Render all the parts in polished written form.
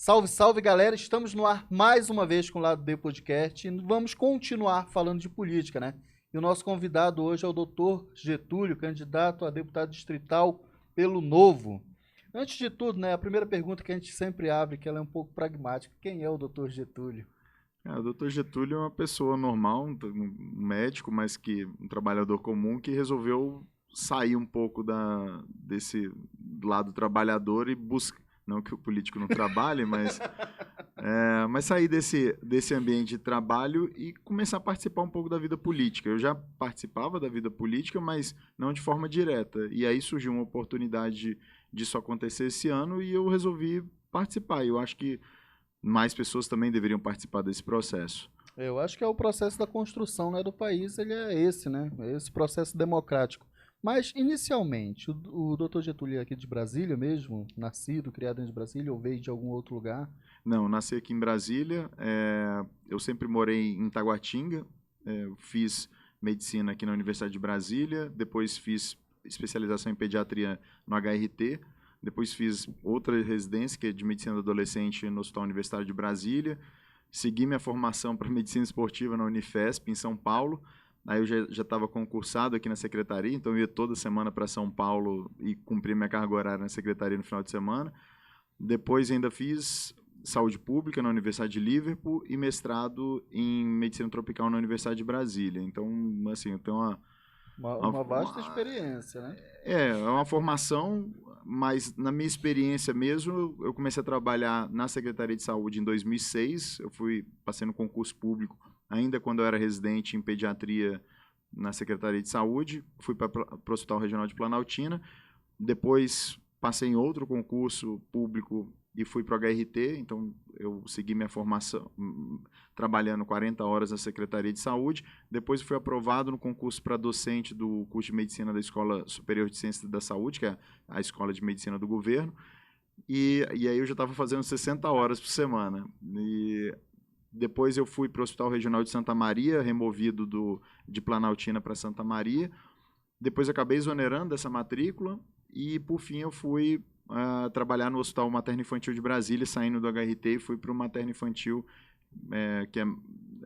Salve, salve, galera! Estamos no ar mais uma vez com o Lado B Podcast e vamos continuar falando de política, né? E o nosso convidado hoje é o Dr. Getúlio, candidato a deputado distrital pelo Novo. Antes de tudo, né, a primeira pergunta que a gente sempre abre, que ela é um pouco pragmática: quem é o Dr. Getúlio? O Dr. Getúlio é uma pessoa normal, um médico, mas um trabalhador comum que resolveu sair um pouco desse lado trabalhador e buscar, não que o político não trabalhe, mas sair desse ambiente de trabalho e começar a participar um pouco da vida política. Eu já participava da vida política, mas não de forma direta. E aí surgiu uma oportunidade disso acontecer esse ano e eu resolvi participar. Eu acho que mais pessoas também deveriam participar desse processo. Eu acho que é o processo da construção, né, do país, ele é esse, né? É esse processo democrático. Mas, inicialmente, o Dr. Getúlio é aqui de Brasília mesmo? Nascido, criado em Brasília ou veio de algum outro lugar? Não, nasci aqui em Brasília. Eu sempre morei em Taguatinga. Fiz medicina aqui na Universidade de Brasília. Depois fiz especialização em pediatria no HRT. Depois fiz outra residência, que é de medicina do adolescente, no Hospital Universitário de Brasília. Segui minha formação para medicina esportiva na Unifesp, em São Paulo. Aí eu já estava concursado aqui na secretaria, então eu ia toda semana para São Paulo e cumprir minha carga horária na secretaria no final de semana. Depois ainda fiz saúde pública na Universidade de Liverpool e mestrado em medicina tropical na Universidade de Brasília. Então, assim, eu tenho Uma vasta experiência, né? é uma formação, mas na minha experiência mesmo, eu comecei a trabalhar na Secretaria de Saúde em 2006. Passei no concurso público ainda quando eu era residente em pediatria na Secretaria de Saúde. Fui para o Hospital Regional de Planaltina. Depois passei em outro concurso público e fui para o HRT, então eu segui minha formação trabalhando 40 horas na Secretaria de Saúde. Depois fui aprovado no concurso para docente do curso de Medicina da Escola Superior de Ciências da Saúde, que é a Escola de Medicina do Governo, e aí eu já estava fazendo 60 horas por semana. E depois eu fui para o Hospital Regional de Santa Maria, removido de Planaltina para Santa Maria. Depois eu acabei exonerando essa matrícula e, por fim, eu fui trabalhar no Hospital Materno Infantil de Brasília, saindo do HRT, e fui para o Materno Infantil, que é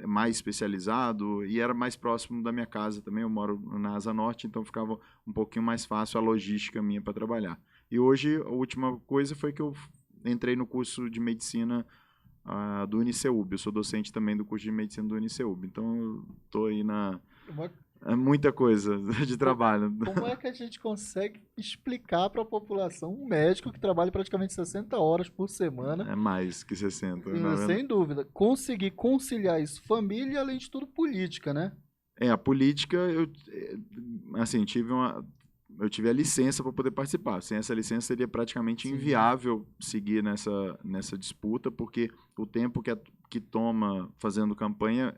mais especializado e era mais próximo da minha casa também. Eu moro na Asa Norte, então ficava um pouquinho mais fácil a logística minha para trabalhar. E hoje, a última coisa foi que eu entrei no curso de medicina do UniCeub. Eu sou docente também do curso de medicina do UniCeub. Então, eu estou aí É muita coisa de trabalho. Como é que a gente consegue explicar para a população, um médico que trabalha praticamente 60 horas por semana, É mais que 60, na verdade. sem dúvida, conseguir conciliar isso, família e, além de tudo, política, né? A política, assim, eu tive a licença para poder participar. Sem essa licença seria praticamente inviável seguir nessa disputa, porque o tempo que toma fazendo campanha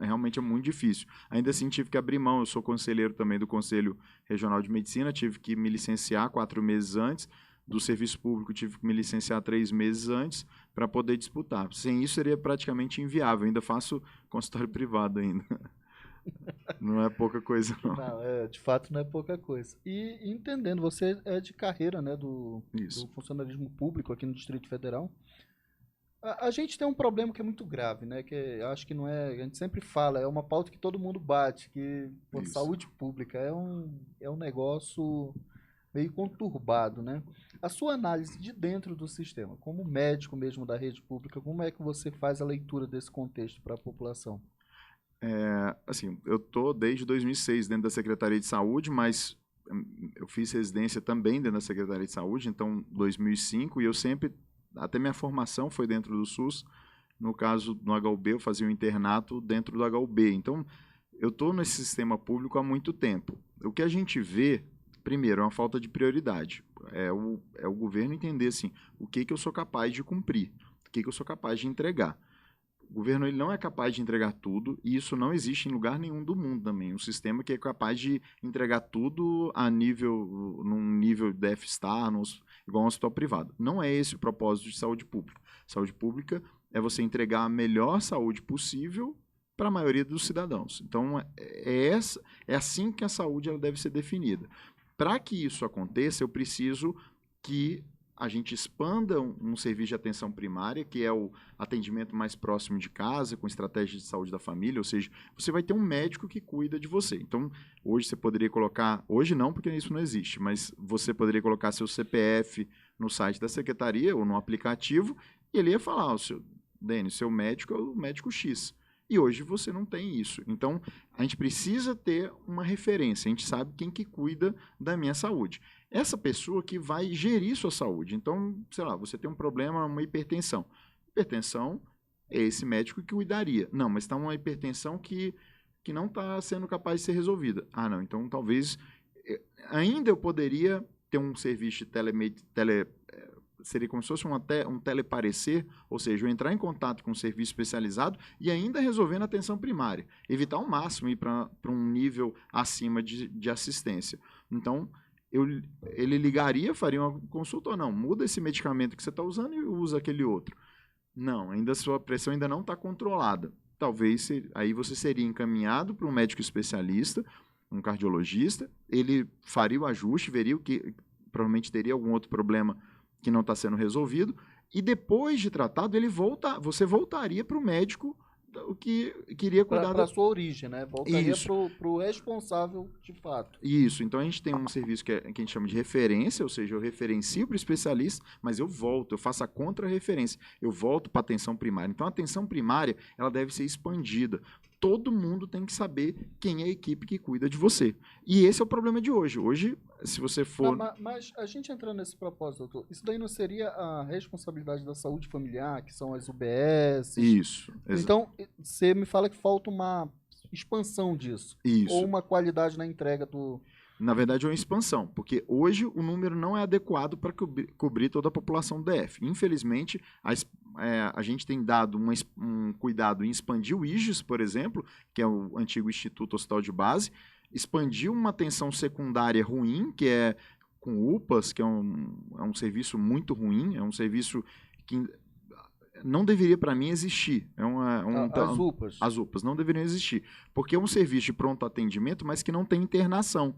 realmente é muito difícil. Ainda assim, tive que abrir mão. Eu sou conselheiro também do Conselho Regional de Medicina, tive que me licenciar 4 meses antes. Do serviço público, tive que me licenciar 3 meses antes para poder disputar. Sem isso, seria praticamente inviável. Ainda faço consultório privado ainda. Não é pouca coisa, não. Não, de fato não é pouca coisa. E entendendo, você é de carreira, né, do funcionalismo público aqui no Distrito Federal. A gente tem um problema que é muito grave, né, que acho que não é, a gente sempre fala, é uma pauta que todo mundo bate, que saúde pública é um negócio meio conturbado, né? A sua análise de dentro do sistema, como médico mesmo da rede pública, como é que você faz a leitura desse contexto para a população? Assim, eu tô desde 2006 dentro da Secretaria de Saúde, mas eu fiz residência também dentro da Secretaria de Saúde, então 2005, e eu sempre, até minha formação foi dentro do SUS. No caso, no HUB, eu fazia um internato dentro do HUB. Então, eu tô nesse sistema público há muito tempo. O que a gente vê, primeiro, é uma falta de prioridade. É o governo entender, assim, o que eu sou capaz de cumprir, o que eu sou capaz de entregar. O governo ele não é capaz de entregar tudo, e isso não existe em lugar nenhum do mundo também. Um sistema que é capaz de entregar tudo num nível Death Star, igual um hospital privado. Não é esse o propósito de saúde pública. Saúde pública é você entregar a melhor saúde possível para a maioria dos cidadãos. Então, é assim que a saúde ela deve ser definida. Para que isso aconteça, eu preciso que a gente expanda um serviço de atenção primária, que é o atendimento mais próximo de casa, com estratégia de saúde da família, ou seja, você vai ter um médico que cuida de você. Então, hoje você poderia colocar, hoje não, porque isso não existe, mas você poderia colocar seu CPF no site da secretaria ou no aplicativo, e ele ia falar, Denis, seu médico é o médico X. E hoje você não tem isso. Então, a gente precisa ter uma referência. A gente sabe quem que cuida da minha saúde. Essa pessoa que vai gerir sua saúde. Então, sei lá, você tem um problema, uma hipertensão. Hipertensão é esse médico que cuidaria. Não, mas está uma hipertensão que não está sendo capaz de ser resolvida. Ah, não, então talvez... Ainda eu poderia ter um serviço de seria como se fosse um teleparecer, ou seja, eu entrar em contato com um serviço especializado e ainda resolver na atenção primária. Evitar ao máximo ir para um nível acima de assistência. Então, ele ligaria, faria uma consulta ou não. Muda esse medicamento que você está usando e usa aquele outro. Não, ainda a sua pressão ainda não está controlada. Talvez aí você seria encaminhado para um médico especialista, um cardiologista, ele faria o ajuste, veria o que provavelmente teria algum outro problema que não está sendo resolvido, e depois de tratado, você voltaria para o médico que queria cuidar para a sua origem, né? Voltaria para o responsável de fato. Isso, então a gente tem um serviço que a gente chama de referência, ou seja, eu referencio para o especialista, mas eu faço a contra-referência, eu volto para a atenção primária. Então a atenção primária, ela deve ser expandida. Todo mundo tem que saber quem é a equipe que cuida de você. E esse é o problema de hoje. Hoje, se você for... Mas a gente entrando nesse propósito, doutor, isso daí não seria a responsabilidade da saúde familiar, que são as UBS? Isso. Então, você me fala que falta uma expansão disso. Isso. Ou uma qualidade na entrega do... Na verdade, é uma expansão, porque hoje o número não é adequado para cobrir toda a população do DF. Infelizmente, a gente tem dado um cuidado em expandir o IGES, por exemplo, que é o antigo Instituto Hospital de Base, expandir uma atenção secundária ruim, que é com UPAs, que é um serviço muito ruim, é um serviço que não deveria, para mim, existir. As UPAs. As UPAs não deveriam existir, porque é um serviço de pronto atendimento, mas que não tem internação.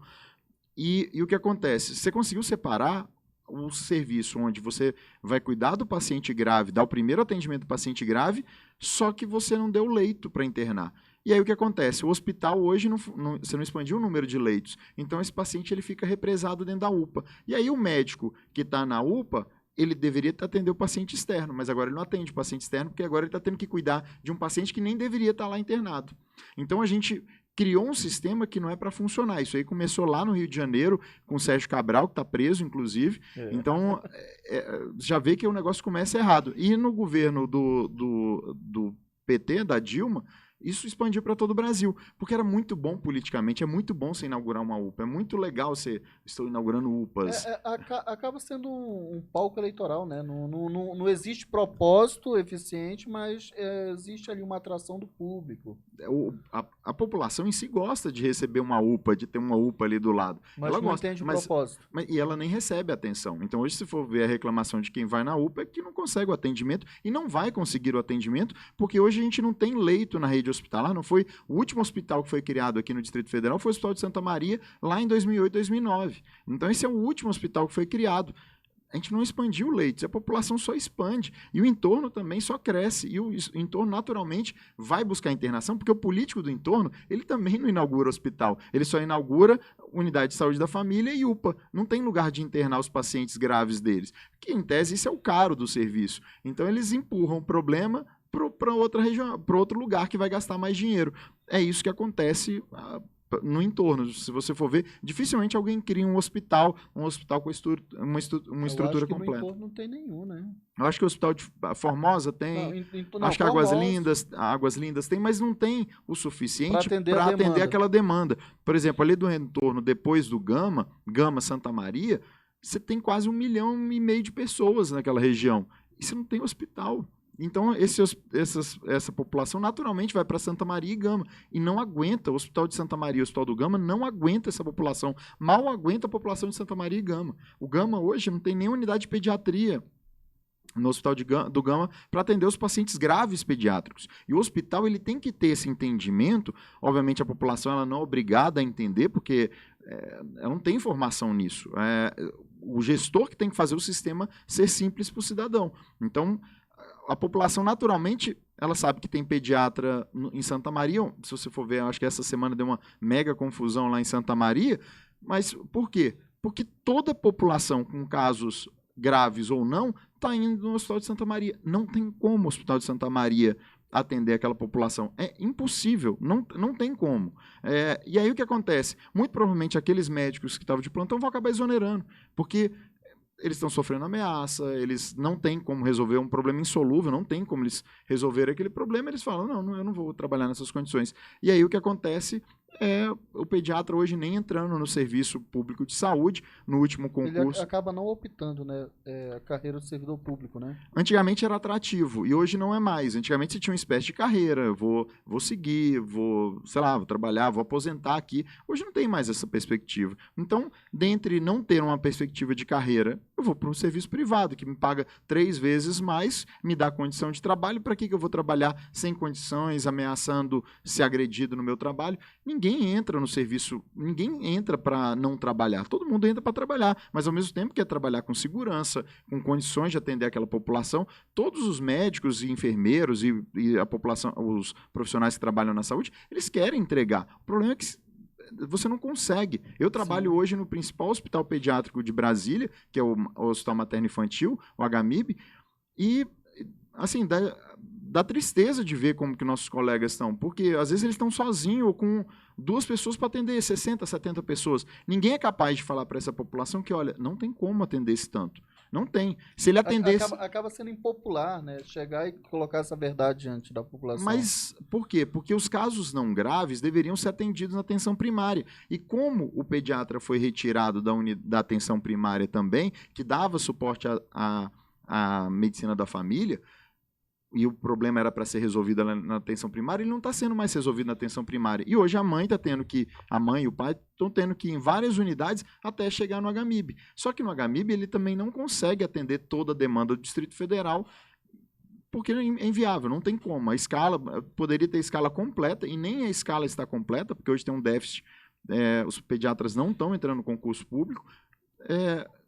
E o que acontece? Você conseguiu separar o serviço onde você vai cuidar do paciente grave, dar o primeiro atendimento do paciente grave, só que você não deu leito para internar. E aí o que acontece? O hospital hoje, você não expandiu o número de leitos, então esse paciente ele fica represado dentro da UPA. E aí o médico que está na UPA, ele deveria atender o paciente externo, mas agora ele não atende o paciente externo, porque agora ele está tendo que cuidar de um paciente que nem deveria estar lá internado. Então a gente criou um sistema que não é para funcionar. Isso aí começou lá no Rio de Janeiro, com o Sérgio Cabral, que está preso, inclusive. Então, já vê que o negócio começa errado. E no governo do PT, da Dilma, isso expandiu para todo o Brasil, porque era muito bom politicamente, é muito bom você inaugurar uma UPA, é muito legal você estar inaugurando UPAs. Acaba sendo um palco eleitoral, né? Não existe propósito eficiente, mas existe ali uma atração do público. A população em si gosta de receber uma UPA, de ter uma UPA ali do lado. Mas ela não gosta, entende o propósito. E ela nem recebe atenção. Então hoje, se for ver a reclamação de quem vai na UPA, é que não consegue o atendimento e não vai conseguir o atendimento, porque hoje a gente não tem leito na rede hospitalar. Não foi o último hospital que foi criado aqui no Distrito Federal, foi o Hospital de Santa Maria, lá em 2008, 2009. Então esse é o último hospital que foi criado. A gente não expandiu leitos, a população só expande. E o entorno também só cresce. E o entorno, naturalmente, vai buscar internação, porque o político do entorno, ele também não inaugura hospital. Ele só inaugura unidade de saúde da família e UPA. Não tem lugar de internar os pacientes graves deles. Que, em tese, isso é o caro do serviço. Então, eles empurram o problema para outra região, para outro lugar que vai gastar mais dinheiro. É isso que acontece no entorno. Se você for ver, dificilmente alguém cria um hospital com uma estrutura completa. No entorno não tem nenhum, né? Eu acho que o Hospital de Formosa tem, acho que Águas Lindas tem, mas não tem o suficiente para atender aquela demanda. Por exemplo, ali do entorno, depois do Gama Santa Maria, você tem quase 1,5 milhão de pessoas naquela região. E você não tem hospital. Então, essa população naturalmente vai para Santa Maria e Gama. E não aguenta, o Hospital de Santa Maria e o Hospital do Gama não aguenta essa população. Mal aguenta a população de Santa Maria e Gama. O Gama hoje não tem nem unidade de pediatria no Hospital do Gama para atender os pacientes graves pediátricos. E o hospital ele tem que ter esse entendimento. Obviamente, a população ela não é obrigada a entender, porque ela não tem informação nisso. o gestor que tem que fazer o sistema ser simples para o cidadão. Então, a população, naturalmente, ela sabe que tem pediatra em Santa Maria. Se você for ver, eu acho que essa semana deu uma mega confusão lá em Santa Maria. Mas por quê? Porque toda a população com casos graves ou não está indo no Hospital de Santa Maria. Não tem como o Hospital de Santa Maria atender aquela população. É impossível, não tem como. E aí o que acontece? Muito provavelmente aqueles médicos que estavam de plantão vão acabar exonerando, porque eles estão sofrendo ameaça, eles não têm como resolver um problema insolúvel, não tem como eles resolverem aquele problema, eles falam, não, eu não vou trabalhar nessas condições. E aí o que acontece é o pediatra hoje nem entrando no serviço público de saúde, no último concurso. Ele acaba não optando, né, a carreira do servidor público, né? Antigamente era atrativo, e hoje não é mais. Antigamente você tinha uma espécie de carreira, eu vou seguir, sei lá, vou trabalhar, vou aposentar aqui. Hoje não tem mais essa perspectiva. Então, dentre não ter uma perspectiva de carreira, eu vou para um serviço privado, que me paga 3 vezes mais, me dá condição de trabalho. Para que eu vou trabalhar sem condições, ameaçando ser agredido no meu trabalho? Ninguém entra no serviço, ninguém entra para não trabalhar. Todo mundo entra para trabalhar, mas ao mesmo tempo quer trabalhar com segurança, com condições de atender aquela população. Todos os médicos e enfermeiros e a população, os profissionais que trabalham na saúde, eles querem entregar. O problema é que você não consegue. Eu trabalho hoje no principal hospital pediátrico de Brasília, que é o Hospital Materno Infantil, o HMIB, e assim, dá tristeza de ver como que nossos colegas estão, porque às vezes eles estão sozinhos ou com 2 pessoas para atender 60, 70 pessoas. Ninguém é capaz de falar para essa população que, olha, não tem como atender esse tanto. Não tem. Se ele atendesse... Acaba sendo impopular, né? Chegar e colocar essa verdade diante da população. Mas por quê? Porque os casos não graves deveriam ser atendidos na atenção primária. E como o pediatra foi retirado da atenção primária também, que dava suporte à medicina da família, e o problema era para ser resolvido na atenção primária, ele não está sendo mais resolvido na atenção primária. E hoje a mãe e o pai estão tendo que ir em várias unidades até chegar no HMIB. Só que no HMIB ele também não consegue atender toda a demanda do Distrito Federal, porque é inviável, não tem como. A escala, poderia ter escala completa, e nem a escala está completa, porque hoje tem um déficit, os pediatras não estão entrando no concurso público,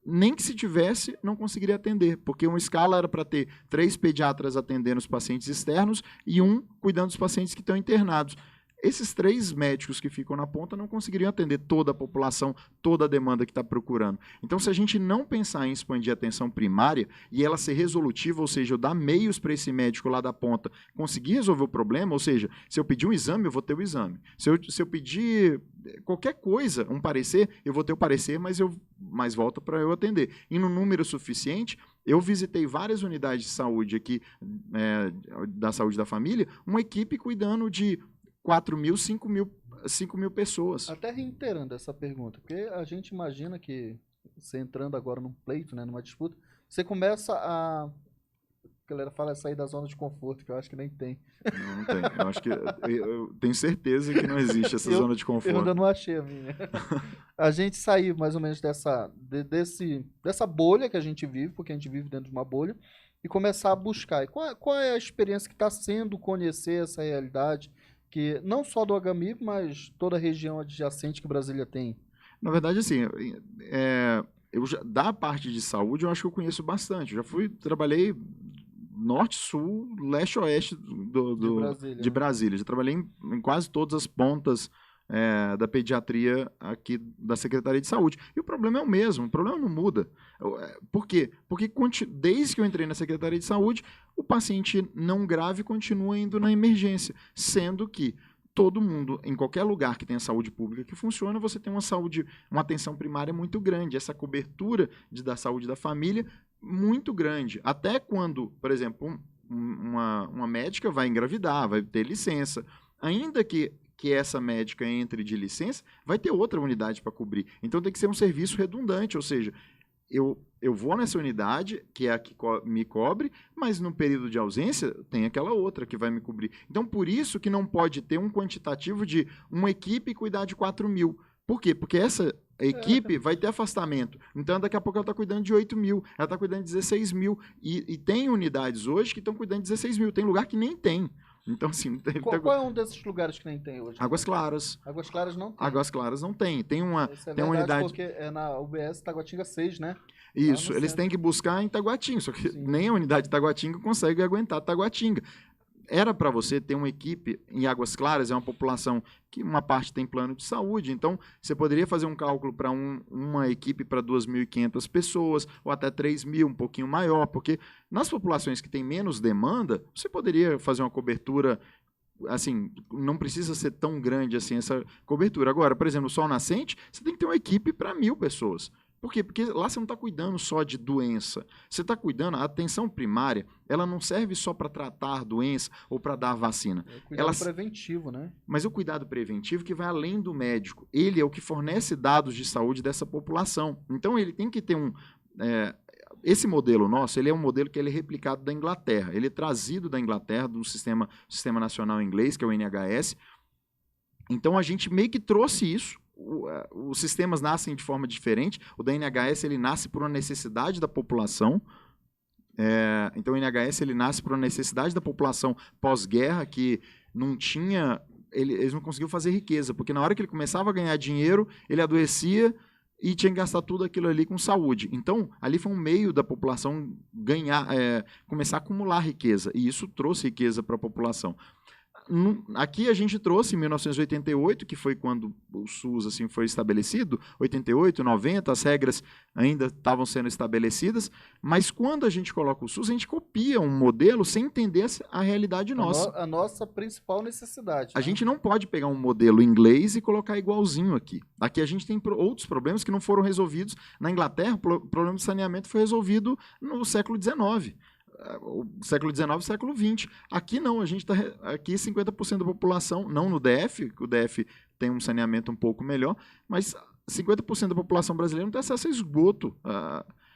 nem que se tivesse, não conseguiria atender, porque uma escala era para ter 3 pediatras atendendo os pacientes externos e 1 cuidando dos pacientes que estão internados. Esses 3 médicos que ficam na ponta não conseguiriam atender toda a população, toda a demanda que está procurando. Então, se a gente não pensar em expandir a atenção primária e ela ser resolutiva, ou seja, eu dar meios para esse médico lá da ponta conseguir resolver o problema, ou seja, se eu pedir um exame, eu vou ter o exame. Se eu pedir qualquer coisa, um parecer, eu vou ter o parecer, mas volta para eu atender. E no número suficiente, eu visitei várias unidades de saúde aqui, da saúde da família, uma equipe cuidando de 4.000, 5.000 pessoas. Até reiterando essa pergunta, porque a gente imagina que você entrando agora num pleito, né, numa disputa, você começa a galera fala sair da zona de conforto, que eu acho que nem tem. Não tem. Eu acho que eu tenho certeza que não existe essa zona de conforto. Eu ainda não achei a minha. A gente sair mais ou menos dessa bolha que a gente vive, porque a gente vive dentro de uma bolha, e começar a buscar. E qual é a experiência que está sendo conhecer essa realidade, que não só do HMIB, mas toda a região adjacente que Brasília tem? Na verdade, assim, da parte de saúde, eu acho que eu conheço bastante. Eu já trabalhei norte, sul, leste, oeste de Brasília. Já trabalhei em quase todas as pontas da pediatria aqui da Secretaria de Saúde. E o problema é o mesmo, o problema não muda. Por quê? Porque desde que eu entrei na Secretaria de Saúde, o paciente não grave continua indo na emergência, sendo que todo mundo, em qualquer lugar que tenha saúde pública que funciona, você tem uma atenção primária muito grande, essa cobertura da saúde da família muito grande. Até quando, por exemplo, uma médica vai engravidar, vai ter licença, ainda que essa médica entre de licença, vai ter outra unidade para cobrir. Então tem que ser um serviço redundante, ou seja, eu vou nessa unidade, que é a que me cobre, mas no período de ausência tem aquela outra que vai me cobrir. Então por isso que não pode ter um quantitativo de uma equipe cuidar de 4.000. Por quê? Porque essa equipe vai ter afastamento. Então, daqui a pouco ela está cuidando de 8.000, ela está cuidando de 16.000. E tem unidades hoje que estão cuidando de 16.000. Tem lugar que nem tem. Então, assim... Qual é um desses lugares que nem tem hoje? Águas Claras. Águas Claras não tem. Águas Claras não tem. Tem uma verdade, unidade... porque é na UBS Taguatinga 6, né? Isso, eles têm que buscar em Taguatinga, só que nem a unidade de Taguatinga consegue aguentar Taguatinga. Era para você ter uma equipe em Águas Claras, é uma população que uma parte tem plano de saúde, então você poderia fazer um cálculo para uma equipe para 2.500 pessoas, ou até 3.000, um pouquinho maior, porque nas populações que têm menos demanda, você poderia fazer uma cobertura, assim, não precisa ser tão grande assim essa cobertura. Agora, por exemplo, no Sol Nascente, você tem que ter uma equipe para 1.000 pessoas. Por quê? Porque lá você não está cuidando só de doença. Você está cuidando, a atenção primária, ela não serve só para tratar doença ou para dar vacina. É o cuidado preventivo, né? Mas o cuidado preventivo que vai além do médico. Ele é o que fornece dados de saúde dessa população. Então, ele tem que ter esse modelo nosso, ele é um modelo que ele é replicado da Inglaterra. Ele é trazido da Inglaterra, do Sistema Nacional Inglês, que é o NHS. Então, a gente meio que trouxe isso. Os sistemas nascem de forma diferente. O da NHS ele nasce por uma necessidade da população. Então o NHS ele nasce por uma necessidade da população pós-guerra que não tinha, eles não conseguiam fazer riqueza, porque na hora que ele começava a ganhar dinheiro, ele adoecia e tinha que gastar tudo aquilo ali com saúde. Então, ali foi um meio da população começar a acumular riqueza, e isso trouxe riqueza para a população. Aqui a gente trouxe em 1988, que foi quando o SUS assim, foi estabelecido, 88, 90, as regras ainda estavam sendo estabelecidas, mas quando a gente coloca o SUS, a gente copia um modelo sem entender a realidade nossa. A nossa principal necessidade. A gente não pode pegar um modelo inglês e colocar igualzinho aqui. Aqui a gente tem outros problemas que não foram resolvidos. Na Inglaterra, o problema de saneamento foi resolvido no século XIX. O século XIX, século XX. Aqui não, a gente está aqui 50% da população, não no DF, que o DF tem um saneamento um pouco melhor, mas 50% da população brasileira não tem acesso a esgoto.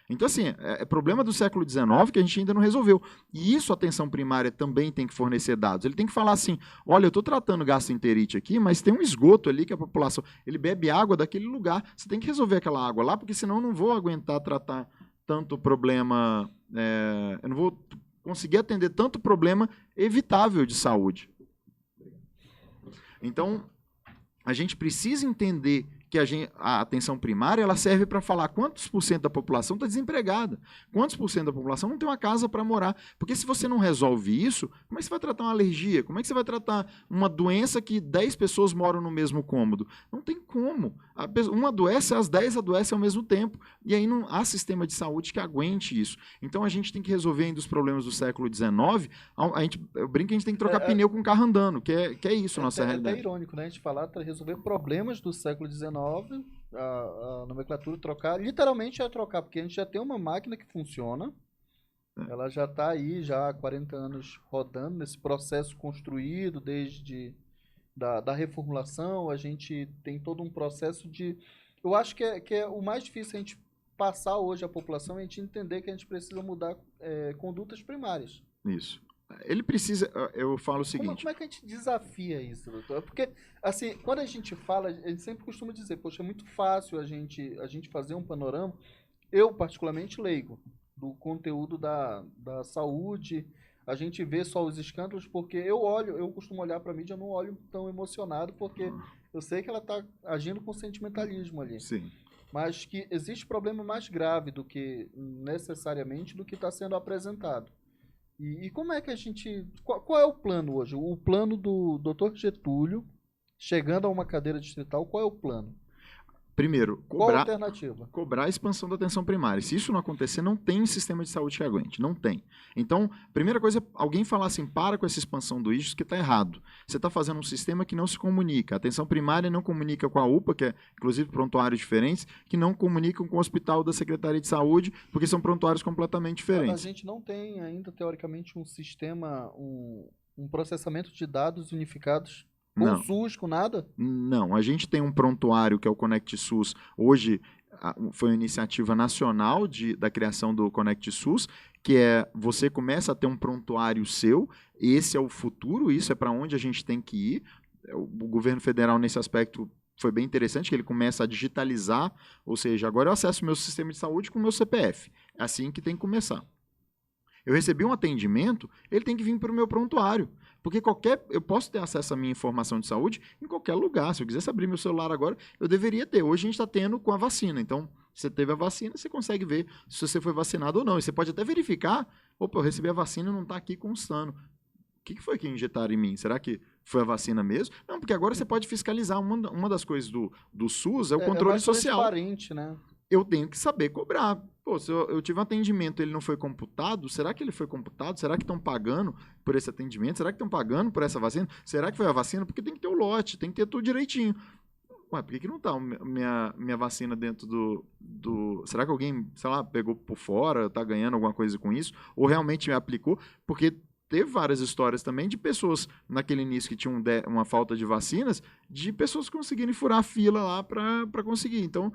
Então, assim, é problema do século XIX que a gente ainda não resolveu. E isso a atenção primária também tem que fornecer dados. Ele tem que falar assim, olha, eu estou tratando gastroenterite aqui, mas tem um esgoto ali que a população, ele bebe água daquele lugar. Você tem que resolver aquela água lá, porque senão eu não vou aguentar tratar tanto problema, eu não vou conseguir atender tanto problema evitável de saúde. Então, a gente precisa entender que a atenção primária ela serve para falar quantos por cento da população está desempregada, quantos por cento da população não tem uma casa para morar. Porque se você não resolve isso, como é que você vai tratar uma alergia? Como é que você vai tratar uma doença que 10 pessoas moram no mesmo cômodo? Não tem como. Uma adoece, as 10 adoecem ao mesmo tempo. E aí não há sistema de saúde que aguente isso. Então a gente tem que resolver ainda os problemas do século XIX. Eu brinco que a gente tem que trocar pneu com carro andando, que é isso a nossa realidade. É até irônico, né? A gente falar para resolver problemas do século XIX, a nomenclatura trocar, literalmente é trocar, porque a gente já tem uma máquina que funciona, ela já está aí já há 40 anos rodando nesse processo construído desde da reformulação, a gente tem todo um processo de... Eu acho que é o mais difícil a gente passar hoje à população, a gente entender que a gente precisa mudar condutas primárias. Isso. Ele precisa, eu falo o seguinte... Como é que a gente desafia isso, doutor? Porque, assim, quando a gente fala, a gente sempre costuma dizer, poxa, é muito fácil a gente fazer um panorama, eu particularmente leigo, do conteúdo da saúde, a gente vê só os escândalos, porque eu costumo olhar para a mídia, eu não olho tão emocionado, porque eu sei que ela está agindo com sentimentalismo ali. Sim. Mas que existe problema mais grave do que, necessariamente, do que está sendo apresentado. E como é que a gente... Qual é o plano hoje? O plano do Dr. Getúlio, chegando a uma cadeira distrital, qual é o plano? Primeiro, qual a alternativa? Cobrar a expansão da atenção primária. Se isso não acontecer, não tem sistema de saúde que aguente. Não tem. Então, primeira coisa, alguém falar assim, para com essa expansão do ISUS, que está errado. Você está fazendo um sistema que não se comunica. A atenção primária não comunica com a UPA, que é, inclusive, prontuários diferentes, que não comunicam com o hospital da Secretaria de Saúde, porque são prontuários completamente diferentes. A gente não tem ainda, teoricamente, um sistema, um processamento de dados unificados. Com o SUS, com nada? Não, a gente tem um prontuário que é o Conect SUS. Hoje foi uma iniciativa nacional da criação do Conect SUS, que você começa a ter um prontuário seu, esse é o futuro, isso é para onde a gente tem que ir. O governo federal, nesse aspecto, foi bem interessante, que ele começa a digitalizar, ou seja, agora eu acesso o meu sistema de saúde com o meu CPF. É assim que tem que começar. Eu recebi um atendimento, ele tem que vir para o meu prontuário. Porque eu posso ter acesso à minha informação de saúde em qualquer lugar. Se eu quisesse abrir meu celular agora, eu deveria ter. Hoje a gente está tendo com a vacina. Então, você teve a vacina, você consegue ver se você foi vacinado ou não. E você pode até verificar, opa, eu recebi a vacina e não está aqui constando. O que foi que injetaram em mim? Será que foi a vacina mesmo? Não, porque agora você pode fiscalizar. Uma das coisas do SUS é o controle mais social. Transparente, né? Eu tenho que saber cobrar. Pô, se eu tive um atendimento e ele não foi computado, será que ele foi computado? Será que estão pagando por esse atendimento? Será que estão pagando por essa vacina? Será que foi a vacina? Porque tem que ter o lote, tem que ter tudo direitinho. Ué, por que não tá minha vacina dentro do... Será que alguém, sei lá, pegou por fora, tá ganhando alguma coisa com isso? Ou realmente me aplicou? Porque teve várias histórias também de pessoas, naquele início que tinham uma falta de vacinas, de pessoas conseguirem furar a fila lá para conseguir. Então,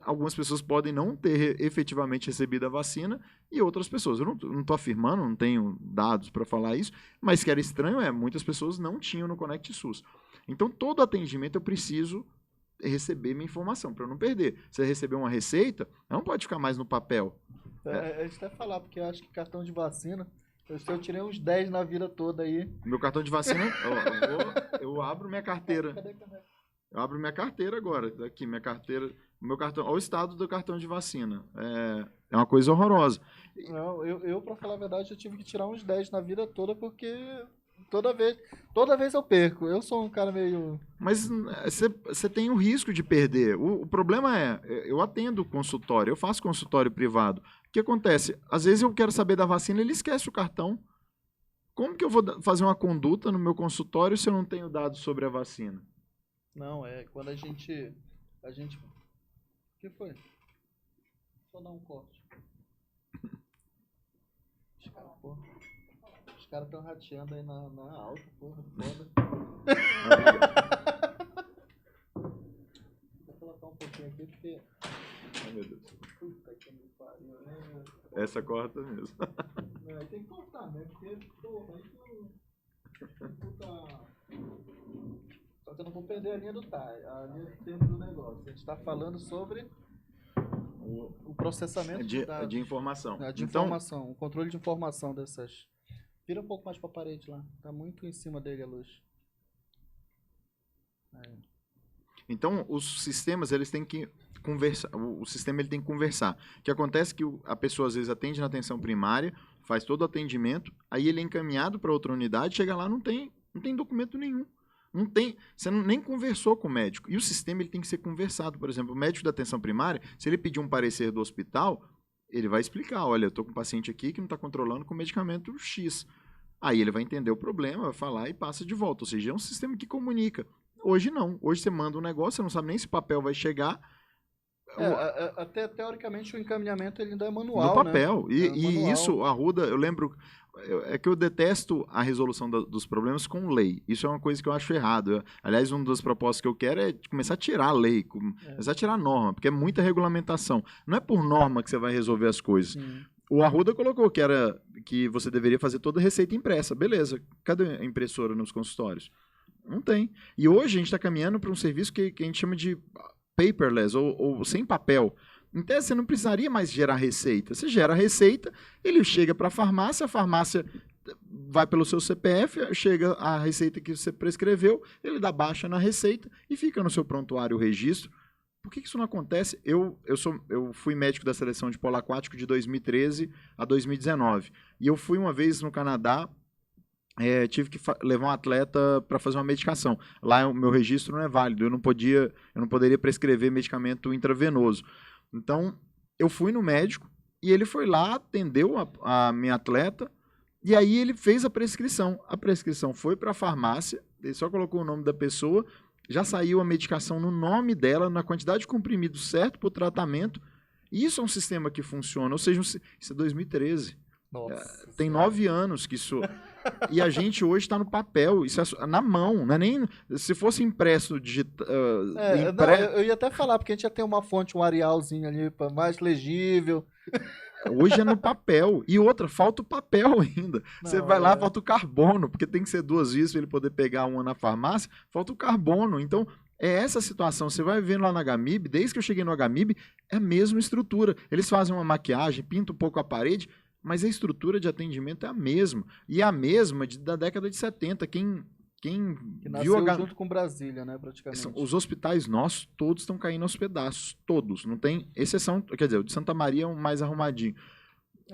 algumas pessoas podem não ter efetivamente recebido a vacina e outras pessoas. Eu não estou afirmando, não tenho dados para falar isso, mas que era estranho muitas pessoas não tinham no Conect SUS. Então, todo atendimento eu preciso receber minha informação para eu não perder. Se eu receber uma receita, não pode ficar mais no papel. A gente até falar, porque eu acho que cartão de vacina, eu tirei uns 10 na vida toda aí. Meu cartão de vacina, eu abro minha carteira. Cadê? Eu abro minha carteira agora. Aqui, minha carteira. Meu cartão, olha o estado do cartão de vacina. É uma coisa horrorosa. Não, eu para falar a verdade, eu tive que tirar uns 10 na vida toda, porque toda vez eu perco. Eu sou um cara meio... Mas você tem o risco de perder. O problema eu atendo consultório, eu faço consultório privado. O que acontece? Às vezes eu quero saber da vacina, ele esquece o cartão. Como que eu vou fazer uma conduta no meu consultório se eu não tenho dados sobre a vacina? Não, quando a gente... O que foi? Só dar um corte. Os caras estão rateando aí na alta, porra, foda. Vou colocar um pouquinho aqui, porque... Ai, meu Deus. Puta que me pariu, né? Essa corta mesmo. Não, tem que cortar, né? Porque, porra, só que eu não vou perder a linha a linha do tempo do negócio. A gente está falando sobre o processamento de informação. Informação, o controle de informação dessas. Vira um pouco mais para a parede lá. Tá muito em cima dele a luz. Aí. Então, os sistemas, eles têm que conversar. O sistema ele tem que conversar. O que acontece é que a pessoa, às vezes, atende na atenção primária, faz todo o atendimento, aí ele é encaminhado para outra unidade, chega lá, não tem documento nenhum. Não tem, você nem conversou com o médico. E o sistema ele tem que ser conversado. Por exemplo, o médico da atenção primária, se ele pedir um parecer do hospital, ele vai explicar, olha, eu estou com um paciente aqui que não está controlando com medicamento X. Aí ele vai entender o problema, vai falar e passa de volta. Ou seja, é um sistema que comunica. Hoje não. Hoje você manda um negócio, você não sabe nem se o papel vai chegar. Até teoricamente o encaminhamento ele ainda é manual, no papel. Né? E isso, a Arruda, eu lembro... É que eu detesto a resolução dos problemas com lei. Isso é uma coisa que eu acho errado. Aliás, uma das propostas que eu quero é começar a tirar a lei, começar a tirar a norma, porque é muita regulamentação. Não é por norma que você vai resolver as coisas. Sim. O Arruda colocou que você deveria fazer toda a receita impressa. Beleza. Cadê a impressora nos consultórios? Não tem. E hoje a gente está caminhando para um serviço que a gente chama de paperless, ou sem papel. Então, você não precisaria mais gerar receita. Você gera a receita, ele chega para a farmácia vai pelo seu CPF, chega a receita que você prescreveu, ele dá baixa na receita e fica no seu prontuário o registro. Por que isso não acontece? Eu fui médico da seleção de polo aquático de 2013 a 2019. E eu fui uma vez no Canadá, tive que levar um atleta para fazer uma medicação. Lá o meu registro não é válido, eu não poderia prescrever medicamento intravenoso. Então, eu fui no médico e ele foi lá, atendeu a minha atleta e aí ele fez a prescrição. A prescrição foi para a farmácia, ele só colocou o nome da pessoa, já saiu a medicação no nome dela, na quantidade de comprimido certo para o tratamento. Isso é um sistema que funciona, ou seja, isso é 2013. Nossa, tem 9 anos que isso... E a gente hoje está no papel, isso é na mão, não é nem... Se fosse impresso digital... eu ia até falar, porque a gente já tem uma fonte, um Arialzinho ali, mais legível. Hoje é no papel. E outra, falta o papel ainda. Você vai lá, falta o carbono, porque tem que ser 2 vezes para ele poder pegar uma na farmácia, falta o carbono. Então, é essa situação. Você vai vendo lá na Gamib, desde que eu cheguei no Gamib, é a mesma estrutura. Eles fazem uma maquiagem, pintam um pouco a parede, mas a estrutura de atendimento é a mesma. E é a mesma da década de 70. Quem que nasceu viu junto com Brasília, né, praticamente. Os hospitais nossos, todos estão caindo aos pedaços. Todos. Não tem exceção. Quer dizer, o de Santa Maria é um mais arrumadinho.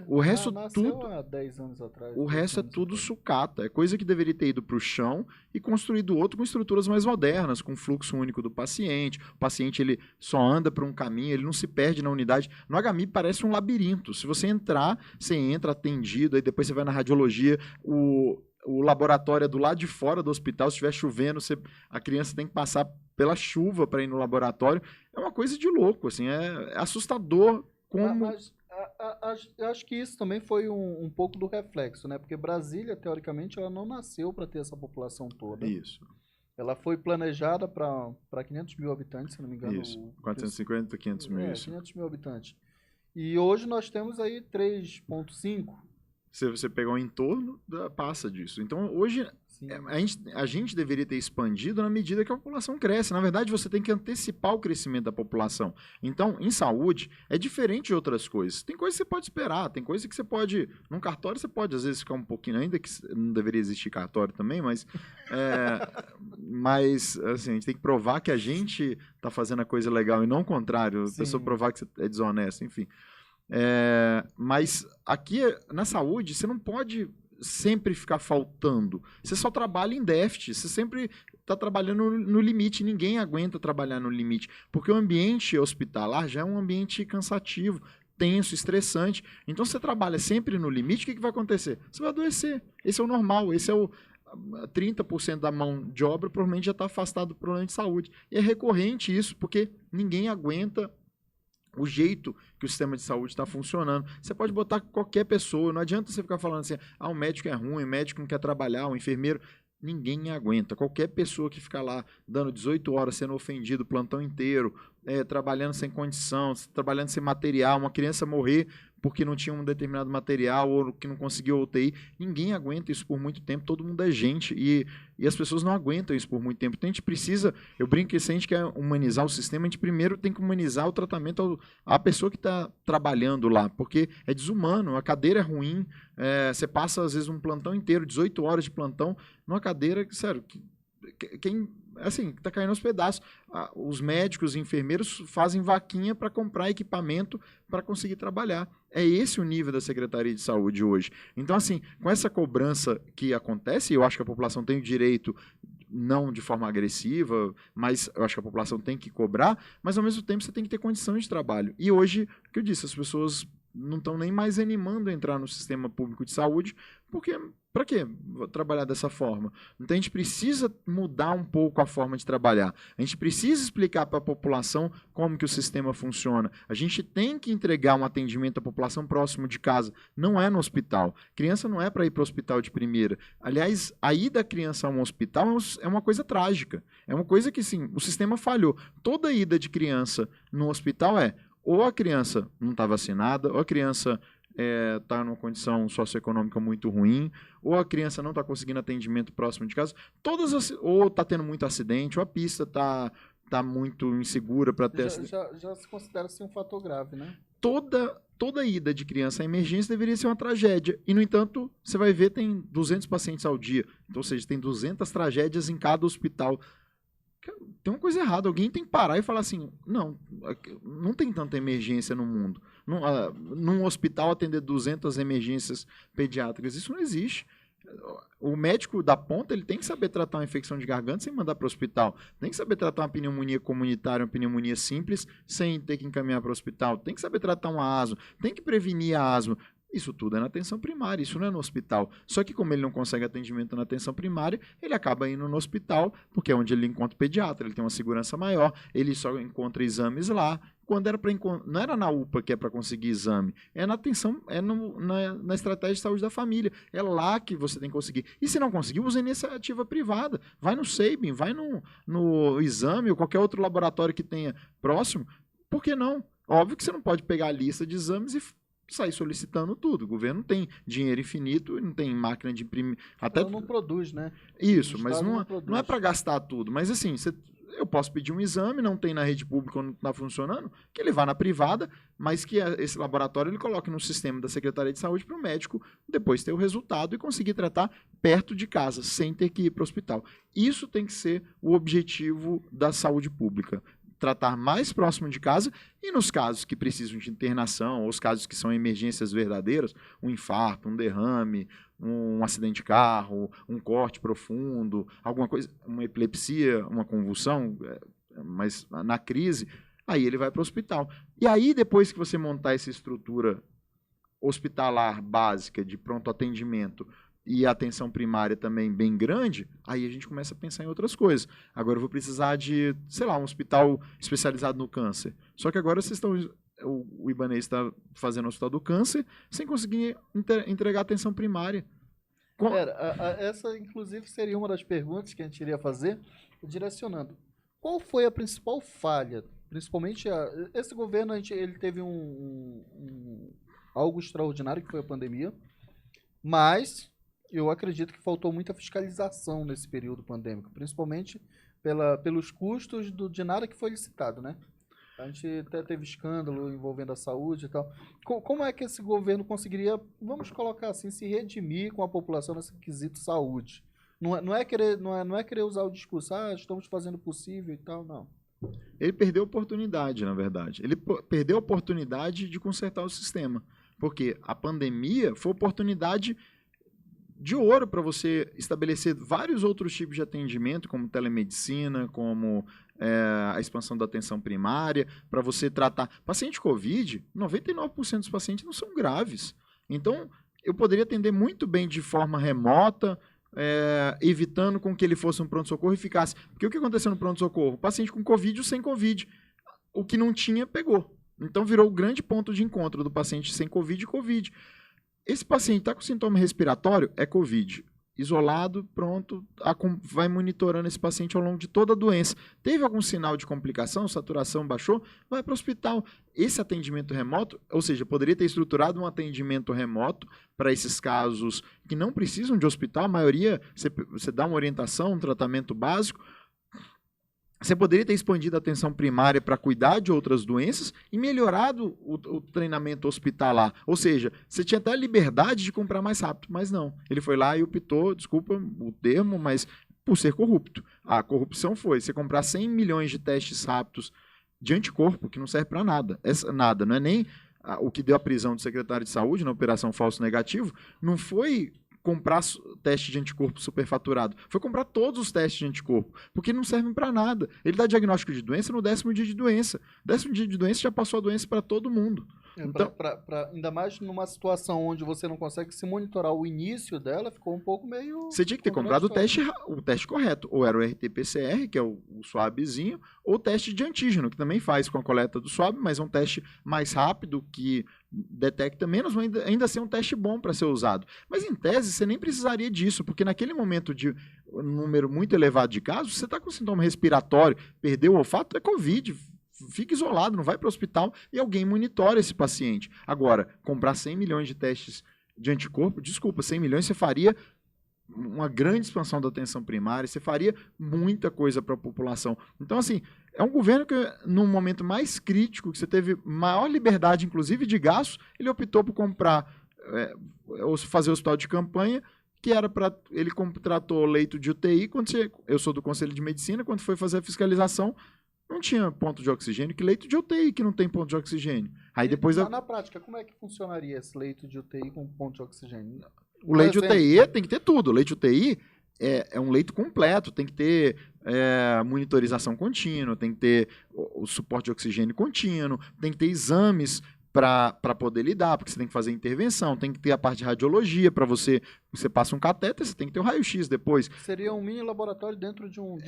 O resto tudo há 10 anos atrás. O resto é tudo sucata. É coisa que deveria ter ido para o chão e construído outro com estruturas mais modernas, com fluxo único do paciente. O paciente ele só anda por um caminho, ele não se perde na unidade. No HMI parece um labirinto. Se você entrar, você entra atendido, aí depois você vai na radiologia, o laboratório é do lado de fora do hospital. Se estiver chovendo, a criança tem que passar pela chuva para ir no laboratório. É uma coisa de louco, assim, é assustador como... Eu acho que isso também foi um pouco do reflexo, né? Porque Brasília, teoricamente, ela não nasceu para ter essa população toda. Isso. Ela foi planejada para 500 mil habitantes, se não me engano. Isso, 450, 500 mil. Isso. 500 mil habitantes. E hoje nós temos aí 3,5. Se você pegar o entorno, passa disso. Então, hoje, a gente deveria ter expandido na medida que a população cresce. Na verdade, você tem que antecipar o crescimento da população. Então, em saúde, é diferente de outras coisas. Tem coisas que você pode esperar, tem coisas que você pode... Num cartório, você pode, às vezes, ficar um pouquinho... Ainda que não deveria existir cartório também, mas... mas, assim, a gente tem que provar que a gente está fazendo a coisa legal e não o contrário. A pessoa provar que você é desonesto, enfim... mas aqui na saúde você não pode sempre ficar faltando. Você só trabalha em déficit, você sempre está trabalhando no limite. Ninguém aguenta trabalhar no limite, porque o ambiente hospitalar já é um ambiente cansativo, tenso, estressante. Então você trabalha sempre no limite, o que vai acontecer? Você vai adoecer. Esse é o normal, esse é o 30% da mão de obra provavelmente já está afastado do problema de saúde. E é recorrente isso, porque ninguém aguenta o jeito que o sistema de saúde está funcionando. Você pode botar qualquer pessoa, não adianta você ficar falando assim, o médico é ruim, o médico não quer trabalhar, o enfermeiro... Ninguém aguenta. Qualquer pessoa que fica lá dando 18 horas sendo ofendido o plantão inteiro, trabalhando sem condição, trabalhando sem material, uma criança morrer porque não tinha um determinado material ou que não conseguiu UTI, ninguém aguenta isso por muito tempo, todo mundo é gente e as pessoas não aguentam isso por muito tempo. Então a gente precisa, eu brinco que se a gente quer humanizar o sistema, a gente primeiro tem que humanizar o tratamento à pessoa que está trabalhando lá, porque é desumano, a cadeira é ruim, você passa às vezes um plantão inteiro, 18 horas de plantão, numa cadeira, sério, quem assim, tá caindo aos pedaços. Os médicos e enfermeiros fazem vaquinha para comprar equipamento para conseguir trabalhar. É esse o nível da Secretaria de Saúde hoje. Então, assim, com essa cobrança que acontece, eu acho que a população tem o direito, não de forma agressiva, mas eu acho que a população tem que cobrar, mas ao mesmo tempo você tem que ter condições de trabalho. E hoje, o que eu disse, as pessoas não estão nem mais animando a entrar no sistema público de saúde, porque para quê trabalhar dessa forma? Então a gente precisa mudar um pouco a forma de trabalhar. A gente precisa explicar para a população como que o sistema funciona. A gente tem que entregar um atendimento à população próximo de casa. Não é no hospital. Criança não é para ir para o hospital de primeira. Aliás, a ida da criança a um hospital é uma coisa trágica. É uma coisa que, sim, o sistema falhou. Toda ida de criança no hospital ou a criança não está vacinada, ou a criança está numa condição socioeconômica muito ruim, ou a criança não está conseguindo atendimento próximo de casa, ou está tendo muito acidente, ou a pista está muito insegura para ter acidente. Já se considera assim um fator grave, né? Toda ida de criança à emergência deveria ser uma tragédia. E, no entanto, você vai ver, tem 200 pacientes ao dia. Então, ou seja, tem 200 tragédias em cada hospital. Tem uma coisa errada, alguém tem que parar e falar assim, não tem tanta emergência no mundo. Num hospital atender 200 emergências pediátricas, isso não existe. O médico da ponta ele tem que saber tratar uma infecção de garganta sem mandar para o hospital. Tem que saber tratar uma pneumonia comunitária, uma pneumonia simples, sem ter que encaminhar para o hospital. Tem que saber tratar uma asma, tem que prevenir a asma. Isso tudo é na atenção primária, isso não é no hospital. Só que como ele não consegue atendimento na atenção primária, ele acaba indo no hospital, porque é onde ele encontra o pediatra, ele tem uma segurança maior, ele só encontra exames lá. Quando era para não era na UPA que é para conseguir exame, é na atenção, na estratégia de saúde da família. É lá que você tem que conseguir. E se não conseguir, usa iniciativa privada. Vai no Sabin, vai no exame ou qualquer outro laboratório que tenha próximo. Por que não? Óbvio que você não pode pegar a lista de exames e sair solicitando tudo. O governo não tem dinheiro infinito, não tem máquina de imprimir. Até não produz, né? Isso, mas não é para gastar tudo. Mas assim, eu posso pedir um exame, não tem na rede pública ou não está funcionando, que ele vá na privada, mas que esse laboratório ele coloque no sistema da Secretaria de Saúde para o médico depois ter o resultado e conseguir tratar perto de casa, sem ter que ir para o hospital. Isso tem que ser o objetivo da saúde pública. Tratar mais próximo de casa e nos casos que precisam de internação, ou os casos que são emergências verdadeiras, um infarto, um derrame, um acidente de carro, um corte profundo, alguma coisa, uma epilepsia, uma convulsão, mas na crise, aí ele vai para o hospital. E aí, depois que você montar essa estrutura hospitalar básica de pronto atendimento e a atenção primária também bem grande, aí a gente começa a pensar em outras coisas. Agora eu vou precisar de, sei lá, um hospital especializado no câncer. Só que agora vocês estão... O Ibanez está fazendo o hospital do câncer sem conseguir entregar atenção primária. Essa, inclusive, seria uma das perguntas que a gente iria fazer, direcionando. Qual foi a principal falha? Principalmente, esse governo, ele teve algo extraordinário, que foi a pandemia, mas eu acredito que faltou muita fiscalização nesse período pandêmico, principalmente pelos custos de nada que foi licitado, né? A gente até teve escândalo envolvendo a saúde e tal. Como é que esse governo conseguiria, vamos colocar assim, se redimir com a população nesse quesito saúde? Não é querer usar o discurso, estamos fazendo o possível e tal, não. Ele perdeu a oportunidade, na verdade. Ele perdeu a oportunidade de consertar o sistema. Porque a pandemia foi oportunidade de ouro para você estabelecer vários outros tipos de atendimento, como telemedicina, como a expansão da atenção primária, para você tratar... Paciente COVID, 99% dos pacientes não são graves. Então, eu poderia atender muito bem de forma remota, evitando com que ele fosse um pronto-socorro e ficasse... Porque o que aconteceu no pronto-socorro? O paciente com COVID ou sem COVID. O que não tinha, pegou. Então, virou o grande ponto de encontro do paciente sem COVID e COVID. Esse paciente está com sintoma respiratório, é COVID. Isolado, pronto, vai monitorando esse paciente ao longo de toda a doença. Teve algum sinal de complicação, saturação baixou, vai para o hospital. Esse atendimento remoto, ou seja, poderia ter estruturado um atendimento remoto para esses casos que não precisam de hospital, a maioria você dá uma orientação, um tratamento básico. Você poderia ter expandido a atenção primária para cuidar de outras doenças e melhorado o treinamento hospitalar. Ou seja, você tinha até a liberdade de comprar mais rápido, mas não. Ele foi lá e optou, desculpa o termo, mas por ser corrupto. A corrupção foi você comprar 100 milhões de testes rápidos de anticorpo, que não serve para nada. Nada, não é nem o que deu a prisão do secretário de saúde na operação falso negativo, não foi comprar teste de anticorpo superfaturado. Foi comprar todos os testes de anticorpo, porque não servem para nada. Ele dá diagnóstico de doença no 10º dia de doença. 10º dia de doença já passou a doença para todo mundo. Então, ainda mais numa situação onde você não consegue se monitorar o início dela, ficou um pouco meio... Você tinha que ter comprado o teste correto. Ou era o RT-PCR, que é o swabzinho, ou o teste de antígeno, que também faz com a coleta do swab, mas é um teste mais rápido, que detecta menos, mas ainda assim é um teste bom para ser usado. Mas em tese, você nem precisaria disso, porque naquele momento de um número muito elevado de casos, você está com sintoma respiratório, perdeu o olfato, é COVID, fica isolado, não vai para o hospital e alguém monitora esse paciente. Agora, comprar 100 milhões de testes de anticorpo, desculpa, 100 milhões você faria uma grande expansão da atenção primária, você faria muita coisa para a população. Então, assim, é um governo que, num momento mais crítico, que você teve maior liberdade, inclusive de gastos, ele optou por comprar, fazer hospital de campanha, que era para... Ele contratou leito de UTI, eu sou do Conselho de Medicina, quando foi fazer a fiscalização, não tinha ponto de oxigênio, que leito de UTI que não tem ponto de oxigênio. Aí depois na prática, como é que funcionaria esse leito de UTI com ponto de oxigênio? O leito de UTI tem que ter tudo. O leito de UTI é um leito completo, tem que ter monitorização contínua, tem que ter o suporte de oxigênio contínuo, tem que ter exames para poder lidar, porque você tem que fazer intervenção, tem que ter a parte de radiologia, para você passa um catéter, você tem que ter um raio-x depois. Seria um mini laboratório dentro de junto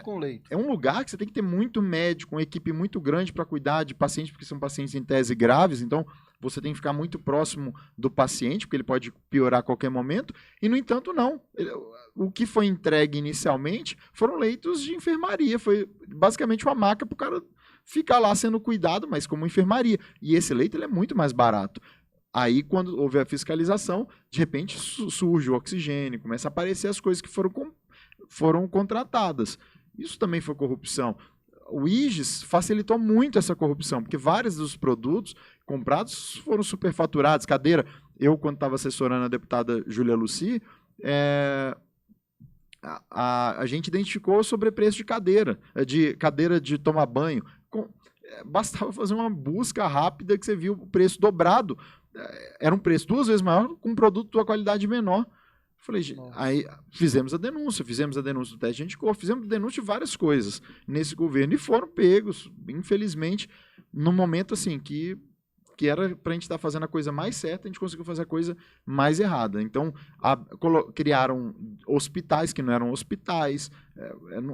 com leito. É um lugar que você tem que ter muito médico, uma equipe muito grande para cuidar de pacientes, porque são pacientes em tese graves, então você tem que ficar muito próximo do paciente, porque ele pode piorar a qualquer momento, e no entanto não. O que foi entregue inicialmente foram leitos de enfermaria, foi basicamente uma maca para o cara ficar lá sendo cuidado, mas como enfermaria. E esse leito ele é muito mais barato. Aí, quando houve a fiscalização, de repente surge o oxigênio, começa a aparecer as coisas que foram contratadas. Isso também foi corrupção. O IGES facilitou muito essa corrupção, porque vários dos produtos comprados foram superfaturados. Cadeira, eu, quando estava assessorando a deputada Júlia Lucy, a gente identificou o sobrepreço de cadeira de tomar banho. Bastava fazer uma busca rápida que você viu o preço dobrado. Era um preço 2 vezes maior com um produto de uma qualidade menor. Falei, aí fizemos a denúncia do teste de anticorpo, fizemos denúncia de várias coisas nesse governo e foram pegos, infelizmente, no momento assim que era para a gente estar fazendo a coisa mais certa, a gente conseguiu fazer a coisa mais errada. Então, criaram hospitais que não eram hospitais.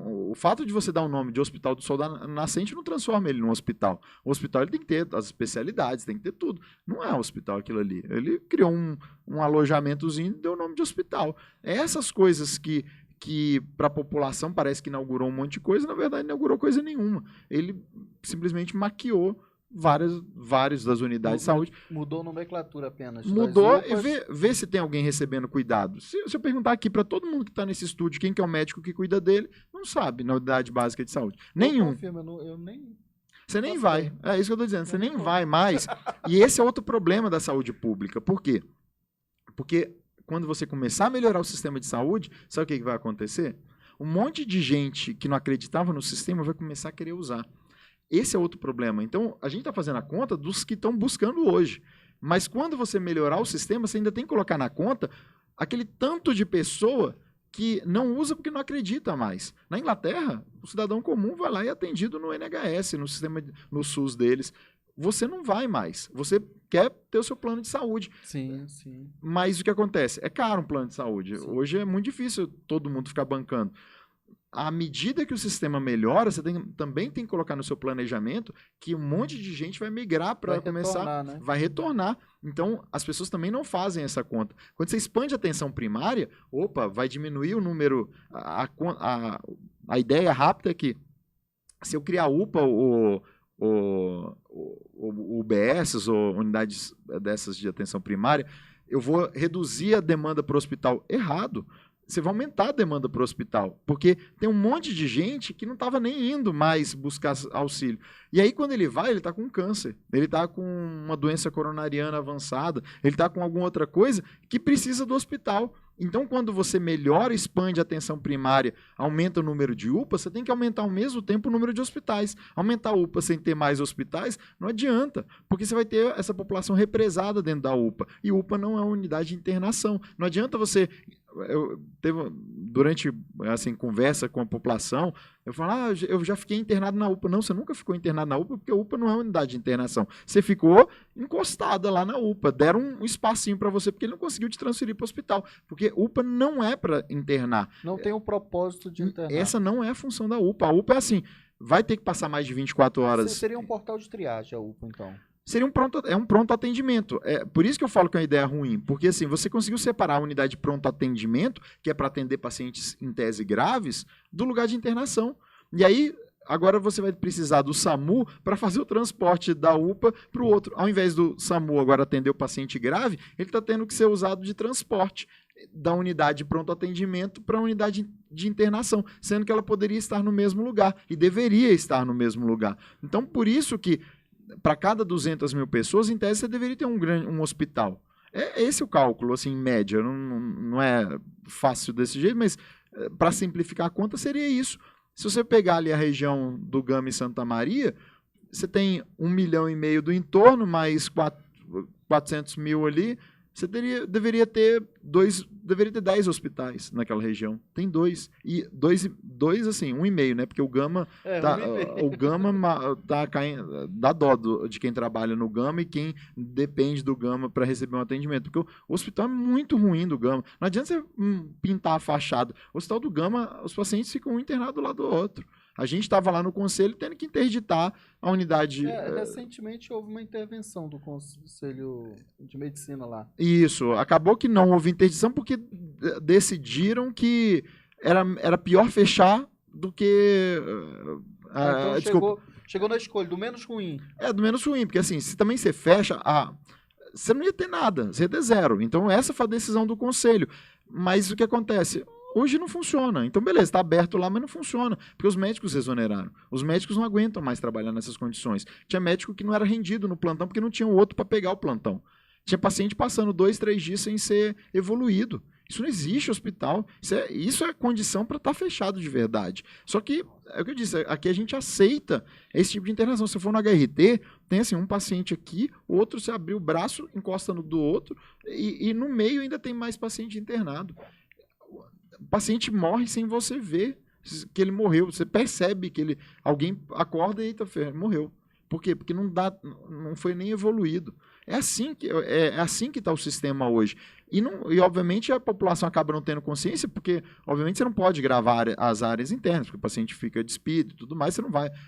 O fato de você dar o nome de Hospital do Sol da Nascente não transforma ele num hospital. O hospital ele tem que ter as especialidades, tem que ter tudo. Não é um hospital aquilo ali. Ele criou um alojamentozinho e deu o nome de hospital. Essas coisas que para a população parece que inaugurou um monte de coisa, na verdade não inaugurou coisa nenhuma. Ele e maquiou várias das unidades de saúde. Mudou a nomenclatura apenas. Mudou e vê se tem alguém recebendo cuidado. Se eu perguntar aqui para todo mundo que está nesse estúdio quem que é o médico que cuida dele, não sabe na unidade básica de saúde. Nenhum. Eu nem... Você nem vai. É isso que eu estou dizendo. Você nem vai mais. E esse é outro problema da saúde pública. Por quê? Porque quando você começar a melhorar o sistema de saúde, sabe o que vai acontecer? Um monte de gente que não acreditava no sistema vai começar a querer usar. Esse é outro problema. Então, a gente está fazendo a conta dos que estão buscando hoje. Mas quando você melhorar o sistema, você ainda tem que colocar na conta aquele tanto de pessoa que não usa porque não acredita mais. Na Inglaterra, o cidadão comum vai lá e é atendido no NHS, no sistema, no SUS deles. Você não vai mais. Você quer ter o seu plano de saúde. Sim, sim. Mas o que acontece? É caro um plano de saúde. Sim. Hoje é muito difícil todo mundo ficar bancando. À medida que o sistema melhora, você também tem que colocar no seu planejamento que um monte de gente vai migrar para começar, né? Vai retornar. Então, as pessoas também não fazem essa conta. Quando você expande a atenção primária, vai diminuir o número. A ideia rápida é que, se eu criar UPA, UBS, ou unidades dessas de atenção primária, eu vou reduzir a demanda para o hospital. Errado. Você vai aumentar a demanda para o hospital, porque tem um monte de gente que não estava nem indo mais buscar auxílio. E aí, quando ele vai, ele está com câncer, ele está com uma doença coronariana avançada, ele está com alguma outra coisa que precisa do hospital. Então, quando você melhora, expande a atenção primária, aumenta o número de UPA, você tem que aumentar ao mesmo tempo o número de hospitais. Aumentar a UPA sem ter mais hospitais não adianta, porque você vai ter essa população represada dentro da UPA. E UPA não é uma unidade de internação. Não adianta você... durante conversa com a população, eu falo, eu já fiquei internado na UPA. Não, você nunca ficou internado na UPA, porque a UPA não é uma unidade de internação. Você ficou encostada lá na UPA, deram um espacinho para você, porque ele não conseguiu te transferir para o hospital, porque UPA não é para internar. Não tem o propósito de internar. Essa não é a função da UPA. A UPA é assim, vai ter que passar mais de 24 horas. Seria um portal de triagem a UPA, então? Seria um pronto atendimento. Por isso que eu falo que é uma ideia ruim, porque assim, você conseguiu separar a unidade de pronto atendimento, que é para atender pacientes em tese graves, do lugar de internação. E aí, agora você vai precisar do SAMU para fazer o transporte da UPA para o outro. Ao invés do SAMU agora atender o paciente grave, ele está tendo que ser usado de transporte da unidade de pronto atendimento para a unidade de internação, sendo que ela poderia estar no mesmo lugar e deveria estar no mesmo lugar. Então, por isso que para cada 200 mil pessoas, em tese, você deveria ter um hospital. É esse o cálculo, assim, em média. Não é fácil desse jeito, mas para simplificar a conta seria isso. Se você pegar ali a região do Gama e Santa Maria, você tem 1,5 milhão do entorno, mais 400 mil ali, você deveria ter 10 hospitais naquela região. Tem 2. E 2 assim, 1,5, né? Porque o Gama tá caindo, dá dó de quem trabalha no Gama e quem depende do Gama para receber um atendimento. Porque o hospital é muito ruim do Gama. Não adianta você pintar a fachada. O hospital do Gama, os pacientes ficam internados do lado do outro. A gente estava lá no conselho tendo que interditar a unidade. Recentemente houve uma intervenção do Conselho de Medicina lá. Isso. Acabou que não houve interdição porque decidiram que era pior fechar do que... Então chegou na escolha, do menos ruim. Do menos ruim, porque assim, se também você fecha, você não ia ter nada, você ia ter 0. Então essa foi a decisão do conselho. Mas o que acontece? Hoje não funciona. Então, beleza, está aberto lá, mas não funciona. Porque os médicos exoneraram. Os médicos não aguentam mais trabalhar nessas condições. Tinha médico que não era rendido no plantão porque não tinha outro para pegar o plantão. Tinha paciente passando 2, 3 dias sem ser evoluído. Isso não existe hospital. Isso é condição para estar fechado de verdade. Só que, é o que eu disse, aqui a gente aceita esse tipo de internação. Se você for no HRT, tem assim, um paciente aqui, outro, você abrir o braço, encosta no do outro, e no meio ainda tem mais paciente internado. O paciente morre sem você ver que ele morreu. Você percebe que alguém acorda e eita, morreu. Por quê? Porque não foi nem evoluído. É assim que está o sistema hoje. E, obviamente, a população acaba não tendo consciência, porque, obviamente, você não pode gravar as áreas internas, porque o paciente fica despido e tudo mais, você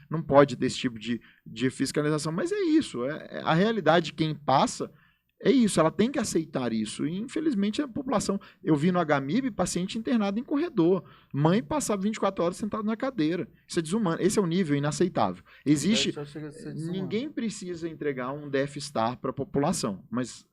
não pode ter esse tipo de fiscalização. Mas é isso. A realidade de quem passa é isso. Ela tem que aceitar isso. E, infelizmente, a população... Eu vi no HMIB paciente internado em corredor. Mãe passava 24 horas sentado na cadeira. Isso é desumano. Esse é o nível inaceitável. Existe... Ninguém precisa entregar um Death Star para a população, mas...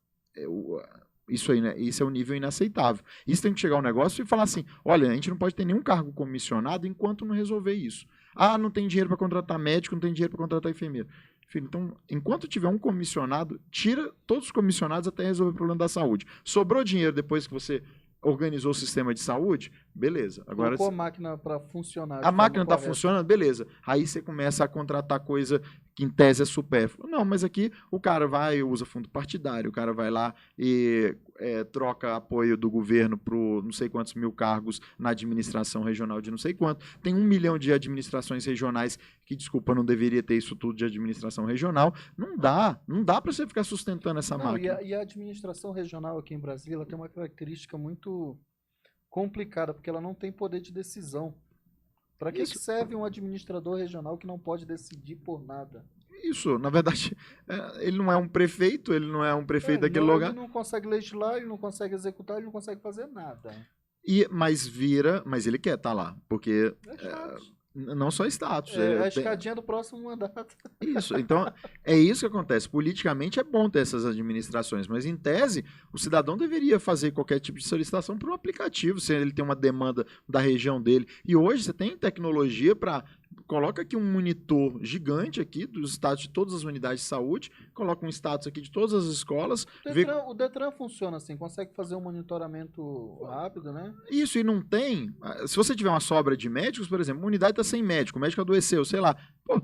Isso aí, né? Isso é um nível inaceitável. Isso tem que chegar ao negócio e falar assim, olha, a gente não pode ter nenhum cargo comissionado enquanto não resolver isso. Ah, não tem dinheiro para contratar médico, não tem dinheiro para contratar enfermeiro. Filho, então, enquanto tiver um comissionado, tira todos os comissionados até resolver o problema da saúde. Sobrou dinheiro depois que você organizou o sistema de saúde, beleza. Agora, colocou a máquina para funcionar. A máquina está funcionando, beleza. Aí você começa a contratar coisa que em tese é supérflua. Não, mas aqui o cara usa fundo partidário, o cara vai lá e troca apoio do governo para não sei quantos mil cargos na administração regional de não sei quanto. Tem 1 milhão de administrações regionais que, desculpa, não deveria ter isso tudo de administração regional. Não dá para você ficar sustentando essa máquina. E a administração regional aqui em Brasília ela tem uma característica muito complicada, porque ela não tem poder de decisão. Para que serve um administrador regional que não pode decidir por nada? Isso, na verdade, ele não é um prefeito, daquele lugar. Ele não consegue legislar, ele não consegue executar, ele não consegue fazer nada. Mas ele quer estar lá, porque não só status. A escadinha do próximo mandato. Isso, então é isso que acontece. Politicamente é bom ter essas administrações, mas em tese o cidadão deveria fazer qualquer tipo de solicitação por um aplicativo, se ele tem uma demanda da região dele. E hoje você tem tecnologia para... Coloca aqui um monitor gigante aqui dos status de todas as unidades de saúde, coloca um status aqui de todas as escolas. O Detran funciona assim, consegue fazer um monitoramento rápido, né? Isso, e não tem... Se você tiver uma sobra de médicos, por exemplo, uma unidade está sem médico, o médico adoeceu, sei lá,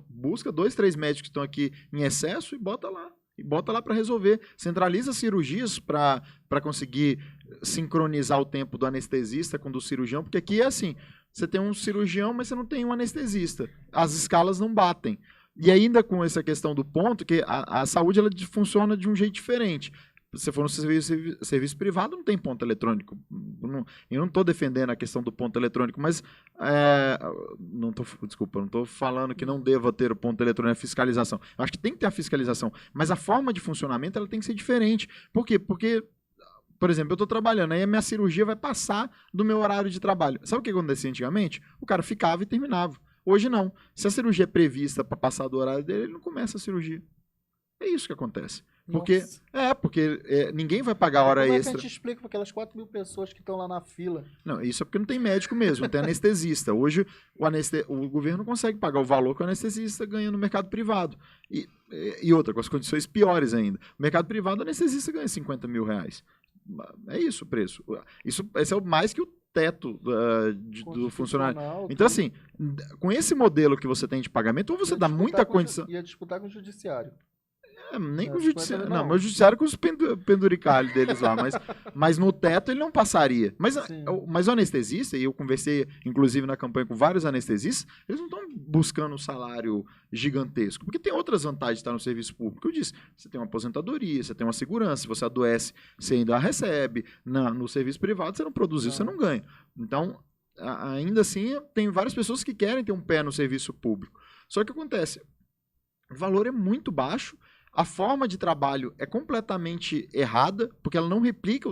busca 2, 3 médicos que estão aqui em excesso e bota lá. E bota lá para resolver. Centraliza cirurgias para conseguir sincronizar o tempo do anestesista com o do cirurgião, porque aqui é assim... Você tem um cirurgião, mas você não tem um anestesista. As escalas não batem. E ainda com essa questão do ponto, que a saúde ela funciona de um jeito diferente. Se você for no serviço privado, não tem ponto eletrônico. Eu não estou defendendo a questão do ponto eletrônico, mas não estou falando que não deva ter o ponto eletrônico, a fiscalização. Eu acho que tem que ter a fiscalização, mas a forma de funcionamento ela tem que ser diferente. Por quê? Porque... Por exemplo, eu estou trabalhando, aí a minha cirurgia vai passar do meu horário de trabalho. Sabe o que acontecia antigamente? O cara ficava e terminava. Hoje não. Se a cirurgia é prevista para passar do horário dele, ele não começa a cirurgia. É isso que acontece. Porque ninguém vai pagar hora extra. Como é que a gente explica para aquelas 4.000 pessoas que estão lá na fila? Não, isso é porque não tem médico mesmo, não tem anestesista. Hoje o governo não consegue pagar o valor que o anestesista ganha no mercado privado. E outra, com as condições piores ainda. No mercado privado, o anestesista ganha 50 mil reais. É isso o preço. Esse é mais que o teto do funcionário. Então, assim, com esse modelo que você tem de pagamento, ou você dá muita condição... Ia disputar com o judiciário. Nem com o judiciário. Não, mas o judiciário com os penduricalhos deles lá. Mas no teto ele não passaria. Mas o anestesista, e eu conversei, inclusive, na campanha com vários anestesistas, eles não estão buscando um salário gigantesco. Porque tem outras vantagens de estar no serviço público. Eu disse, você tem uma aposentadoria, você tem uma segurança, se você adoece, você ainda a recebe. No serviço privado, você não produz isso, você não ganha. Então, ainda assim, tem várias pessoas que querem ter um pé no serviço público. Só que acontece, o valor é muito baixo. A forma de trabalho é completamente errada, porque ela não replica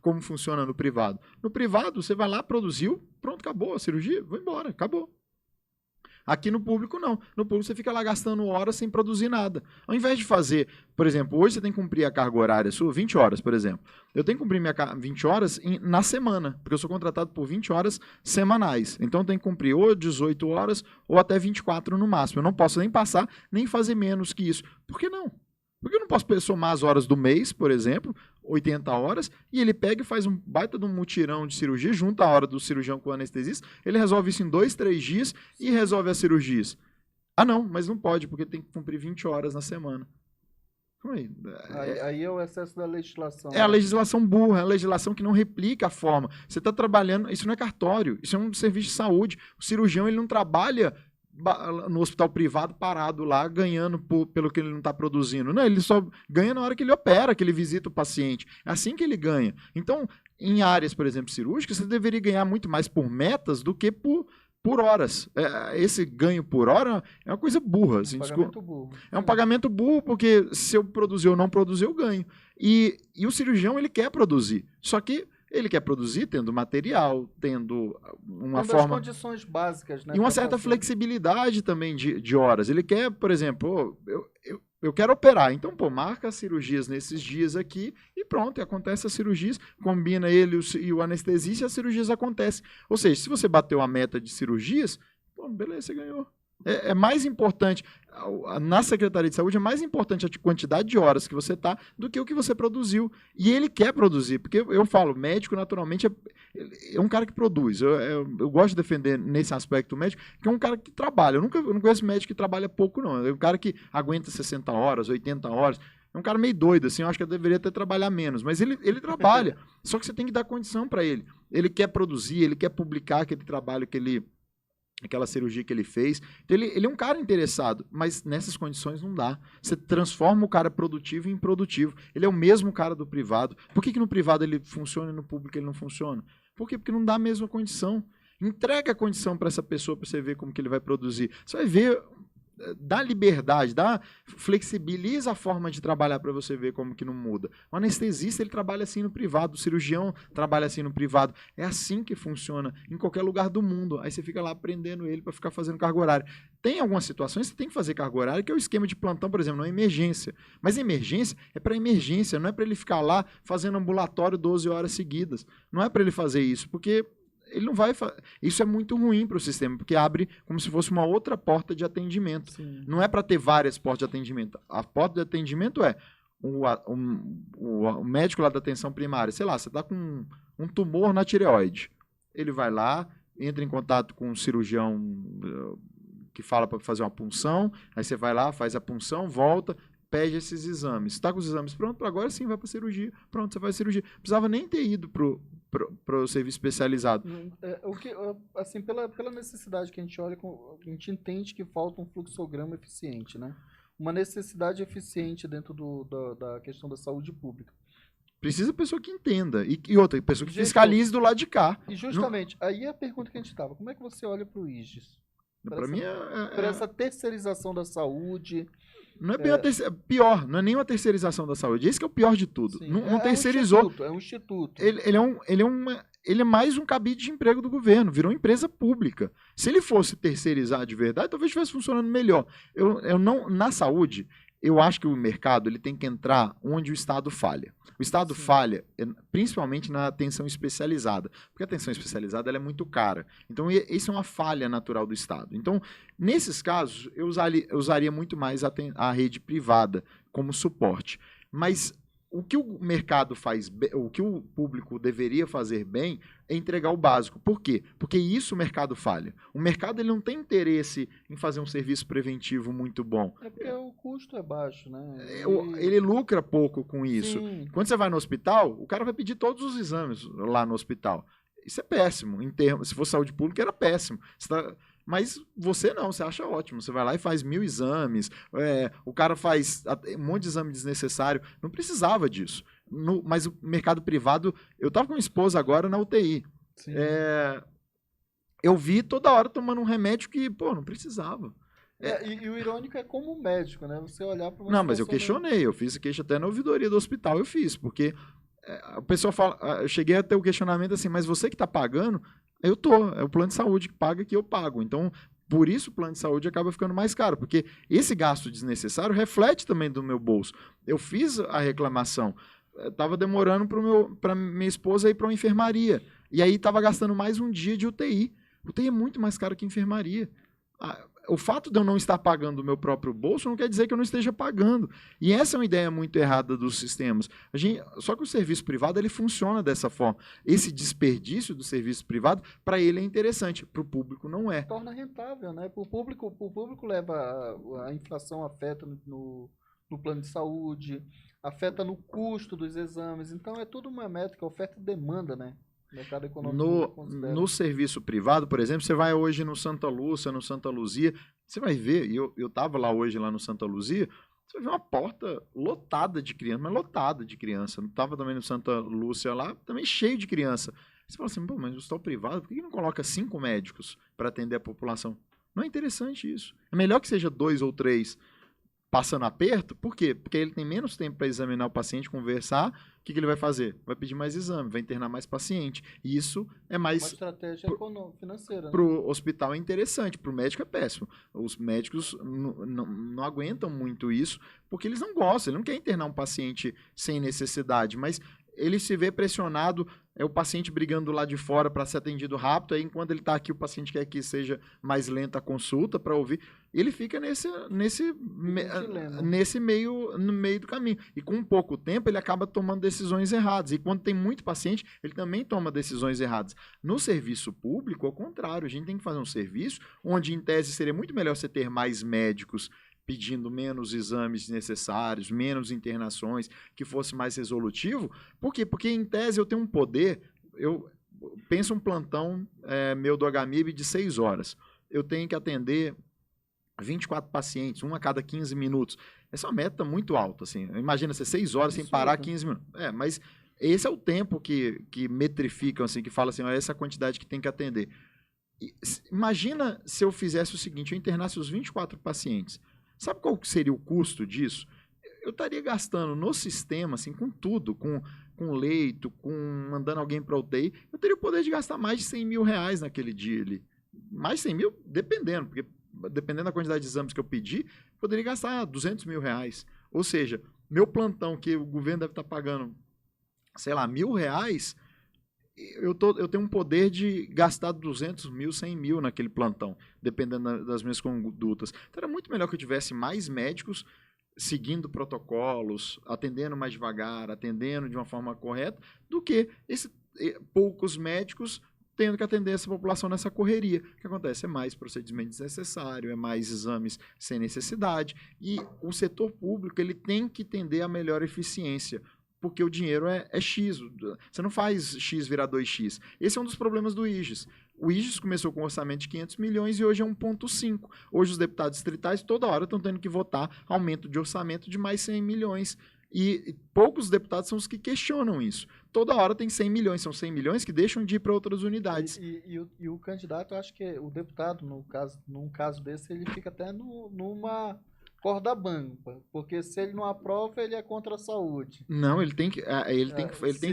como funciona no privado. No privado, você vai lá, produziu, pronto, acabou a cirurgia, vou embora, acabou. Aqui no público, não. No público, você fica lá gastando horas sem produzir nada. Ao invés de fazer, por exemplo, hoje você tem que cumprir a carga horária sua, 20 horas, por exemplo. Eu tenho que cumprir minha 20 horas na semana, porque eu sou contratado por 20 horas semanais. Então, eu tenho que cumprir ou 18 horas ou até 24 no máximo. Eu não posso nem passar, nem fazer menos que isso. Por que não? Porque eu não posso somar as horas do mês, por exemplo, 80 horas, e ele pega e faz um baita de um mutirão de cirurgia, junta a hora do cirurgião com o anestesista, ele resolve isso em 2, 3 dias e resolve as cirurgias. Ah, não, mas não pode, porque tem que cumprir 20 horas na semana. Aí é o excesso da legislação. É a legislação burra, é a legislação que não replica a forma. Você está trabalhando, isso não é cartório, isso é um serviço de saúde. O cirurgião ele não trabalha no hospital privado parado lá, ganhando pelo que ele não está produzindo. Não, ele só ganha na hora que ele opera, que ele visita o paciente. É assim que ele ganha. Então, em áreas, por exemplo, cirúrgicas, você deveria ganhar muito mais por metas do que por horas. Esse ganho por hora é uma coisa burra. Assim, pagamento burro. É um pagamento burro, porque se eu produzir ou não produzir, eu ganho. E o cirurgião, ele quer produzir. Só que ele quer produzir tendo material, tendo uma forma... as condições básicas, né? E uma certa flexibilidade também de horas. Ele quer, por exemplo, eu quero operar, então, marca as cirurgias nesses dias aqui e pronto, e acontece as cirurgias, combina ele e o anestesista e as cirurgias acontecem. Ou seja, se você bateu a meta de cirurgias, beleza, você ganhou. É mais importante, na Secretaria de Saúde, é mais importante a quantidade de horas que você está do que o que você produziu. E ele quer produzir, porque eu falo, médico naturalmente é um cara que produz. Eu gosto de defender nesse aspecto o médico, que é um cara que trabalha. Eu não conheço médico que trabalha pouco, não. É um cara que aguenta 60 horas, 80 horas. É um cara meio doido, assim, eu acho que eu deveria até trabalhar menos, mas ele trabalha. Só que você tem que dar condição para ele. Ele quer produzir, ele quer publicar aquele trabalho aquela cirurgia que ele fez. Então, ele é um cara interessado, mas nessas condições não dá. Você transforma o cara produtivo em improdutivo. Ele é o mesmo cara do privado. Por que no privado ele funciona e no público ele não funciona? Por quê? Porque não dá a mesma condição. Entrega a condição para essa pessoa para você ver como que ele vai produzir. Você vai ver, dá liberdade, flexibiliza a forma de trabalhar para você ver como que não muda. O anestesista, ele trabalha assim no privado, o cirurgião trabalha assim no privado. É assim que funciona em qualquer lugar do mundo. Aí você fica lá aprendendo ele para ficar fazendo carga horária. Tem algumas situações que você tem que fazer carga horária, que é o esquema de plantão, por exemplo, não é emergência. Mas emergência é para emergência, não é para ele ficar lá fazendo ambulatório 12 horas seguidas. Não é para ele fazer isso, porque ele não vai isso é muito ruim para o sistema, porque abre como se fosse uma outra porta de atendimento. Sim. Não é para ter várias portas de atendimento. A porta de atendimento é o médico lá da atenção primária. Sei lá, você está com um tumor na tireoide. Ele vai lá, entra em contato com um cirurgião que fala para fazer uma punção, aí você vai lá, faz a punção, volta, pede esses exames. Está com os exames prontos, agora sim vai para a cirurgia. Pronto, você faz a cirurgia. Precisava nem ter ido para o serviço especializado. Assim, pela necessidade que a gente olha, a gente entende que falta um fluxograma eficiente, né? Uma necessidade eficiente dentro da questão da saúde pública. Precisa pessoa que entenda. E outra, pessoa que fiscalize do lado de cá. E justamente, aí é a pergunta que a gente estava. Como é que você olha para o IGES? Para mim para essa terceirização da saúde. Não é pior, não é nem uma terceirização da saúde. Esse que é o pior de tudo. Sim, não terceirizou. É um instituto. Ele é mais um cabide de emprego do governo, virou empresa pública. Se ele fosse terceirizar de verdade, talvez estivesse funcionando melhor. Na saúde, eu acho que o mercado ele tem que entrar onde o Estado falha. O Estado falha, principalmente na atenção especializada, porque a atenção especializada ela é muito cara. Então, isso é uma falha natural do Estado. Então, nesses casos, eu usaria muito mais a rede privada como suporte. Mas o que o mercado faz, o que o público deveria fazer bem é entregar o básico. Por quê? Porque isso o mercado falha. O mercado ele não tem interesse em fazer um serviço preventivo muito bom. É porque o custo é baixo, né? Ele lucra pouco com isso. Sim. Quando você vai no hospital, o cara vai pedir todos os exames lá no hospital. Isso é péssimo. Se fosse saúde pública, era péssimo. Mas você não, você acha ótimo. Você vai lá e faz 1000 exames, o cara faz um monte de exame desnecessário. Não precisava disso. Mas o mercado privado... Eu estava com minha esposa agora na UTI. Eu vi toda hora tomando um remédio que, não precisava. E o irônico é como médico, né? Você olhar para uma Não, mas eu questionei. Eu fiz queixa até na ouvidoria do hospital. Eu fiz, porque a pessoa fala... Eu cheguei a ter o questionamento assim, mas você que está pagando... É o plano de saúde que paga que eu pago. Então, Por isso o plano de saúde acaba ficando mais caro, porque esse gasto desnecessário reflete também do meu bolso. Eu fiz a reclamação, estava demorando para minha esposa ir para uma enfermaria, e aí estava gastando mais um dia de UTI. UTI é muito mais caro que enfermaria. O fato de eu não estar pagando o meu próprio bolso não quer dizer que eu não esteja pagando. E essa é uma ideia muito errada dos sistemas. Só que o serviço privado ele funciona dessa forma. Esse desperdício do serviço privado, para ele é interessante, para o público não é. Torna rentável, né? Para o público leva a inflação afeta no plano de saúde, afeta no custo dos exames. Então é tudo uma métrica, oferta e demanda, né? Mercado econômico no serviço privado, por exemplo, você vai hoje no Santa Lúcia, no Santa Luzia, você vai ver, e eu estava lá hoje lá no Santa Luzia, você vai ver uma porta lotada de criança, mas lotada de criança. Não estava também no Santa Lúcia lá, também cheio de criança. Você fala assim, pô, mas no hospital privado, por que não coloca 5 médicos para atender a população? Não é interessante isso. É melhor que seja 2 ou 3 passando aperto, por quê? Porque ele tem menos tempo para examinar o paciente, conversar. O que ele vai fazer? Vai pedir mais exame, vai internar mais paciente. E isso é mais... Uma estratégia financeira. Para o hospital é interessante, para o médico é péssimo. Os médicos não aguentam muito isso, porque eles não gostam, ele não quer internar um paciente sem necessidade, mas ele se vê pressionado, é o paciente brigando lá de fora para ser atendido rápido, aí enquanto ele está aqui, o paciente quer que seja mais lenta a consulta para ouvir. Ele fica no meio do caminho. E com pouco tempo, ele acaba tomando decisões erradas. E quando tem muito paciente, ele também toma decisões erradas. No serviço público, ao contrário, a gente tem que fazer um serviço onde, em tese, seria muito melhor você ter mais médicos pedindo menos exames necessários, menos internações, que fosse mais resolutivo. Por quê? Porque, em tese, eu tenho um poder... Eu penso um plantão meu do HMIB de 6 horas. Eu tenho que atender 24 pacientes, um a cada 15 minutos. Essa é uma meta muito alta, assim. Imagina ser 6 horas sem parar 15 minutos. Mas esse é o tempo que metrificam, assim, que fala assim, essa é a quantidade que tem que atender. Imagina se eu fizesse o seguinte, eu internasse os 24 pacientes. Sabe qual seria o custo disso? Eu estaria gastando no sistema, assim, com tudo, com leito, com mandando alguém para UTI, eu teria o poder de gastar mais de 100 mil reais naquele dia ali. Mais de 100 mil, dependendo, porque dependendo da quantidade de exames que eu pedir, poderia gastar 200 mil reais. Ou seja, meu plantão, que o governo deve estar pagando, sei lá, R$1.000, eu tenho um poder de gastar 200 mil, 100 mil naquele plantão, dependendo das minhas condutas. Então era muito melhor que eu tivesse mais médicos seguindo protocolos, atendendo mais devagar, atendendo de uma forma correta, do que poucos médicos tendo que atender essa população nessa correria. O que acontece? É mais procedimento desnecessário, é mais exames sem necessidade, e o setor público ele tem que tender a melhor eficiência, porque o dinheiro é X, você não faz X virar 2X. Esse é um dos problemas do IGES. O IGES começou com um orçamento de 500 milhões e hoje é 1,5. Hoje os deputados distritais toda hora estão tendo que votar aumento de orçamento de mais 100 milhões. E poucos deputados são os que questionam isso. Toda hora tem 100 milhões, são 100 milhões que deixam de ir para outras unidades. E o candidato, eu acho que o deputado, num caso desse, ele fica até numa corda bamba, porque se ele não aprova, ele é contra a saúde. Não, ele tem que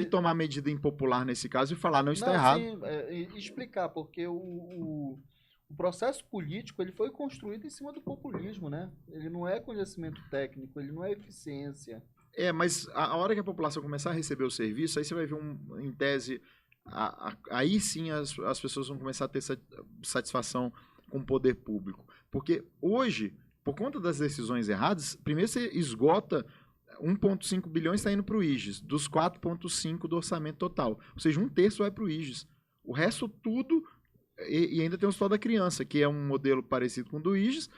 tomar medida impopular nesse caso e falar, não está errado. Sim, explicar, porque o processo político ele foi construído em cima do populismo, né? Ele não é conhecimento técnico, ele não é eficiência. Mas a hora que a população começar a receber o serviço, aí você vai ver, em tese, aí sim as pessoas vão começar a ter satisfação com o poder público. Porque hoje, por conta das decisões erradas, primeiro você esgota 1,5 bilhões está indo para o IGES, dos 4,5 do orçamento total. Ou seja, 1/3 vai para o IGES. O resto tudo, e ainda tem o Hospital da Criança, que é um modelo parecido com o do IGES,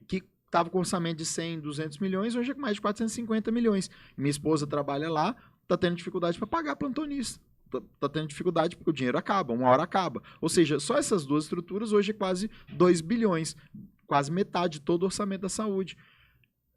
que estava com orçamento de 100, 200 milhões, hoje é com mais de 450 milhões. Minha esposa trabalha lá, está tendo dificuldade para pagar plantonista. Está tendo dificuldade porque o dinheiro acaba, uma hora acaba. Ou seja, só essas duas estruturas hoje é quase 2 bilhões, quase metade de todo o orçamento da saúde.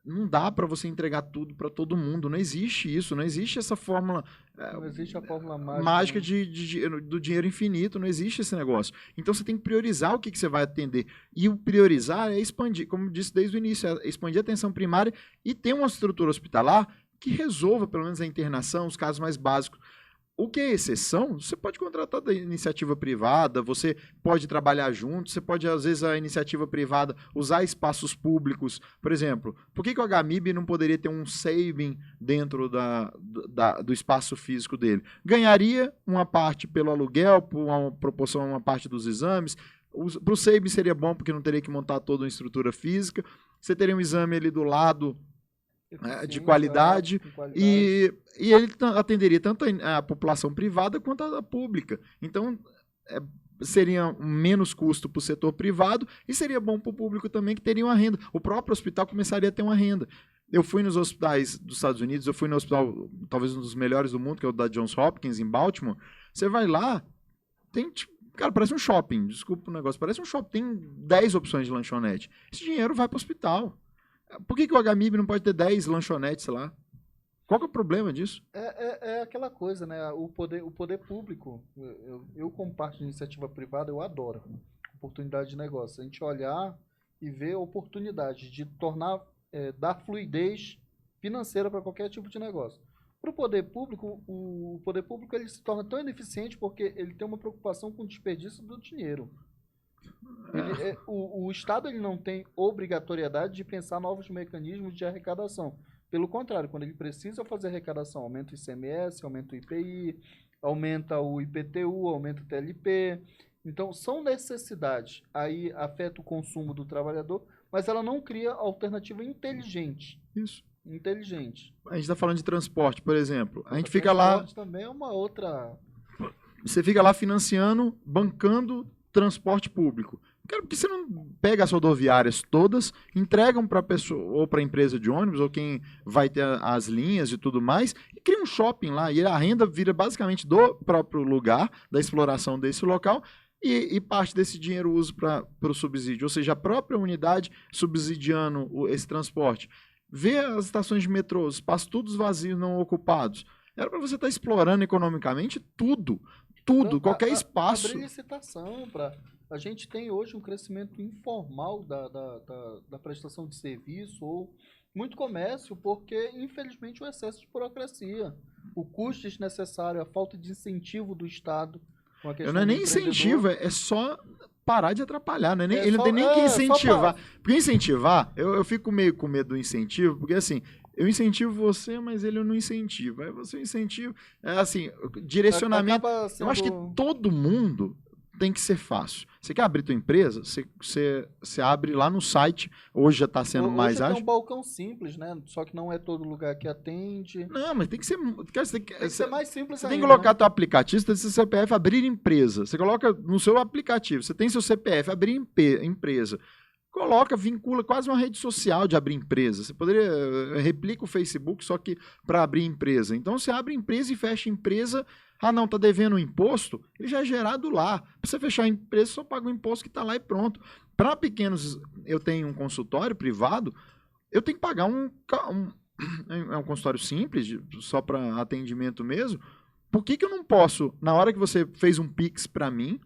Não dá para você entregar tudo para todo mundo, não existe isso, não existe essa fórmula... Não existe a fórmula mágica do dinheiro infinito, não existe esse negócio. Então você tem que priorizar o que você vai atender. E o priorizar é expandir, como eu disse desde o início, é expandir a atenção primária e ter uma estrutura hospitalar que resolva pelo menos a internação, os casos mais básicos. O que é exceção, você pode contratar da iniciativa privada, você pode trabalhar junto, você pode, às vezes, a iniciativa privada usar espaços públicos. Por exemplo, por que o HMIB não poderia ter um saving dentro do espaço físico dele? Ganharia uma parte pelo aluguel, por uma proporção, uma parte dos exames. Para o saving seria bom, porque não teria que montar toda uma estrutura física. Você teria um exame ali do lado de qualidade, e ele atenderia tanto a população privada quanto a pública. Então, seria menos custo para o setor privado e seria bom para o público também, que teria uma renda. O próprio hospital começaria a ter uma renda. Eu fui nos hospitais dos Estados Unidos, eu fui no hospital, talvez um dos melhores do mundo, que é o da Johns Hopkins, em Baltimore. Você vai lá, tem... Cara, parece um shopping, desculpa o negócio, parece um shopping, tem 10 opções de lanchonete. Esse dinheiro vai para o hospital. Por que o HMIB não pode ter 10 lanchonetes lá? Qual que é o problema disso? É aquela coisa, né? O poder público, eu como parte de iniciativa privada, eu adoro oportunidade de negócio. A gente olhar e ver oportunidade de tornar, dar fluidez financeira para qualquer tipo de negócio. Para o poder público ele se torna tão ineficiente porque ele tem uma preocupação com o desperdício do dinheiro. O Estado ele não tem obrigatoriedade de pensar novos mecanismos de arrecadação. Pelo contrário, quando ele precisa fazer arrecadação, aumenta o ICMS, aumenta o IPI, aumenta o IPTU, aumenta o TLP. Então, são necessidades. Aí afeta o consumo do trabalhador, mas ela não cria alternativa inteligente. Isso. Inteligente. A gente está falando de transporte, por exemplo. A gente fica lá... também é uma outra... Você fica lá financiando, bancando transporte público. Cara, por que você não pega as rodoviárias todas, entregam para a pessoa, ou para a empresa de ônibus, ou quem vai ter as linhas e tudo mais, e cria um shopping lá, e a renda vira basicamente do próprio lugar, da exploração desse local, e parte desse dinheiro usa para o subsídio, ou seja, a própria unidade subsidiando esse transporte. Vê as estações de metrô, os espaços todos vazios, não ocupados. Era para você estar explorando economicamente tudo, então, qualquer espaço. Abrir licitação para... A gente tem hoje um crescimento informal da prestação de serviço ou muito comércio, porque, infelizmente, o excesso de burocracia, o custo desnecessário, a falta de incentivo do Estado. Não é nem incentivo, é só parar de atrapalhar. Não é nem, ele não tem nem que incentivar. Porque incentivar, eu fico meio com medo do incentivo, porque assim... Eu incentivo você, mas ele não incentiva. Aí você incentiva. Assim, direcionamento. Eu acho que todo mundo tem que ser fácil. Você quer abrir tua empresa? Você abre lá no site. Hoje já está sendo mais ágil. É um balcão simples, né? Só que não é todo lugar que atende. Não, mas tem que ser. Tem que ser mais simples. Você ainda, tem que colocar teu aplicativo, você tem seu CPF, abrir empresa. Você coloca no seu aplicativo. Você tem seu CPF, abrir empresa. Coloca, vincula quase uma rede social de abrir empresa. Você poderia replica o Facebook, só que para abrir empresa. Então você abre empresa e fecha empresa. Ah, não, tá devendo um imposto? Ele já é gerado lá. Para você fechar a empresa, só paga o imposto que está lá e pronto. Para pequenos, eu tenho um consultório privado, eu tenho que pagar um consultório simples, só para atendimento mesmo. Por que eu não posso, na hora que você fez um Pix para mim,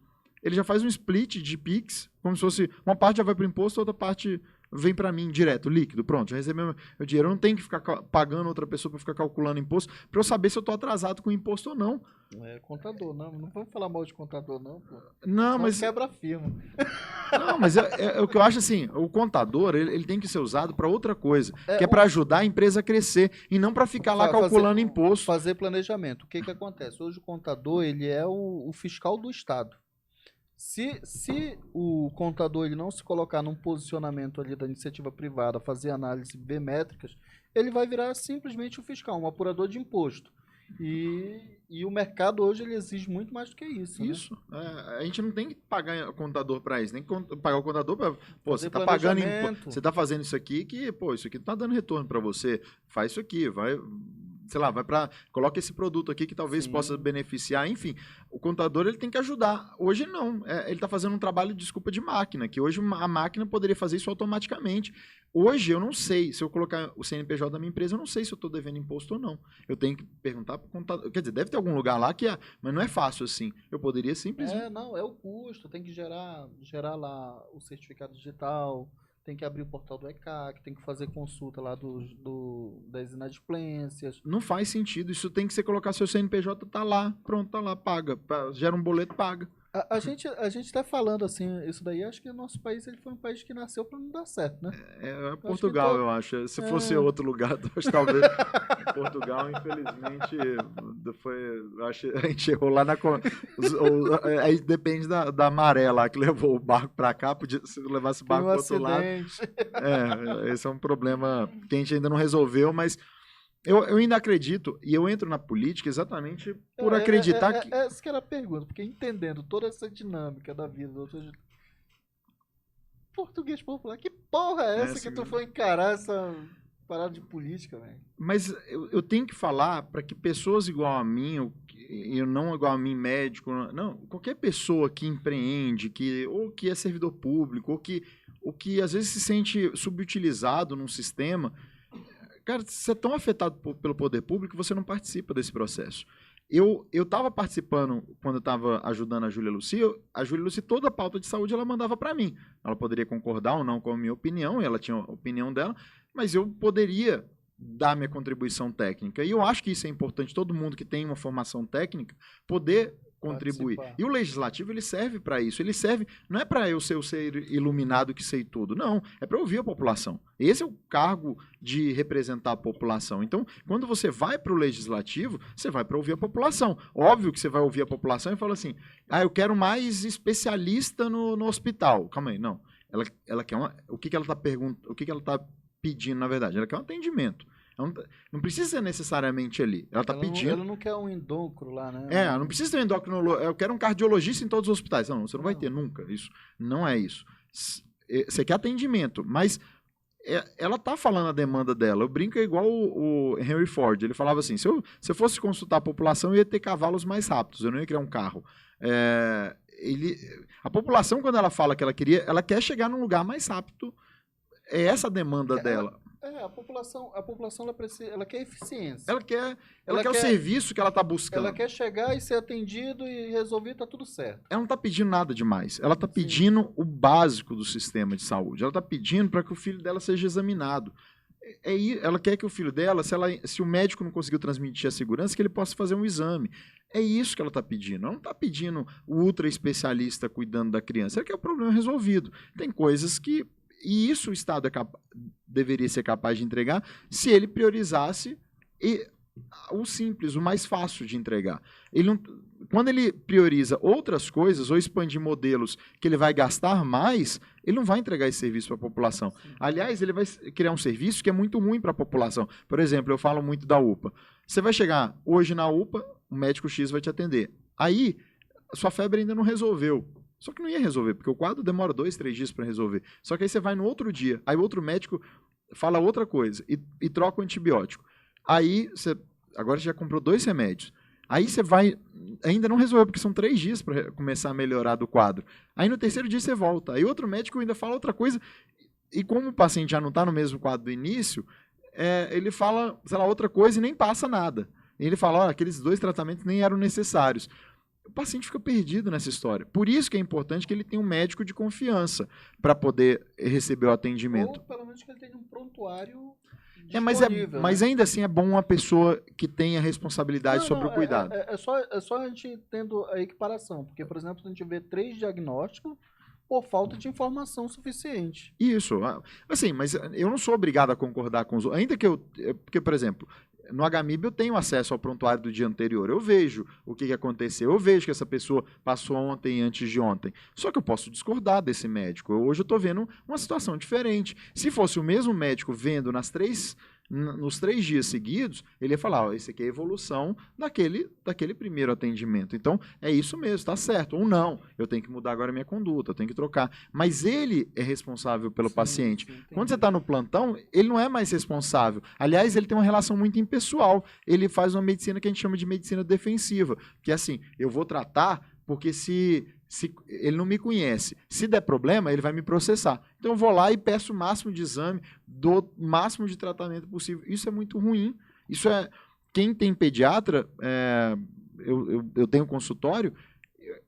ele já faz um split de Pix, como se fosse uma parte já vai para o imposto, outra parte vem para mim direto, líquido, pronto, já recebi meu dinheiro. Eu não tenho que ficar pagando outra pessoa para ficar calculando imposto, para eu saber se eu estou atrasado com o imposto ou não. É contador, não vamos falar mal de contador, não, pô. Não, mas quebra a firma. Não, mas o que eu acho assim, o contador, ele tem que ser usado para outra coisa, que é para ajudar a empresa a crescer, e não para ficar lá calculando imposto. Fazer planejamento. O que acontece? Hoje o contador, ele é o fiscal do Estado. Se o contador ele não se colocar num posicionamento ali da iniciativa privada, fazer análise, ver métricas, ele vai virar simplesmente um fiscal, um apurador de imposto. E o mercado hoje ele exige muito mais do que isso. Isso. Né? A gente não tem que pagar o contador para isso, nem pagar o contador para... Pô, você está pagando... Você está fazendo isso aqui que, pô, isso aqui não está dando retorno para você. Faz isso aqui, vai... Sei lá, vai para... Coloca esse produto aqui que talvez possa beneficiar. Enfim, o contador ele tem que ajudar. Hoje não. Ele está fazendo um trabalho, desculpa, de máquina, que hoje a máquina poderia fazer isso automaticamente. Hoje eu não sei, se eu colocar o CNPJ da minha empresa, eu não sei se eu estou devendo imposto ou não. Eu tenho que perguntar para o contador. Quer dizer, deve ter algum lugar lá que é, mas não é fácil assim. Eu poderia simplesmente... Não, é o custo. Tem que gerar lá o certificado digital, tem que abrir o portal do ECAC, tem que fazer consulta lá das inadimplências. Não faz sentido. Isso tem que você colocar seu CNPJ, tá lá, pronto, tá lá, paga. Gera um boleto, paga. A gente tá falando assim, isso daí, acho que o nosso país ele foi um país que nasceu para não dar certo, né? Portugal, eu acho. Se fosse outro lugar, talvez. Portugal, infelizmente, a gente errou lá na. Aí depende da maré lá que levou o barco para cá. Se levasse o barco para outro lado. Esse é um problema que a gente ainda não resolveu, mas. Eu ainda acredito, e eu entro na política exatamente por acreditar que... Essa que era a pergunta, porque entendendo toda essa dinâmica da vida, português popular, que porra é essa que tu foi encarar essa parada de política, velho? Mas eu tenho que falar para que pessoas igual a mim, eu não igual a mim, médico, não, qualquer pessoa que empreende, ou que é servidor público, ou que às vezes se sente subutilizado num sistema... Cara, você é tão afetado pelo poder público que você não participa desse processo. Eu estava participando, quando eu estava ajudando a Júlia Lucy, toda a pauta de saúde ela mandava para mim. Ela poderia concordar ou não com a minha opinião, ela tinha a opinião dela, mas eu poderia dar minha contribuição técnica. E eu acho que isso é importante, todo mundo que tem uma formação técnica poder contribuir. E o legislativo, ele serve para isso. Ele serve, não é para eu ser o ser iluminado que sei tudo, não. É para ouvir a população. Esse é o cargo de representar a população. Então, quando você vai para o legislativo, você vai para ouvir a população. Óbvio que você vai ouvir a população e fala assim, eu quero mais especialista no hospital. Calma aí, não. Ela quer o que ela está perguntando, o que ela está pedindo, na verdade? Ela quer um atendimento. Não precisa ser necessariamente ali. Ela está pedindo... Ela não quer um endócrino lá, né? Não precisa ter um endocrinologista. Eu quero um cardiologista em todos os hospitais. Não, você não vai ter nunca. Isso não é isso. Você quer atendimento, mas ela está falando a demanda dela. Eu brinco igual o Henry Ford. Ele falava assim, se eu fosse consultar a população, eu ia ter cavalos mais rápidos. Eu não ia criar um carro. A população, quando ela fala que ela quer chegar num lugar mais rápido. É essa a demanda dela. A população ela quer eficiência. Ela quer o serviço que ela está buscando. Ela quer chegar e ser atendido e resolver, tá tudo certo. Ela não está pedindo nada demais. Ela está pedindo o básico do sistema de saúde. Ela está pedindo para que o filho dela seja examinado. Ela quer que o filho dela, se o médico não conseguiu transmitir a segurança, que ele possa fazer um exame. É isso que ela está pedindo. Ela não está pedindo o ultra especialista cuidando da criança. Ela quer o problema resolvido. Tem coisas que... E isso o Estado deveria ser capaz de entregar se ele priorizasse o simples, o mais fácil de entregar. Quando ele prioriza outras coisas ou expandir modelos que ele vai gastar mais, ele não vai entregar esse serviço para a população. Aliás, ele vai criar um serviço que é muito ruim para a população. Por exemplo, eu falo muito da UPA. Você vai chegar hoje na UPA, o médico X vai te atender. Aí, a sua febre ainda não resolveu. Só que não ia resolver, porque o quadro demora 2, 3 dias para resolver. Só que aí você vai no outro dia, aí o outro médico fala outra coisa e troca o antibiótico. Aí agora você já comprou 2 remédios. Aí você vai, ainda não resolveu, porque são 3 dias para começar a melhorar do quadro. Aí no terceiro dia você volta. Aí outro médico ainda fala outra coisa. E como o paciente já não está no mesmo quadro do início, ele fala, sei lá, outra coisa e nem passa nada. E ele fala, aqueles 2 tratamentos nem eram necessários. O paciente fica perdido nessa história. Por isso que é importante que ele tenha um médico de confiança para poder receber o atendimento. Ou pelo menos que ele tenha um prontuário mas ainda assim é bom uma pessoa que tenha responsabilidade sobre o cuidado. É só a gente tendo a equiparação. Porque, por exemplo, a gente vê 3 diagnósticos por falta de informação suficiente. Isso. Assim, mas eu não sou obrigado a concordar com os outros. Ainda que porque, por exemplo... No HMIB eu tenho acesso ao prontuário do dia anterior, eu vejo o que aconteceu, eu vejo que essa pessoa passou ontem e antes de ontem. Só que eu posso discordar desse médico. Hoje eu estou vendo uma situação diferente. Se fosse o mesmo médico vendo nos 3 dias seguidos, ele ia falar, esse aqui é a evolução daquele primeiro atendimento. Então, é isso mesmo, está certo. Ou não, eu tenho que mudar agora a minha conduta, eu tenho que trocar. Mas ele é responsável pelo paciente. Quando você está no plantão, ele não é mais responsável. Aliás, ele tem uma relação muito impessoal. Ele faz uma medicina que a gente chama de medicina defensiva. Que é assim, eu vou tratar porque se ele não me conhece, se der problema, ele vai me processar. Então eu vou lá e peço o máximo de exame, dou o máximo de tratamento possível. Isso é muito ruim. Isso é... Quem tem pediatra, eu tenho consultório,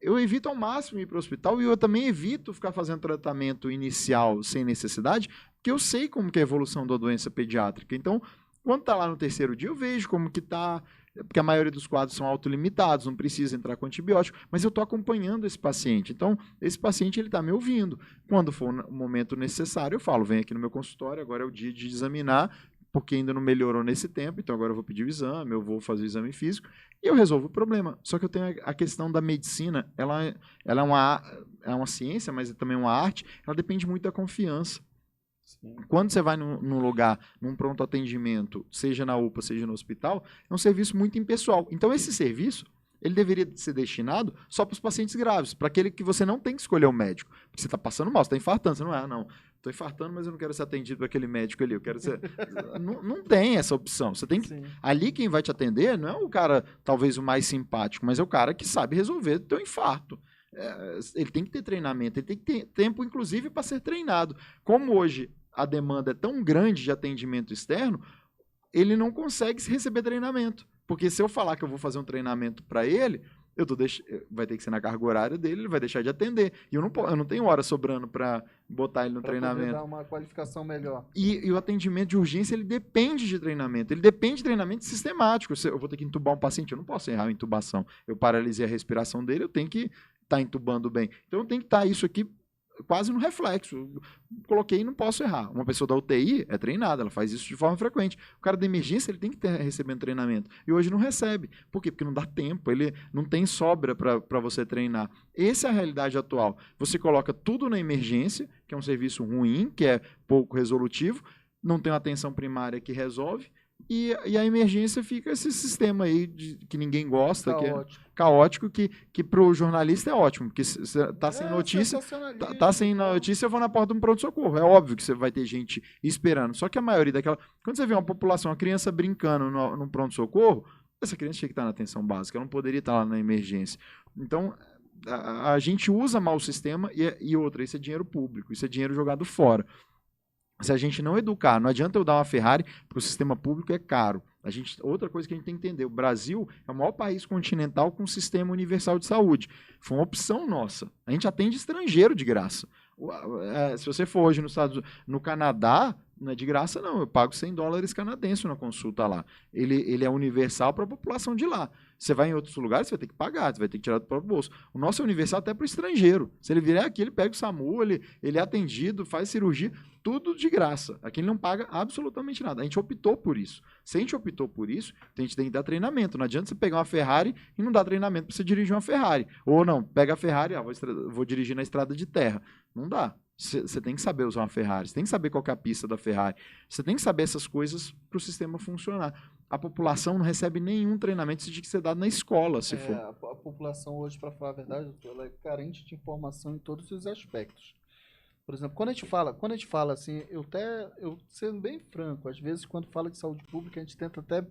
eu evito ao máximo ir para o hospital e eu também evito ficar fazendo tratamento inicial sem necessidade, porque eu sei como que é a evolução da doença pediátrica. Então, quando está lá no terceiro dia, eu vejo como que está, porque a maioria dos quadros são autolimitados, não precisa entrar com antibiótico, mas eu estou acompanhando esse paciente. Então, esse paciente ele está me ouvindo. Quando for o momento necessário, eu falo, vem aqui no meu consultório, agora é o dia de examinar, porque ainda não melhorou nesse tempo, então agora eu vou pedir o exame, eu vou fazer o exame físico, e eu resolvo o problema. Só que eu tenho a questão da medicina, ela é uma ciência, mas é também uma arte, ela depende muito da confiança. Sim. Quando você vai num lugar, num pronto atendimento, seja na UPA, seja no hospital, é um serviço muito impessoal. Então esse serviço, ele deveria ser destinado só para os pacientes graves, para aquele que você não tem que escolher o médico. Porque você está passando mal, você está infartando, você não. Estou infartando, mas eu não quero ser atendido por aquele médico ali. Eu quero ser. não tem essa opção. Você tem que. Sim. Ali quem vai te atender não é o cara, talvez, o mais simpático, mas é o cara que sabe resolver o teu infarto. Ele tem que ter treinamento, ele tem que ter tempo, inclusive, para ser treinado. Como hoje a demanda é tão grande de atendimento externo, ele não consegue receber treinamento. Porque se eu falar que eu vou fazer um treinamento para ele, vai ter que ser na carga horária dele, ele vai deixar de atender. E eu não tenho hora sobrando para botar ele no treinamento. Para dar uma qualificação melhor. E o atendimento de urgência, ele depende de treinamento. Ele depende de treinamento sistemático. Eu vou ter que entubar um paciente, eu não posso errar a intubação. Eu paralisei a respiração dele, eu tenho que estar entubando bem. Então, eu tenho que estar isso aqui quase no reflexo. Eu coloquei e não posso errar. Uma pessoa da UTI é treinada, ela faz isso de forma frequente. O cara da emergência, ele tem que estar recebendo treinamento. E hoje não recebe. Por quê? Porque não dá tempo, ele não tem sobra para você treinar. Essa é a realidade atual. Você coloca tudo na emergência, que é um serviço ruim, que é pouco resolutivo, não tem uma atenção primária que resolve, e a emergência fica esse sistema aí que ninguém gosta, caótico. Que é caótico, que para o jornalista é ótimo, porque tá sem notícia, tá sem notícia, eu vou na porta de um pronto-socorro. É óbvio que você vai ter gente esperando. Só que a maioria daquela... Quando você vê uma população, uma criança brincando num pronto-socorro, essa criança tinha que estar na atenção básica, ela não poderia estar lá na emergência. Então, a gente usa mal o sistema e outra, isso é dinheiro público, isso é dinheiro jogado fora. Se a gente não educar, não adianta eu dar uma Ferrari, porque o sistema público é caro. Outra coisa que a gente tem que entender, o Brasil é o maior país continental com um sistema universal de saúde. Foi uma opção nossa. A gente atende estrangeiro de graça. Se você for hoje no Canadá, não é de graça não, eu pago $100 canadenses na consulta lá. Ele é universal para a população de lá. Você vai em outros lugares, você vai ter que pagar, você vai ter que tirar do próprio bolso. O nosso é universal até para o estrangeiro. Se ele vier aqui, ele pega o SAMU, ele é atendido, faz cirurgia, tudo de graça. Aqui ele não paga absolutamente nada. A gente optou por isso. Se a gente optou por isso, a gente tem que dar treinamento. Não adianta você pegar uma Ferrari e não dar treinamento para você dirigir uma Ferrari. Ou não, pega a Ferrari, vou dirigir na estrada de terra. Não dá. Você tem que saber usar uma Ferrari, você tem que saber qual que é a pista da Ferrari, você tem que saber essas coisas para o sistema funcionar. A população não recebe nenhum treinamento, isso tem que ser dado na escola, se for. A população hoje, para falar a verdade, ela é carente de informação em todos os aspectos. Por exemplo, quando a gente fala assim, eu sendo bem franco, às vezes quando fala de saúde pública, a gente tenta até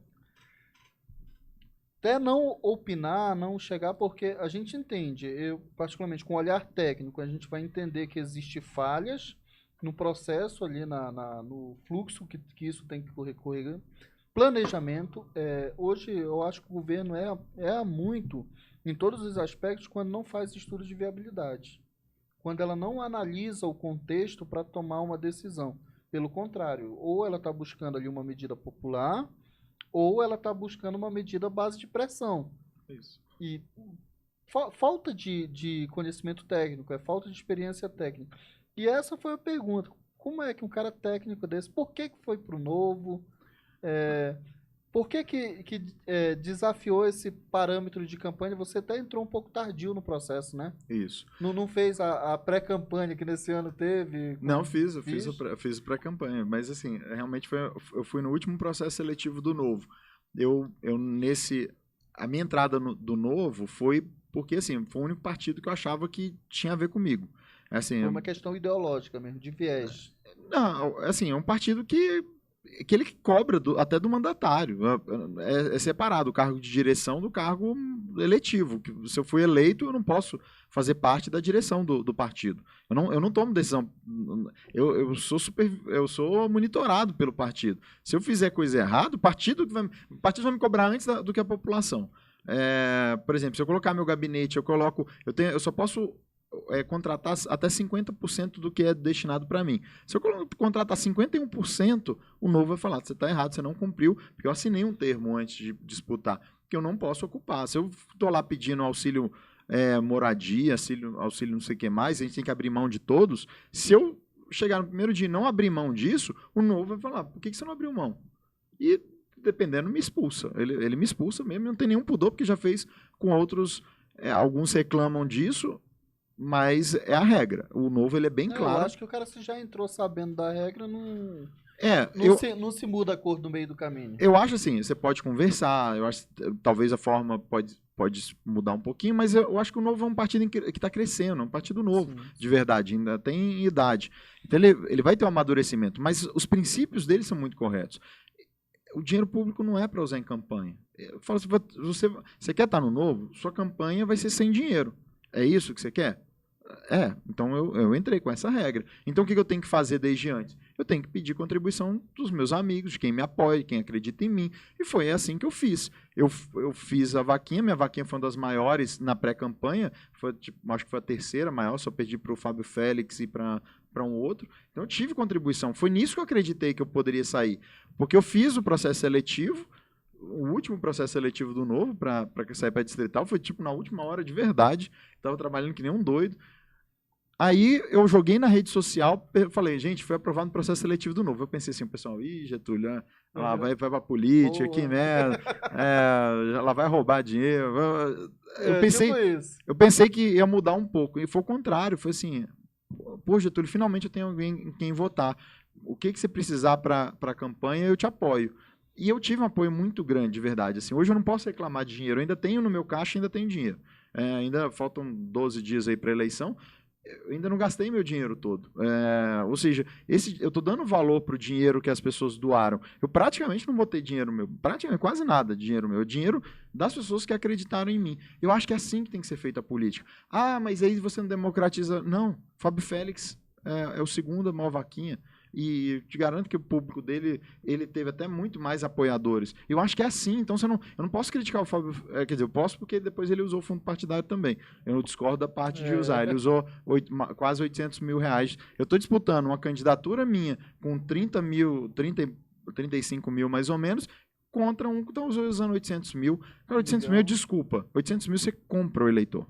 não opinar, não chegar, porque a gente entende, eu particularmente com o olhar técnico, a gente vai entender que existem falhas no processo ali, no fluxo que isso tem que correr. Planejamento, hoje eu acho que o governo erra muito em todos os aspectos quando não faz estudo de viabilidade, quando ela não analisa o contexto para tomar uma decisão. Pelo contrário, ou ela está buscando ali uma medida popular, ou ela está buscando uma medida à base de pressão. Isso. E falta de conhecimento técnico, falta de experiência técnica. E essa foi a pergunta. Como é que um cara técnico desse, por que foi para o Novo? Por que desafiou esse parâmetro de campanha? Você até entrou um pouco tardio no processo, né? Isso. Não fez a pré-campanha que nesse ano teve? Não, fiz a pré-campanha, mas assim, realmente eu fui no último processo seletivo do Novo. A minha entrada do Novo foi porque, assim, foi o único partido que eu achava que tinha a ver comigo. Assim, foi uma questão ideológica mesmo, de viés. Não, assim, é um partido que ele cobra até do mandatário. É separado o cargo de direção do cargo eletivo. Se eu fui eleito, eu não posso fazer parte da direção do partido. Eu não tomo decisão. Eu sou monitorado pelo partido. Se eu fizer coisa errada, o partido vai me cobrar antes do que a população. Por exemplo, se eu colocar meu gabinete, eu só posso contratar até 50% do que é destinado para mim. Se eu contratar 51%, o novo vai falar, você está errado, você não cumpriu, porque eu assinei um termo antes de disputar, que eu não posso ocupar. Se eu estou lá pedindo auxílio moradia, auxílio não sei o que mais, a gente tem que abrir mão de todos. Se eu chegar no primeiro dia e não abrir mão disso, o novo vai falar, por que você não abriu mão? E, dependendo, me expulsa. Ele me expulsa mesmo, não tem nenhum pudor, porque já fez com outros, alguns reclamam disso, mas é a regra. O novo ele é bem claro. Eu acho que o cara, se já entrou sabendo da regra, não... não se muda a cor no meio do caminho. Eu acho assim, você pode conversar, eu acho talvez a forma pode mudar um pouquinho, mas eu acho que o Novo é um partido que está crescendo, é um partido novo, sim, de verdade, ainda tem idade. Então ele vai ter um amadurecimento, mas os princípios dele são muito corretos. O dinheiro público não é para usar em campanha. Eu falo assim, você quer estar no Novo? Sua campanha vai ser sem dinheiro. É isso que você quer? Então eu entrei com essa regra. Então o que eu tenho que fazer desde antes? Eu tenho que pedir contribuição dos meus amigos, de quem me apoia, quem acredita em mim. E foi assim que eu fiz. Eu fiz a vaquinha, minha vaquinha foi uma das maiores na pré-campanha, acho que foi a terceira maior, só perdi para o Fábio Félix e para um outro. Então eu tive contribuição. Foi nisso que eu acreditei que eu poderia sair. Porque eu fiz o processo seletivo, o último processo seletivo do Novo para sair para distrital foi na última hora de verdade. Estava trabalhando que nem um doido. Aí eu joguei na rede social, falei, gente, foi aprovado no processo seletivo do Novo. Eu pensei assim, pessoal, Getúlio, lá vai pra política, que merda, ela vai roubar dinheiro. Eu pensei que ia mudar um pouco, e foi o contrário, foi assim, pô, Getúlio, finalmente eu tenho alguém em quem votar. O que você precisar para a campanha, eu te apoio. E eu tive um apoio muito grande, de verdade. Assim, hoje eu não posso reclamar de dinheiro, eu ainda tenho no meu caixa, ainda tenho dinheiro. Ainda faltam 12 dias aí para a eleição, eu ainda não gastei meu dinheiro todo. Ou seja, eu estou dando valor para o dinheiro que as pessoas doaram. Eu praticamente não botei dinheiro meu, praticamente quase nada de dinheiro meu. É dinheiro das pessoas que acreditaram em mim. Eu acho que é assim que tem que ser feita a política. Ah, mas aí você não democratiza. Não, Fábio Félix é o segundo a maior vaquinha. E te garanto que o público dele, ele teve até muito mais apoiadores. Eu acho que é assim, então eu não posso criticar o Fábio, quer dizer, eu posso porque depois ele usou o fundo partidário também. Eu não discordo da parte de usar. Ele usou quase 800 mil reais. Eu estou disputando uma candidatura minha com 35 mil mais ou menos, contra um que está usando 800 mil. Cara, 800 mil, desculpa. 800 mil você compra o eleitor.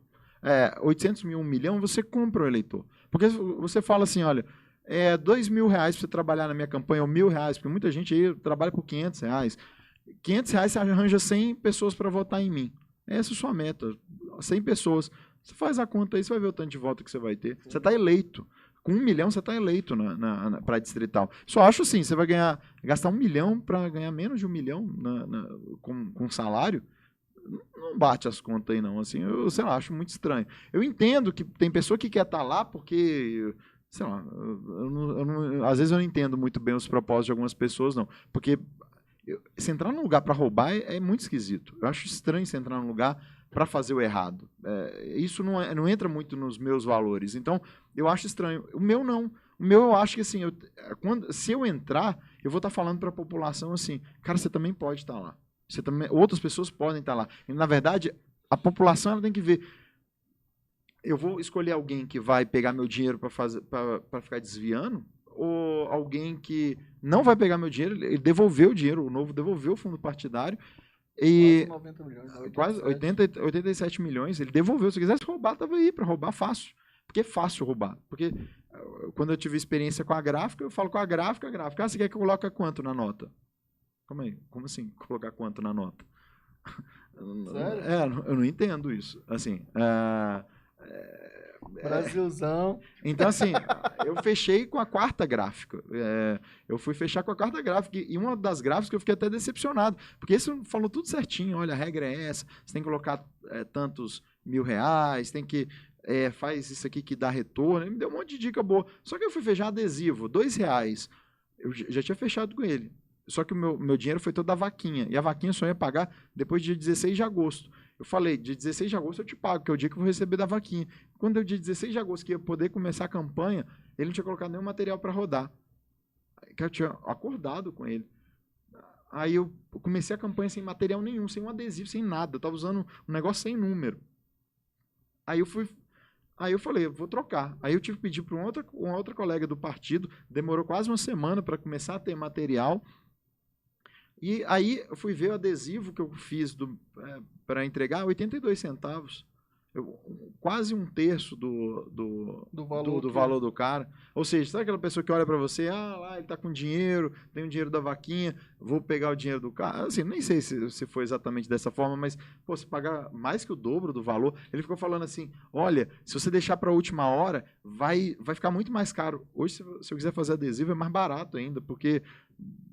800 mil, 1 milhão, você compra o eleitor. Porque você fala assim, olha... R$2.000 para você trabalhar na minha campanha, ou R$1.000, porque muita gente aí trabalha por R$500. R$500 você arranja 100 pessoas para votar em mim. Essa é a sua meta, 100 pessoas. Você faz a conta aí, você vai ver o tanto de voto que você vai ter. Você está eleito. Com 1 milhão você está eleito para distrital. Só acho assim, você vai gastar 1 milhão para ganhar menos de 1 milhão com salário. Não bate as contas aí não. Assim, eu sei lá, acho muito estranho. Eu entendo que tem pessoa que quer estar lá porque... Sei lá, às vezes eu não entendo muito bem os propósitos de algumas pessoas, não. Porque se entrar num lugar para roubar é muito esquisito. Eu acho estranho se entrar num lugar para fazer o errado. Isso não entra muito nos meus valores. Então, eu acho estranho. O meu não. O meu eu acho que assim, se eu entrar, eu vou estar falando para a população assim, cara, você também pode estar lá. Outras pessoas podem estar lá. E, na verdade, a população ela tem que ver... Eu vou escolher alguém que vai pegar meu dinheiro para ficar desviando, ou alguém que não vai pegar meu dinheiro, ele devolveu o dinheiro, o Novo devolveu o fundo partidário. E quase 90 milhões. Quase 87 milhões, ele devolveu. Se quisesse roubar, estava aí para roubar fácil. Porque é fácil roubar. Porque quando eu tive experiência com a gráfica, eu falo com a gráfica. Ah, você quer que eu coloque quanto na nota? Calma aí, como assim colocar quanto na nota? Sério? Eu não entendo isso. Assim... Brasilzão. Então, assim, eu fechei com a quarta gráfica. Eu fui fechar com a quarta gráfica. E uma das gráficas eu fiquei até decepcionado. Porque isso falou tudo certinho. Olha, a regra é essa. Você tem que colocar tantos R$1.000. Tem que... faz isso aqui que dá retorno. Ele me deu um monte de dica boa. Só que eu fui fechar adesivo. R$2. Eu já tinha fechado com ele. Só que o meu dinheiro foi todo da vaquinha. E a vaquinha só ia pagar depois do dia 16 de agosto. Eu falei, dia 16 de agosto eu te pago, que é o dia que eu vou receber da vaquinha. Quando deu dia 16 de agosto, que ia poder começar a campanha, ele não tinha colocado nenhum material para rodar. Que eu tinha acordado com ele. Aí eu comecei a campanha sem material nenhum, sem um adesivo, sem nada. Eu tava usando um negócio sem número. Aí eu falei, eu vou trocar. Aí eu tive que pedir para uma outra colega do partido, demorou quase uma semana para começar a ter material. E aí eu fui ver o adesivo que eu fiz para entregar, 82 centavos. Quase um terço do valor do cara. Ou seja, sabe aquela pessoa que olha para você, lá ele tá com dinheiro, tem o dinheiro da vaquinha, vou pegar o dinheiro do cara. Assim, nem sei se foi exatamente dessa forma, mas, pô, se pagar mais que o dobro do valor, ele ficou falando assim, olha, se você deixar para a última hora, vai ficar muito mais caro. Hoje, se eu quiser fazer adesivo, é mais barato ainda, porque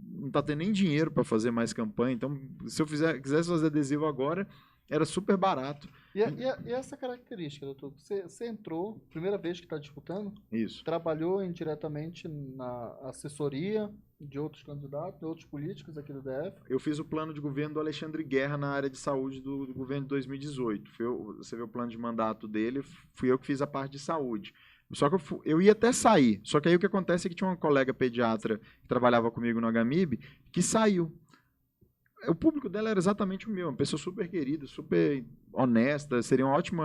não tá tendo nem dinheiro para fazer mais campanha. Então, se eu quisesse fazer adesivo agora, era super barato. E essa característica, doutor? Você entrou, primeira vez que está disputando? Isso. Trabalhou indiretamente na assessoria de outros candidatos, de outros políticos aqui do DF? Eu fiz o plano de governo do Alexandre Guerra na área de saúde do governo de 2018. Você vê o plano de mandato dele, fui eu que fiz a parte de saúde. Só que eu ia até sair. Só que aí o que acontece é que tinha uma colega pediatra que trabalhava comigo no HMIB que saiu. O público dela era exatamente o meu, uma pessoa super querida, super honesta, seria uma ótima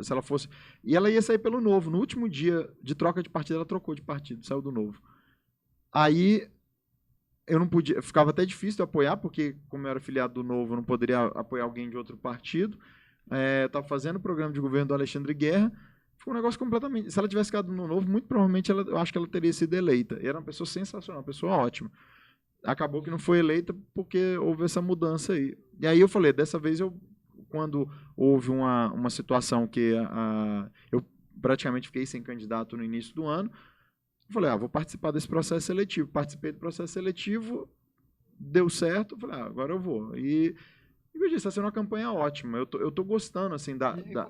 se ela fosse... E ela ia sair pelo Novo. No último dia de troca de partido, ela trocou de partido, saiu do Novo. Aí eu não podia, ficava até difícil de apoiar, porque como eu era filiado do Novo, eu não poderia apoiar alguém de outro partido. Estava fazendo o programa de governo do Alexandre Guerra, foi um negócio completamente... Se ela tivesse ficado no Novo, muito provavelmente eu acho que ela teria sido eleita. E era uma pessoa sensacional, uma pessoa ótima. Acabou que não foi eleita porque houve essa mudança aí. E aí eu falei, dessa vez quando houve uma situação que eu praticamente fiquei sem candidato no início do ano, eu falei, vou participar desse processo seletivo. Participei do processo seletivo, deu certo, eu falei, agora eu vou. E eu disse, está sendo uma campanha ótima. Eu tô gostando, assim,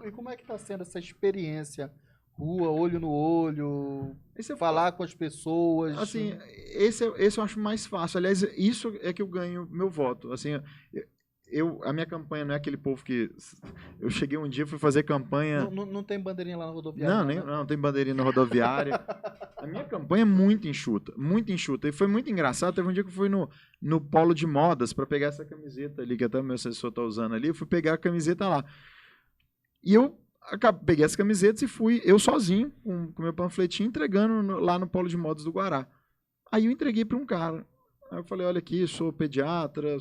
E como é que está sendo essa experiência? Rua, olho no olho, falar com as pessoas. Assim, esse eu acho mais fácil. Aliás, isso é que eu ganho meu voto. Assim, a minha campanha não é aquele povo que... Eu cheguei um dia, fui fazer campanha... Não tem bandeirinha lá na rodoviária? Não tem bandeirinha na rodoviária. A minha campanha é muito enxuta, muito enxuta. E foi muito engraçado. Teve um dia que eu fui no polo de modas para pegar essa camiseta ali, que até o meu assessor está usando ali. Eu fui pegar a camiseta lá. E eu peguei as camisetas e fui, eu sozinho, com meu panfletinho, entregando lá no polo de modas do Guará. Aí eu entreguei para um cara. Aí eu falei, olha aqui, sou pediatra,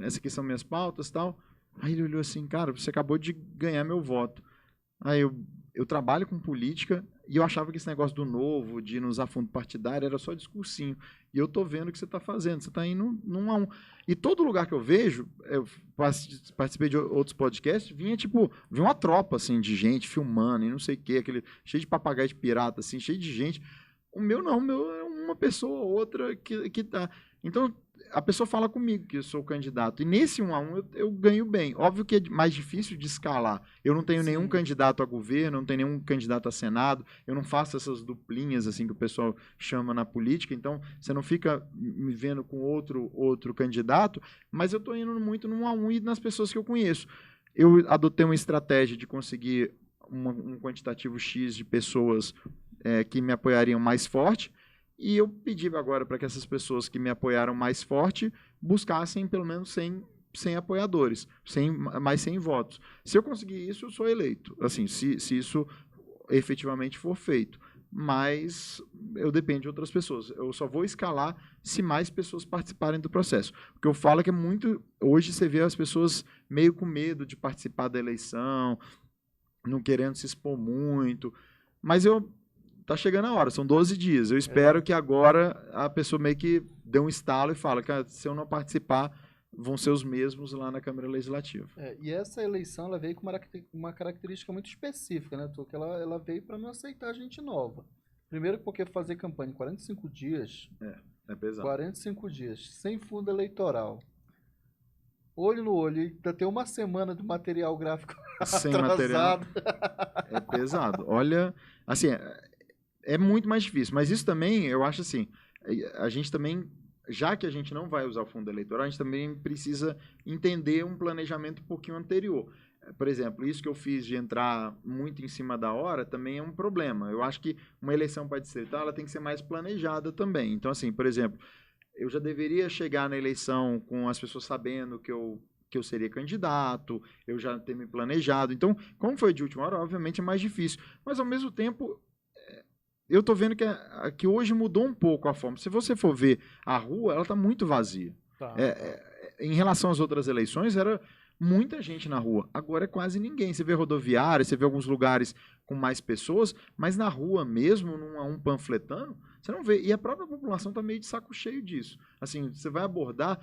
essas aqui são minhas pautas e tal. Aí ele olhou assim, cara, você acabou de ganhar meu voto. Aí eu trabalho com política e eu achava que esse negócio do Novo, de não usar fundo partidário, era só discursinho. E eu tô vendo o que você está fazendo, você está indo num a um. E todo lugar que eu vejo, eu participei de outros podcasts, vinha uma tropa assim, de gente filmando e não sei o quê, cheio de papagaio de pirata, assim, cheio de gente. O meu não, o meu é uma pessoa ou outra que tá. Então, a pessoa fala comigo que eu sou candidato. E nesse 1 a 1 eu ganho bem. Óbvio que é mais difícil de escalar. Eu não tenho nenhum candidato a governo, não tenho nenhum candidato a Senado, eu não faço essas duplinhas assim que o pessoal chama na política, então você não fica me vendo com outro candidato, mas eu estou indo muito no 1 a 1 e nas pessoas que eu conheço. Eu adotei uma estratégia de conseguir um quantitativo X de pessoas que me apoiariam mais forte, e eu pedi agora para que essas pessoas que me apoiaram mais forte buscassem pelo menos 100 apoiadores, mais 100 votos. Se eu conseguir isso, eu sou eleito. Assim, se isso efetivamente for feito. Mas eu dependo de outras pessoas. Eu só vou escalar se mais pessoas participarem do processo. O que eu falo é que hoje você vê as pessoas meio com medo de participar da eleição, não querendo se expor muito. Mas tá chegando a hora, são 12 dias. Eu espero que agora a pessoa meio que dê um estalo e fala que se eu não participar, vão ser os mesmos lá na Câmara Legislativa. E essa eleição ela veio com uma característica muito específica, né, Tô? Que ela veio para não aceitar gente nova. Primeiro porque fazer campanha em 45 dias... É pesado. 45 dias, sem fundo eleitoral. Olho no olho, ainda tem uma semana de material gráfico sem atrasado. Material. É pesado. Olha, assim... É muito mais difícil, mas isso também, eu acho assim, a gente também, já que a gente não vai usar o fundo eleitoral, a gente também precisa entender um planejamento um pouquinho anterior. Por exemplo, isso que eu fiz de entrar muito em cima da hora também é um problema. Eu acho que uma eleição para distrital, ela tem que ser mais planejada também. Então, assim, por exemplo, eu já deveria chegar na eleição com as pessoas sabendo que eu seria candidato, eu já ter me planejado. Então, como foi de última hora, obviamente é mais difícil. Mas, ao mesmo tempo, eu estou vendo que hoje mudou um pouco a forma. Se você for ver a rua, ela está muito vazia. Tá. Em relação às outras eleições, era muita gente na rua. Agora é quase ninguém. Você vê rodoviária, você vê alguns lugares com mais pessoas, mas na rua mesmo, num a um panfletando, você não vê. E a própria população está meio de saco cheio disso. Assim, você vai abordar...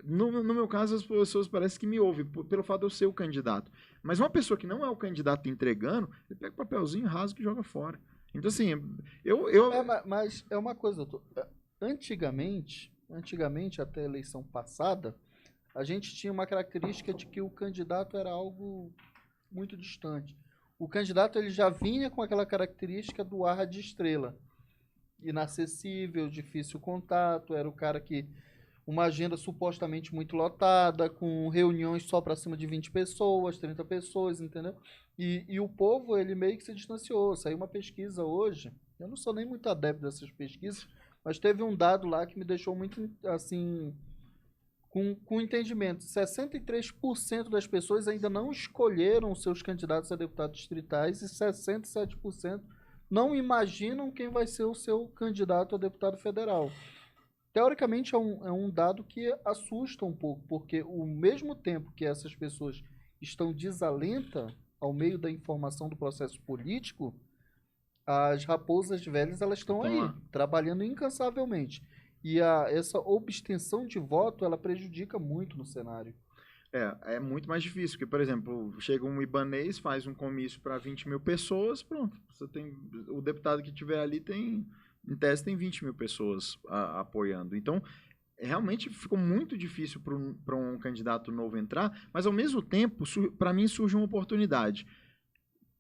No meu caso, as pessoas parecem que me ouvem, pelo fato de eu ser o candidato. Mas uma pessoa que não é o candidato entregando, ele pega o papelzinho, rasga e joga fora. Então, assim, mas é uma coisa, doutor. Antigamente, até a eleição passada, a gente tinha uma característica de que o candidato era algo muito distante. O candidato ele já vinha com aquela característica do ar de estrela. Inacessível, difícil contato, era o cara que... Uma agenda supostamente muito lotada, com reuniões só para cima de 20 pessoas, 30 pessoas, entendeu? E o povo, ele meio que se distanciou. Saiu uma pesquisa hoje, eu não sou nem muito adepto dessas pesquisas, mas teve um dado lá que me deixou muito, assim, com entendimento. 63% das pessoas ainda não escolheram seus candidatos a deputados distritais e 67% não imaginam quem vai ser o seu candidato a deputado federal. Teoricamente, é um dado que assusta um pouco, porque ao mesmo tempo que essas pessoas estão desalentas ao meio da informação do processo político, as raposas velhas elas estão aí, trabalhando incansavelmente. E essa obstenção de voto, ela prejudica muito no cenário. É muito mais difícil, porque, por exemplo, chega um ibanês, faz um comício para 20 mil pessoas, pronto, você tem, o deputado que tiver ali tem... Em tese tem 20 mil pessoas apoiando. Então, realmente ficou muito difícil para um candidato novo entrar, mas ao mesmo tempo, para mim surge uma oportunidade.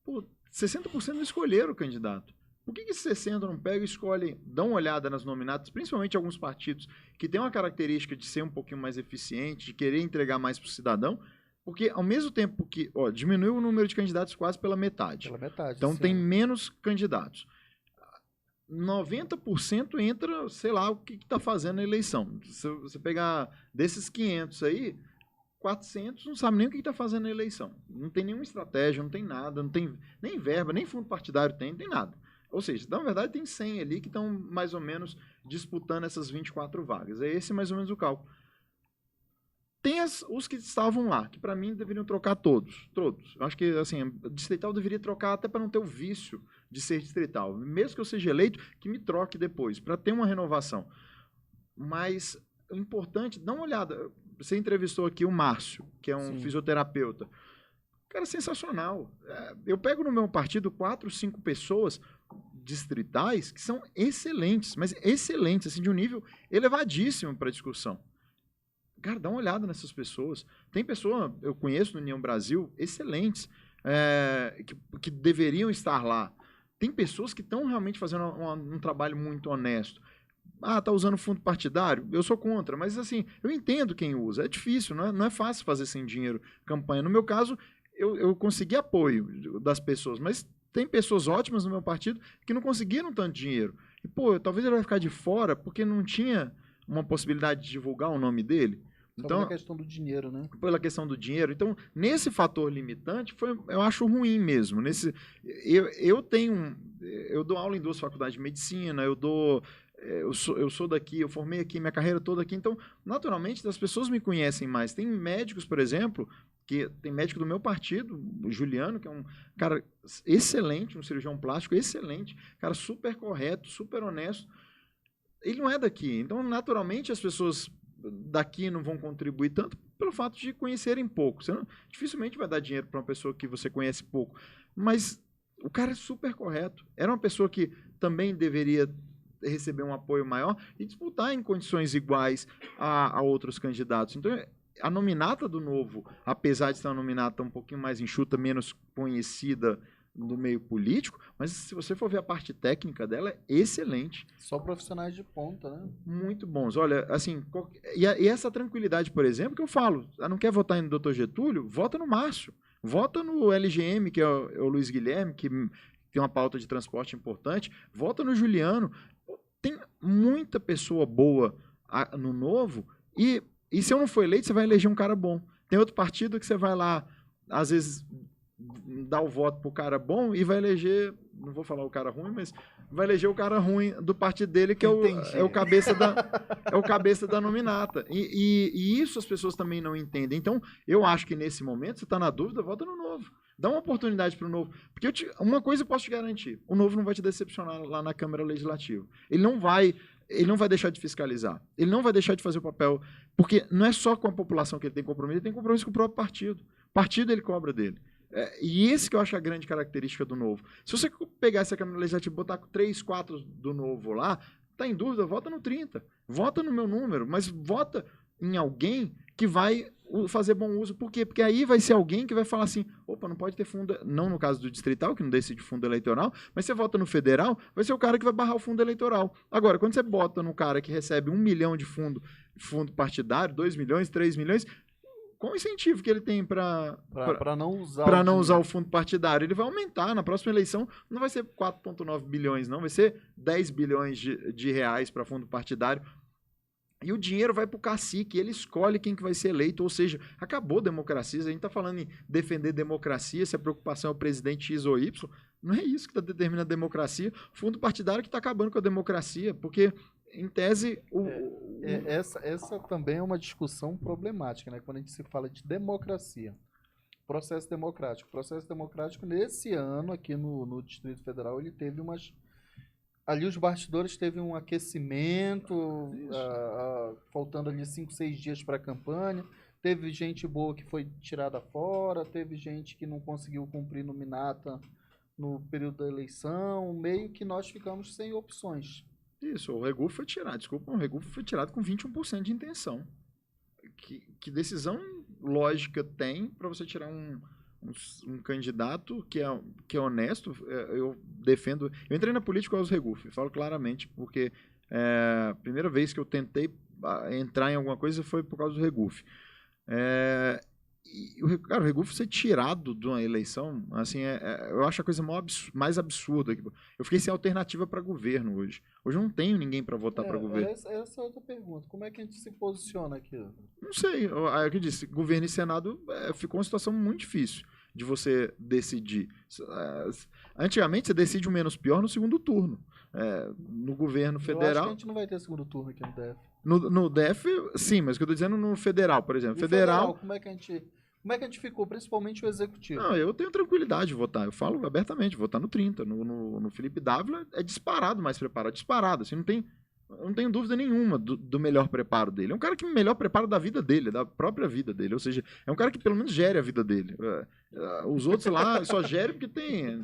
Pô, 60% não escolheram o candidato. Por que esses 60% não pegam e escolhem, dão uma olhada nas nominatas, principalmente alguns partidos que têm uma característica de ser um pouquinho mais eficiente, de querer entregar mais para o cidadão? Porque, ao mesmo tempo que diminuiu o número de candidatos quase pela metade. Então, tem menos candidatos. 90% entra, sei lá, o que está fazendo na eleição. Se você pegar desses 500 aí, 400 não sabe nem o que está fazendo na eleição. Não tem nenhuma estratégia, não tem nada, não tem nem verba, nem fundo partidário tem, não tem nada. Ou seja, na verdade tem 100 ali que estão mais ou menos disputando essas 24 vagas. É esse mais ou menos o cálculo. Tem os que estavam lá, que para mim deveriam trocar todos. Eu acho que assim, a distrital deveria trocar até para não ter o vício de ser distrital. Mesmo que eu seja eleito, que me troque depois, para ter uma renovação. Mas o importante, dá uma olhada. Você entrevistou aqui o Márcio, que é um fisioterapeuta. Cara, sensacional. Eu pego no meu partido 4, 5 pessoas distritais que são excelentes, mas excelentes, assim, de um nível elevadíssimo para discussão. Cara, dá uma olhada nessas pessoas. Tem pessoas, eu conheço no União Brasil, excelentes, que deveriam estar lá. Tem pessoas que estão realmente fazendo um trabalho muito honesto. Tá usando fundo partidário? Eu sou contra, mas assim, eu entendo quem usa. É difícil, não é fácil fazer sem dinheiro campanha. No meu caso, eu consegui apoio das pessoas, mas tem pessoas ótimas no meu partido que não conseguiram tanto dinheiro. E, talvez ele vai ficar de fora porque não tinha uma possibilidade de divulgar o nome dele. Só pela questão do dinheiro, né? Pela questão do dinheiro. Então, nesse fator limitante, eu acho ruim mesmo. Eu dou aula em 2 faculdades de medicina, eu sou daqui, eu formei aqui, minha carreira toda aqui, então, naturalmente, as pessoas me conhecem mais. Tem médicos, por exemplo, que tem médico do meu partido, o Juliano, que é um cara excelente, um cirurgião plástico excelente, cara super correto, super honesto. Ele não é daqui, então, naturalmente, as pessoas daqui não vão contribuir tanto pelo fato de conhecerem pouco. Você dificilmente vai dar dinheiro para uma pessoa que você conhece pouco. Mas o cara é super correto. Era uma pessoa que também deveria receber um apoio maior e disputar em condições iguais a outros candidatos. Então, a nominata do Novo, apesar de ser uma nominata um pouquinho mais enxuta, menos conhecida no meio político, mas se você for ver a parte técnica dela, é excelente. Só profissionais de ponta, né? Muito bons. Olha, assim, e essa tranquilidade, por exemplo, que eu falo, não quer votar no Dr. Getúlio? Vota no Márcio. Vota no LGM, que é o Luiz Guilherme, que tem uma pauta de transporte importante. Vota no Juliano. tem muita pessoa boa no Novo, e se eu não for eleito, você vai eleger um cara bom. Tem outro partido que você vai lá, às vezes, dar o voto pro cara bom e vai eleger, não vou falar o cara ruim, mas vai eleger o cara ruim do partido dele, que é o cabeça da nominata. E isso as pessoas também não entendem. Então, eu acho que nesse momento, você está na dúvida, vota no Novo. Dá uma oportunidade para o Novo. Porque uma coisa eu posso te garantir, o Novo não vai te decepcionar lá na Câmara Legislativa. Ele não vai deixar de fiscalizar. Ele não vai deixar de fazer o papel, porque não é só com a população que ele tem compromisso com o próprio partido. O partido ele cobra dele. E esse que eu acho a grande característica do Novo. Se você pegar essa Câmara Legislativa e botar 3, 4 do Novo lá, tá em dúvida, vota no 30. Vota no meu número, mas vota em alguém que vai fazer bom uso. Por quê? Porque aí vai ser alguém que vai falar assim, opa, não pode ter fundo, não no caso do distrital, que não decide fundo eleitoral, mas você vota no federal, vai ser o cara que vai barrar o fundo eleitoral. Agora, quando você bota no cara que recebe 1 milhão de fundo partidário, 2 milhões, 3 milhões, qual o incentivo que ele tem para não usar o fundo partidário? Ele vai aumentar. Na próxima eleição não vai ser 4,9 bilhões, não. Vai ser 10 bilhões de reais para fundo partidário. E o dinheiro vai para o cacique, ele escolhe quem que vai ser eleito. Ou seja, acabou a democracia. A gente está falando em defender democracia, se a preocupação é o presidente X ou Y. Não é isso que determina a democracia. O fundo partidário que está acabando com a democracia, porque... Em tese, essa também é uma discussão problemática, né? Quando a gente se fala de democracia, processo democrático. O processo democrático, nesse ano, aqui no Distrito Federal, ele teve umas... Ali os bastidores teve um aquecimento, faltando ali 5, 6 dias para a campanha. Teve gente boa que foi tirada fora, teve gente que não conseguiu cumprir nominata no período da eleição, meio que nós ficamos sem opções. Isso, o Regufo foi tirado, desculpa, o Regufo foi tirado com 21% de intenção. Que decisão lógica tem para você tirar um candidato que é honesto? Eu defendo... Eu entrei na política com os Regufo, falo claramente, porque a primeira vez que eu tentei entrar em alguma coisa foi por causa do Regufo. O Regufo ser tirado de uma eleição, assim, eu acho a coisa mais absurda. Eu fiquei sem alternativa para governo hoje. Hoje eu não tenho ninguém para votar para governo. Essa é outra pergunta. Como é que a gente se posiciona aqui? Não sei. É o que eu disse. Governo e Senado ficou uma situação muito difícil de você decidir. Antigamente você decide o menos pior no segundo turno. No governo federal... Eu acho que a gente não vai ter segundo turno aqui no DF. No DF, sim, mas o que eu estou dizendo no federal, por exemplo. Federal, como é que a gente ficou, principalmente o executivo? Não, eu tenho tranquilidade de votar. Eu falo abertamente, votar no 30. No Felipe Dávila é disparado mais preparado. Disparado, assim, não tenho dúvida nenhuma do melhor preparo dele. É um cara que melhor prepara da vida dele, da própria vida dele. Ou seja, é um cara que pelo menos gere a vida dele. Os outros lá só gerem porque tem...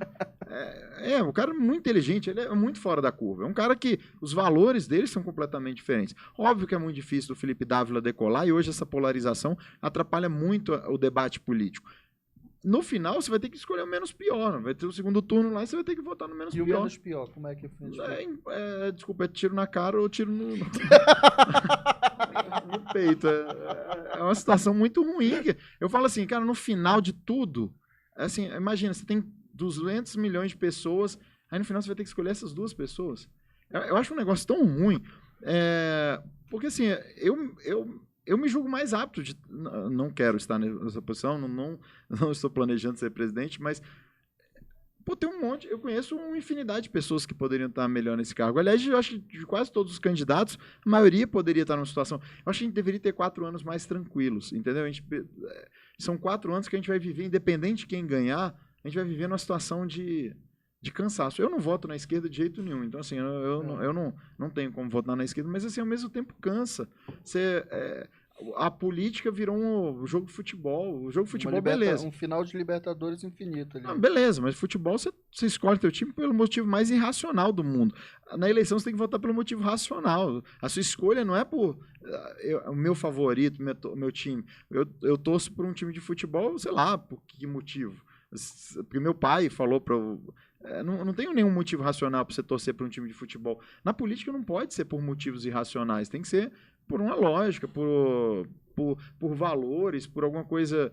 um cara muito inteligente, ele é muito fora da curva. É um cara que os valores dele são completamente diferentes. Óbvio que é muito difícil do Felipe Dávila decolar e hoje essa polarização atrapalha muito o debate político. No final, você vai ter que escolher o menos pior. Vai ter o segundo turno lá e você vai ter que votar no menos pior. E o menos pior, como é que é? Desculpa, é tiro na cara ou tiro no peito. É uma situação muito ruim. Eu falo assim, cara, no final de tudo, assim, imagina, você tem 200 milhões de pessoas, aí no final você vai ter que escolher essas 2 pessoas. Eu acho um negócio tão ruim, porque assim, eu me julgo mais apto de... Não quero estar nessa posição, não estou planejando ser presidente, mas tem um monte... Eu conheço uma infinidade de pessoas que poderiam estar melhor nesse cargo. Aliás, eu acho que de quase todos os candidatos, a maioria poderia estar numa situação... Eu acho que a gente deveria ter 4 anos mais tranquilos, entendeu? São 4 anos que a gente vai viver, independente de quem ganhar, a gente vai viver numa situação de cansaço. Eu não voto na esquerda de jeito nenhum, então assim, eu não tenho como votar na esquerda, mas assim, ao mesmo tempo cansa. A política virou um jogo de futebol. O jogo de futebol, beleza. Um final de Libertadores infinito ali. Beleza, mas futebol você escolhe teu time pelo motivo mais irracional do mundo. Na eleição você tem que votar pelo motivo racional. A sua escolha não é por o meu favorito, meu time. Eu torço por um time de futebol, sei lá, por que motivo. Porque meu pai falou para não tenho nenhum motivo racional para você torcer por um time de futebol. Na política não pode ser por motivos irracionais, tem que ser por uma lógica, por valores, por alguma coisa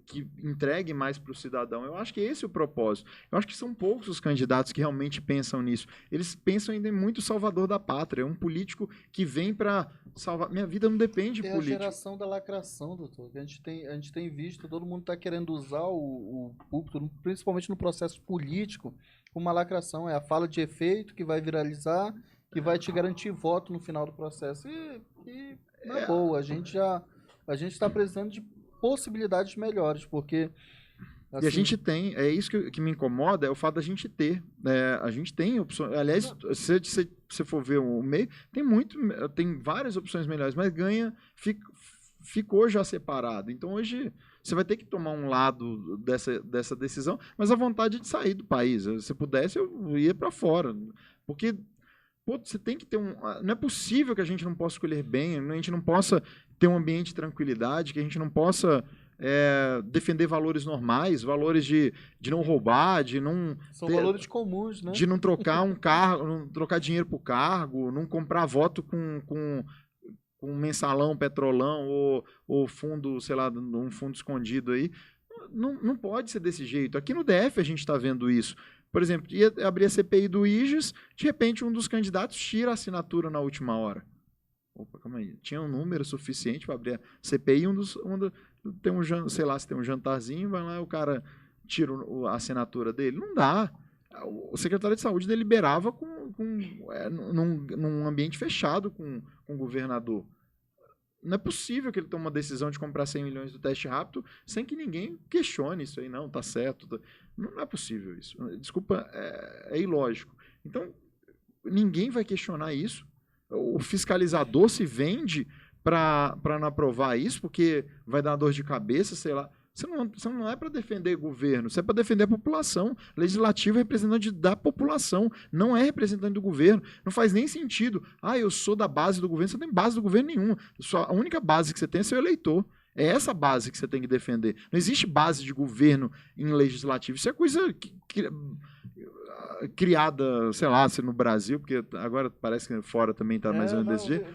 que entregue mais para o cidadão. Eu acho que esse é o propósito. Eu acho que são poucos os candidatos que realmente pensam nisso. Eles pensam ainda em muito salvador da pátria. É um político que vem para salvar. Minha vida não depende de político. É a geração da lacração, doutor. Que a gente tem visto, todo mundo está querendo usar o púlpito, principalmente no processo político, uma lacração. É a fala de efeito que vai viralizar, que vai te garantir voto no final do processo. E na boa, a gente está precisando de possibilidades melhores, porque... Assim, e a gente tem, é isso que me incomoda, é o fato da gente ter. A gente tem opções. Aliás, se você for ver o meio, tem várias opções melhores, mas ficou já separado. Então hoje você vai ter que tomar um lado dessa decisão, mas a vontade de sair do país. Se pudesse, eu ia para fora. Porque você tem que ter não é possível que a gente não possa escolher bem, a gente não possa ter um ambiente de tranquilidade, que a gente não possa defender valores normais, valores de não roubar, de não... São valores comuns, né? De não trocar um cargo, não trocar dinheiro por cargo, não comprar voto com mensalão, petrolão ou fundo, sei lá, um fundo escondido aí. Não pode ser desse jeito. Aqui no DF a gente está vendo isso. Por exemplo, ia abrir a CPI do IGES, de repente um dos candidatos tira a assinatura na última hora. Opa, calma aí. Tinha um número suficiente para abrir a CPI, sei lá, se tem um jantarzinho, vai lá e o cara tira a assinatura dele. Não dá. O secretário de saúde deliberava num ambiente fechado com o governador. Não é possível que ele tome uma decisão de comprar 100 milhões do teste rápido sem que ninguém questione isso aí. Não, tá certo. Não é possível isso. Desculpa, é ilógico. Então, ninguém vai questionar isso. O fiscalizador se vende para não aprovar isso, porque vai dar dor de cabeça, sei lá. Você não é para defender governo, você é para defender a população. Legislativo é representante da população, não é representante do governo. Não faz nem sentido. Eu sou da base do governo. Você não tem base do governo nenhuma. A única base que você tem é seu eleitor. É essa base que você tem que defender. Não existe base de governo em legislativo. Isso é coisa criada, sei lá, no Brasil, porque agora parece que fora também está mais ou menos desse jeito.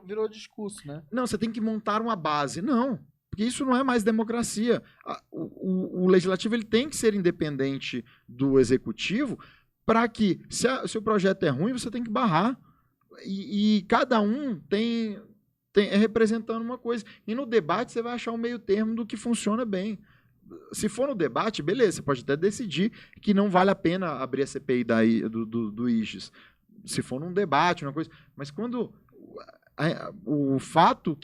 Virou discurso, né? Não, você tem que montar uma base. Não, porque isso não é mais democracia. O legislativo ele tem que ser independente do executivo para que, se o projeto é ruim, você tem que barrar. E cada um é representando uma coisa. E no debate você vai achar um meio termo do que funciona bem. Se for no debate, beleza, você pode até decidir que não vale a pena abrir a CPI do IGES. Se for num debate, uma coisa. Mas quando o fato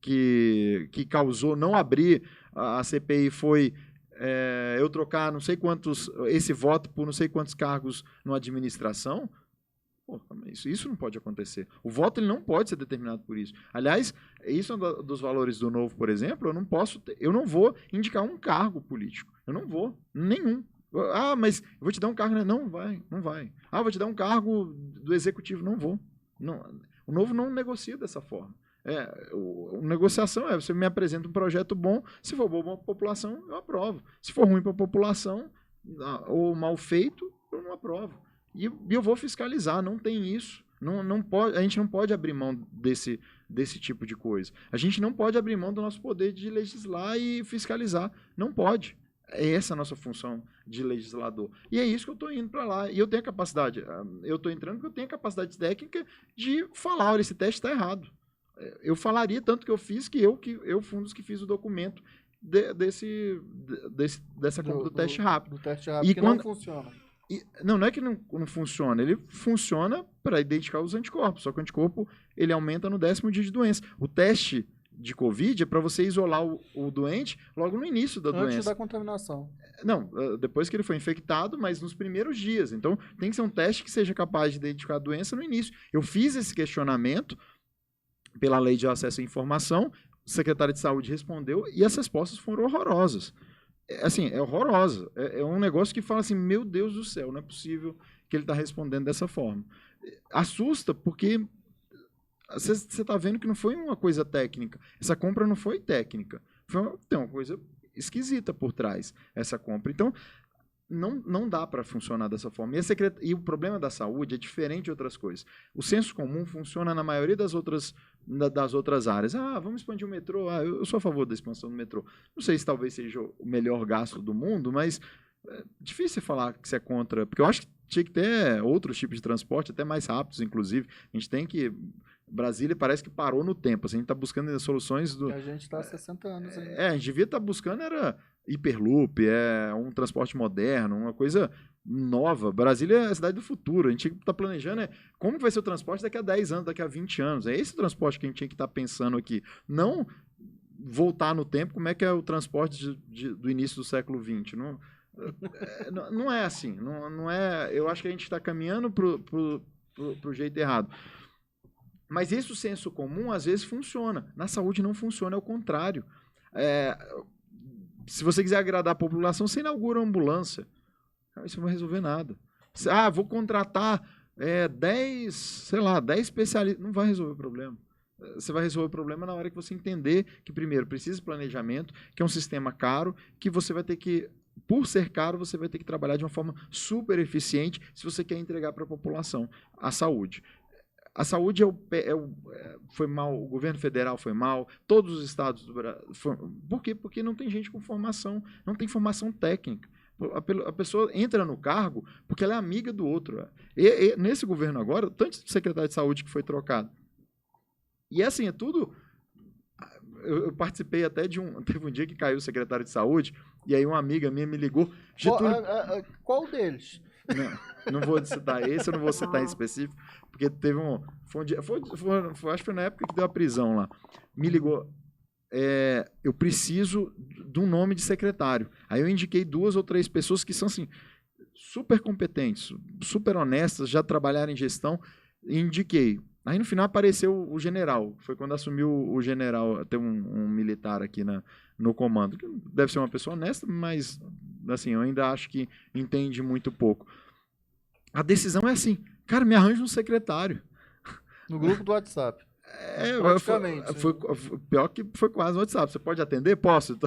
que causou não abrir a CPI foi eu trocar não sei quantos, esse voto por não sei quantos cargos na administração, isso não pode acontecer. O voto ele não pode ser determinado por isso. Aliás, isso é um dos valores do Novo, por exemplo, eu não vou indicar um cargo político. Eu não vou, nenhum. Mas eu vou te dar um cargo. Não vai. Vou te dar um cargo do executivo. Não vou. Não. O Novo não negocia dessa forma. Negociação você me apresenta um projeto bom, se for bom para a população, eu aprovo. Se for ruim para a população, ou mal feito, eu não aprovo. E eu vou fiscalizar, não tem isso. Não pode, a gente não pode abrir mão desse tipo de coisa. A gente não pode abrir mão do nosso poder de legislar e fiscalizar. Não pode. É essa a nossa função de legislador. E é isso que eu estou indo para lá. E eu tenho a capacidade, eu estou entrando porque eu tenho a capacidade técnica de falar, olha, esse teste está errado. Eu falaria, tanto que eu fiz, que eu fui um dos que fiz o documento dessa compra do teste rápido. Do teste rápido, não funciona. Não é que não funciona, ele funciona para identificar os anticorpos, só que o anticorpo ele aumenta no 10º dia de doença. O teste de Covid é para você isolar o doente logo no início da doença. Antes da contaminação. Não, depois que ele foi infectado, mas nos primeiros dias. Então, tem que ser um teste que seja capaz de identificar a doença no início. Eu fiz esse questionamento pela Lei de Acesso à Informação, o secretário de Saúde respondeu e as respostas foram horrorosas. É horrorosa. É um negócio que fala assim, meu Deus do céu, não é possível que ele está respondendo dessa forma. Assusta, porque você está vendo que não foi uma coisa técnica. Essa compra não foi técnica. Tem uma coisa esquisita por trás, essa compra. Então, não dá para funcionar dessa forma. E o problema da saúde é diferente de outras coisas. O senso comum funciona na maioria das outras das outras áreas. Vamos expandir o metrô. Eu sou a favor da expansão do metrô. Não sei se talvez seja o melhor gasto do mundo, mas é difícil você falar que você é contra, porque eu acho que tinha que ter outros tipos de transporte, até mais rápidos, inclusive. A gente tem que... Brasília parece que parou no tempo. Assim, a gente está buscando soluções do... A gente está há 60 anos ainda. A gente devia estar buscando era hiperloop, um transporte moderno, uma coisa nova. Brasília é a cidade do futuro. A gente está planejando como vai ser o transporte daqui a 10 anos, daqui a 20 anos. É esse o transporte que a gente tinha que estar pensando aqui. Não voltar no tempo como é que é o transporte do início do século XX. Não é assim. Não é, eu acho que a gente está caminhando para o jeito errado. Mas esse senso comum, às vezes, funciona. Na saúde não funciona, é o contrário. Se você quiser agradar a população, você inaugura uma ambulância. Isso não vai resolver nada. Vou contratar 10 especialistas. Não vai resolver o problema. Você vai resolver o problema na hora que você entender que, primeiro, precisa de planejamento, que é um sistema caro, que você vai ter que... Por ser caro, você vai ter que trabalhar de uma forma super eficiente se você quer entregar para a população a saúde. A saúde foi mal, o governo federal foi mal, todos os estados do Brasil. Por quê? Porque não tem gente com formação, não tem formação técnica. A pessoa entra no cargo porque ela é amiga do outro. E nesse governo agora, tanto de secretário de saúde que foi trocado. E assim, é tudo... Eu participei até teve um dia que caiu o secretário de saúde, e aí uma amiga minha me ligou. Qual deles? Não vou citar esse, eu não vou citar em específico, porque teve foi um dia, acho que foi na época que deu a prisão lá. Me ligou, eu preciso de um nome de secretário. Aí eu indiquei 2 ou 3 pessoas que são assim, super competentes, super honestas, já trabalharam em gestão, e indiquei. Aí no final apareceu o general, foi quando assumiu o general, tem um militar aqui no comando, que deve ser uma pessoa honesta, mas assim, eu ainda acho que entende muito pouco. A decisão é assim, cara, me arranja um secretário. No grupo do WhatsApp. Praticamente. Pior que foi quase no WhatsApp. Você pode atender? Posso.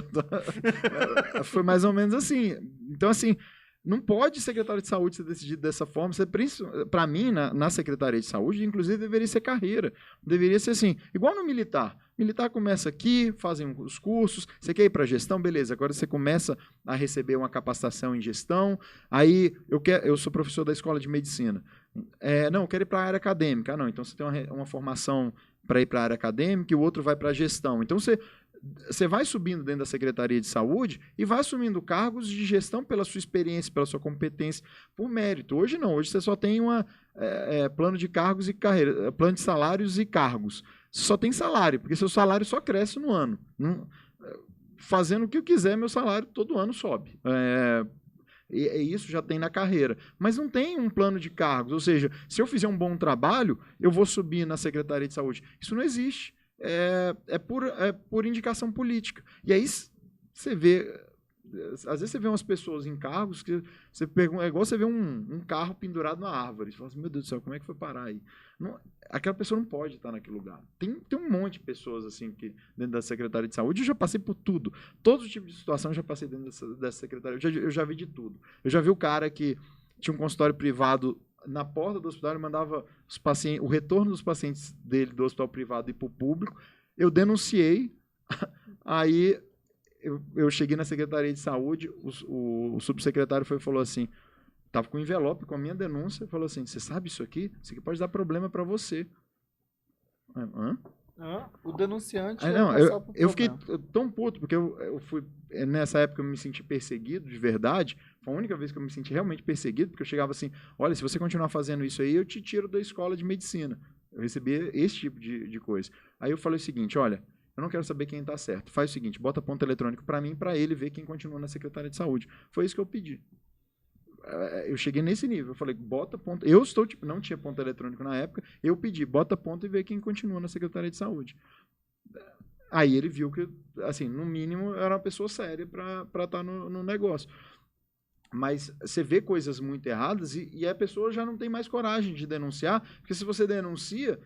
Foi mais ou menos assim. Então, assim, não pode secretário de saúde ser decidido dessa forma. Para mim, na Secretaria de Saúde, inclusive, deveria ser carreira. Deveria ser assim, igual no militar. Militar começa aqui, fazem os cursos, você quer ir para gestão? Beleza, agora você começa a receber uma capacitação em gestão. Aí, eu sou professor da escola de medicina. Não, eu quero ir para a área acadêmica. Não, então você tem uma formação para ir para a área acadêmica e o outro vai para a gestão. Então, você vai subindo dentro da Secretaria de Saúde e vai assumindo cargos de gestão pela sua experiência, pela sua competência, por mérito. Hoje não, hoje você só tem plano de cargos e carreira, plano de salários e cargos. Você só tem salário, porque seu salário só cresce no ano. Fazendo o que eu quiser, meu salário todo ano sobe. Isso já tem na carreira. Mas não tem um plano de cargos, ou seja, se eu fizer um bom trabalho, eu vou subir na Secretaria de Saúde. Isso não existe. É por indicação política. E aí você vê... Às vezes você vê umas pessoas em cargos que você pergunta, é igual você vê um carro pendurado na árvore. Você fala assim, meu Deus do céu, como é que foi parar aí? Aquela pessoa não pode estar naquele lugar. Tem um monte de pessoas assim que dentro da Secretaria de Saúde. Eu já passei por tudo. Todo tipo de situação eu já passei dentro dessa secretaria. Eu já vi de tudo. Eu já vi o cara que tinha um consultório privado na porta do hospital e mandava o retorno dos pacientes dele do hospital privado ir para o público. Eu denunciei. Aí... Eu cheguei na Secretaria de Saúde, o subsecretário falou assim, estava com um envelope com a minha denúncia, falou assim, você sabe isso aqui? Isso aqui pode dar problema para você. Hã? O denunciante... Eu fiquei tão puto, porque eu fui... Nessa época eu me senti perseguido, de verdade. Foi a única vez que eu me senti realmente perseguido, porque eu chegava assim, olha, se você continuar fazendo isso aí, eu te tiro da escola de medicina. Eu recebia esse tipo de coisa. Aí eu falei o seguinte, olha... Eu não quero saber quem está certo. Faz o seguinte, bota ponto eletrônico para mim, para ele ver quem continua na Secretaria de Saúde. Foi isso que eu pedi. Eu cheguei nesse nível. Eu falei, bota ponto... não tinha ponto eletrônico na época. Eu pedi, bota ponto e vê quem continua na Secretaria de Saúde. Aí ele viu que, assim, no mínimo, era uma pessoa séria para estar no negócio. Mas você vê coisas muito erradas e a pessoa já não tem mais coragem de denunciar, porque se você denuncia,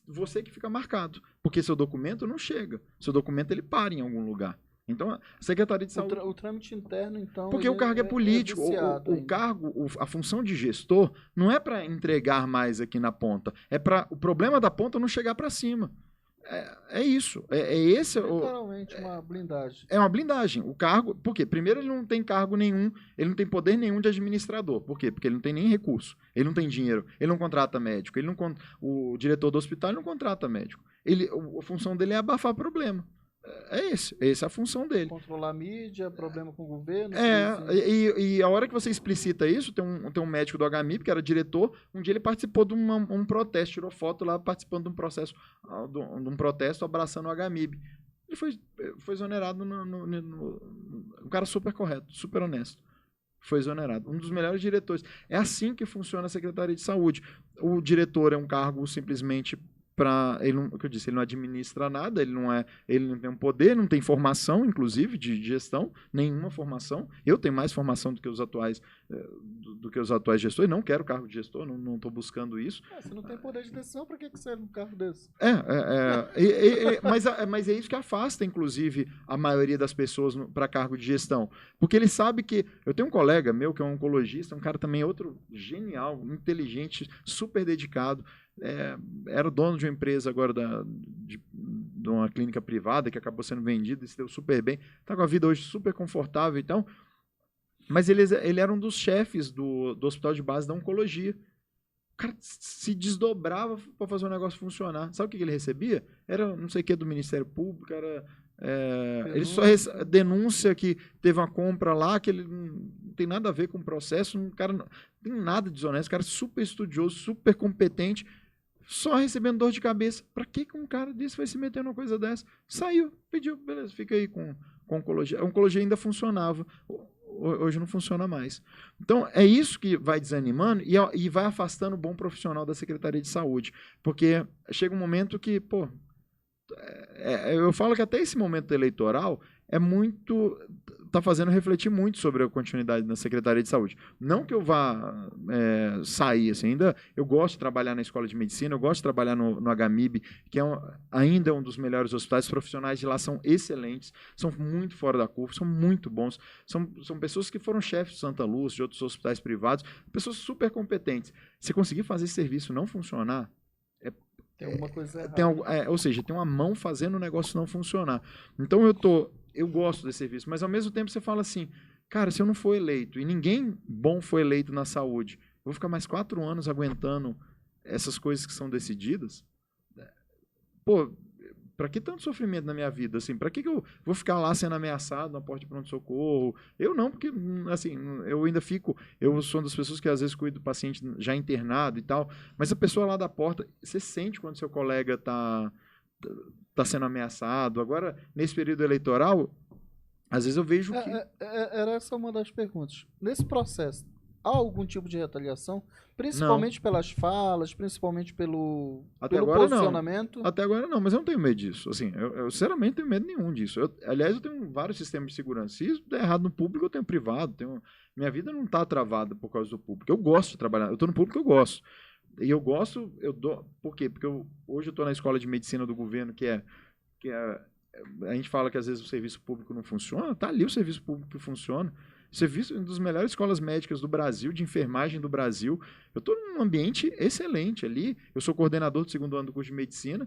você que fica marcado, porque seu documento não chega, seu documento ele para em algum lugar. Então, a Secretaria de Saúde... O trâmite interno, então... Porque o cargo é político, o cargo, a função de gestor não é para entregar mais aqui na ponta, é para o problema da ponta não chegar para cima. É isso. Esse literalmente uma blindagem. É uma blindagem. O cargo... Por quê? Primeiro, ele não tem cargo nenhum, ele não tem poder nenhum de administrador. Por quê? Porque ele não tem nem recurso, ele não tem dinheiro, ele não contrata médico, o diretor do hospital não contrata médico. A função dele é abafar problema. Essa é a função dele. Controlar a mídia, problema com o governo. E a hora que você explicita isso, tem um médico do HMIB, que era diretor, um dia ele participou de um protesto, tirou foto lá participando de um protesto abraçando o HMIB. Ele foi exonerado um cara super correto, super honesto. Foi exonerado. Um dos melhores diretores. É assim que funciona a Secretaria de Saúde. O diretor é um cargo simplesmente o que eu disse, ele não administra nada, ele não tem um poder, não tem formação, inclusive, de gestão, nenhuma formação. Eu tenho mais formação do que os atuais gestores, não quero cargo de gestor, não estou buscando isso. Você não tem poder de decisão, para que serve um cargo desse? Mas é isso que afasta, inclusive, a maioria das pessoas para cargo de gestão. Porque ele sabe que... Eu tenho um colega meu que é um oncologista, um cara também outro genial, inteligente, super dedicado, era o dono de uma empresa agora de uma clínica privada que acabou sendo vendida e se deu super bem, está com a vida hoje super confortável, então, mas ele era um dos chefes do hospital de base da oncologia. O cara se desdobrava para fazer o negócio funcionar. Sabe o que ele recebia? Era não sei o que do Ministério Público, ele só denúncia que teve uma compra lá, que ele não tem nada a ver com o processo, um cara não tem nada de desonesto, um cara super estudioso, super competente, só recebendo dor de cabeça. Pra que um cara desse vai se meter numa coisa dessa? Saiu, pediu, beleza, fica aí com oncologia. A oncologia ainda funcionava, hoje não funciona mais. Então, é isso que vai desanimando e vai afastando o bom profissional da Secretaria de Saúde, porque chega um momento que, eu falo que até esse momento eleitoral está fazendo refletir muito sobre a continuidade da Secretaria de Saúde. Não que eu vá sair, assim, ainda eu gosto de trabalhar na Escola de Medicina, eu gosto de trabalhar no HMIB, que ainda é um dos melhores hospitais. Os profissionais de lá são excelentes, são muito fora da curva, são muito bons, são pessoas que foram chefes de Santa Luz, de outros hospitais privados, pessoas super competentes. Se conseguir fazer esse serviço não funcionar, tem alguma coisa errada. Ou seja, tem uma mão fazendo o negócio não funcionar. Então eu gosto desse serviço, mas ao mesmo tempo você fala assim, cara, se eu não for eleito, e ninguém bom foi eleito na saúde, eu vou ficar mais 4 anos aguentando essas coisas que são decididas? Pra que tanto sofrimento na minha vida? Assim, pra que eu vou ficar lá sendo ameaçado na porta de pronto-socorro? Eu não, porque assim, eu sou uma das pessoas que às vezes cuido do paciente já internado e tal, mas a pessoa lá da porta, você sente quando seu colega tá sendo ameaçado. Agora, nesse período eleitoral, às vezes eu vejo que... Era essa uma das perguntas. Nesse processo, há algum tipo de retaliação? Principalmente pelas falas, principalmente pelo posicionamento? Não. Até agora não, mas eu não tenho medo disso. Assim, eu sinceramente tenho medo nenhum disso. Aliás, eu tenho vários sistemas de segurança. Se isso der errado no público, eu tenho privado. Minha vida não está travada por causa do público. Eu gosto de trabalhar. Eu estou no público que eu gosto. E eu gosto, por quê? Porque hoje eu estou na Escola de Medicina do governo, que a gente fala que às vezes o serviço público não funciona. Tá ali o serviço público que funciona. Serviço uma das melhores escolas médicas do Brasil, de enfermagem do Brasil. Eu estou num ambiente excelente ali. Eu sou coordenador do 2º ano do curso de medicina.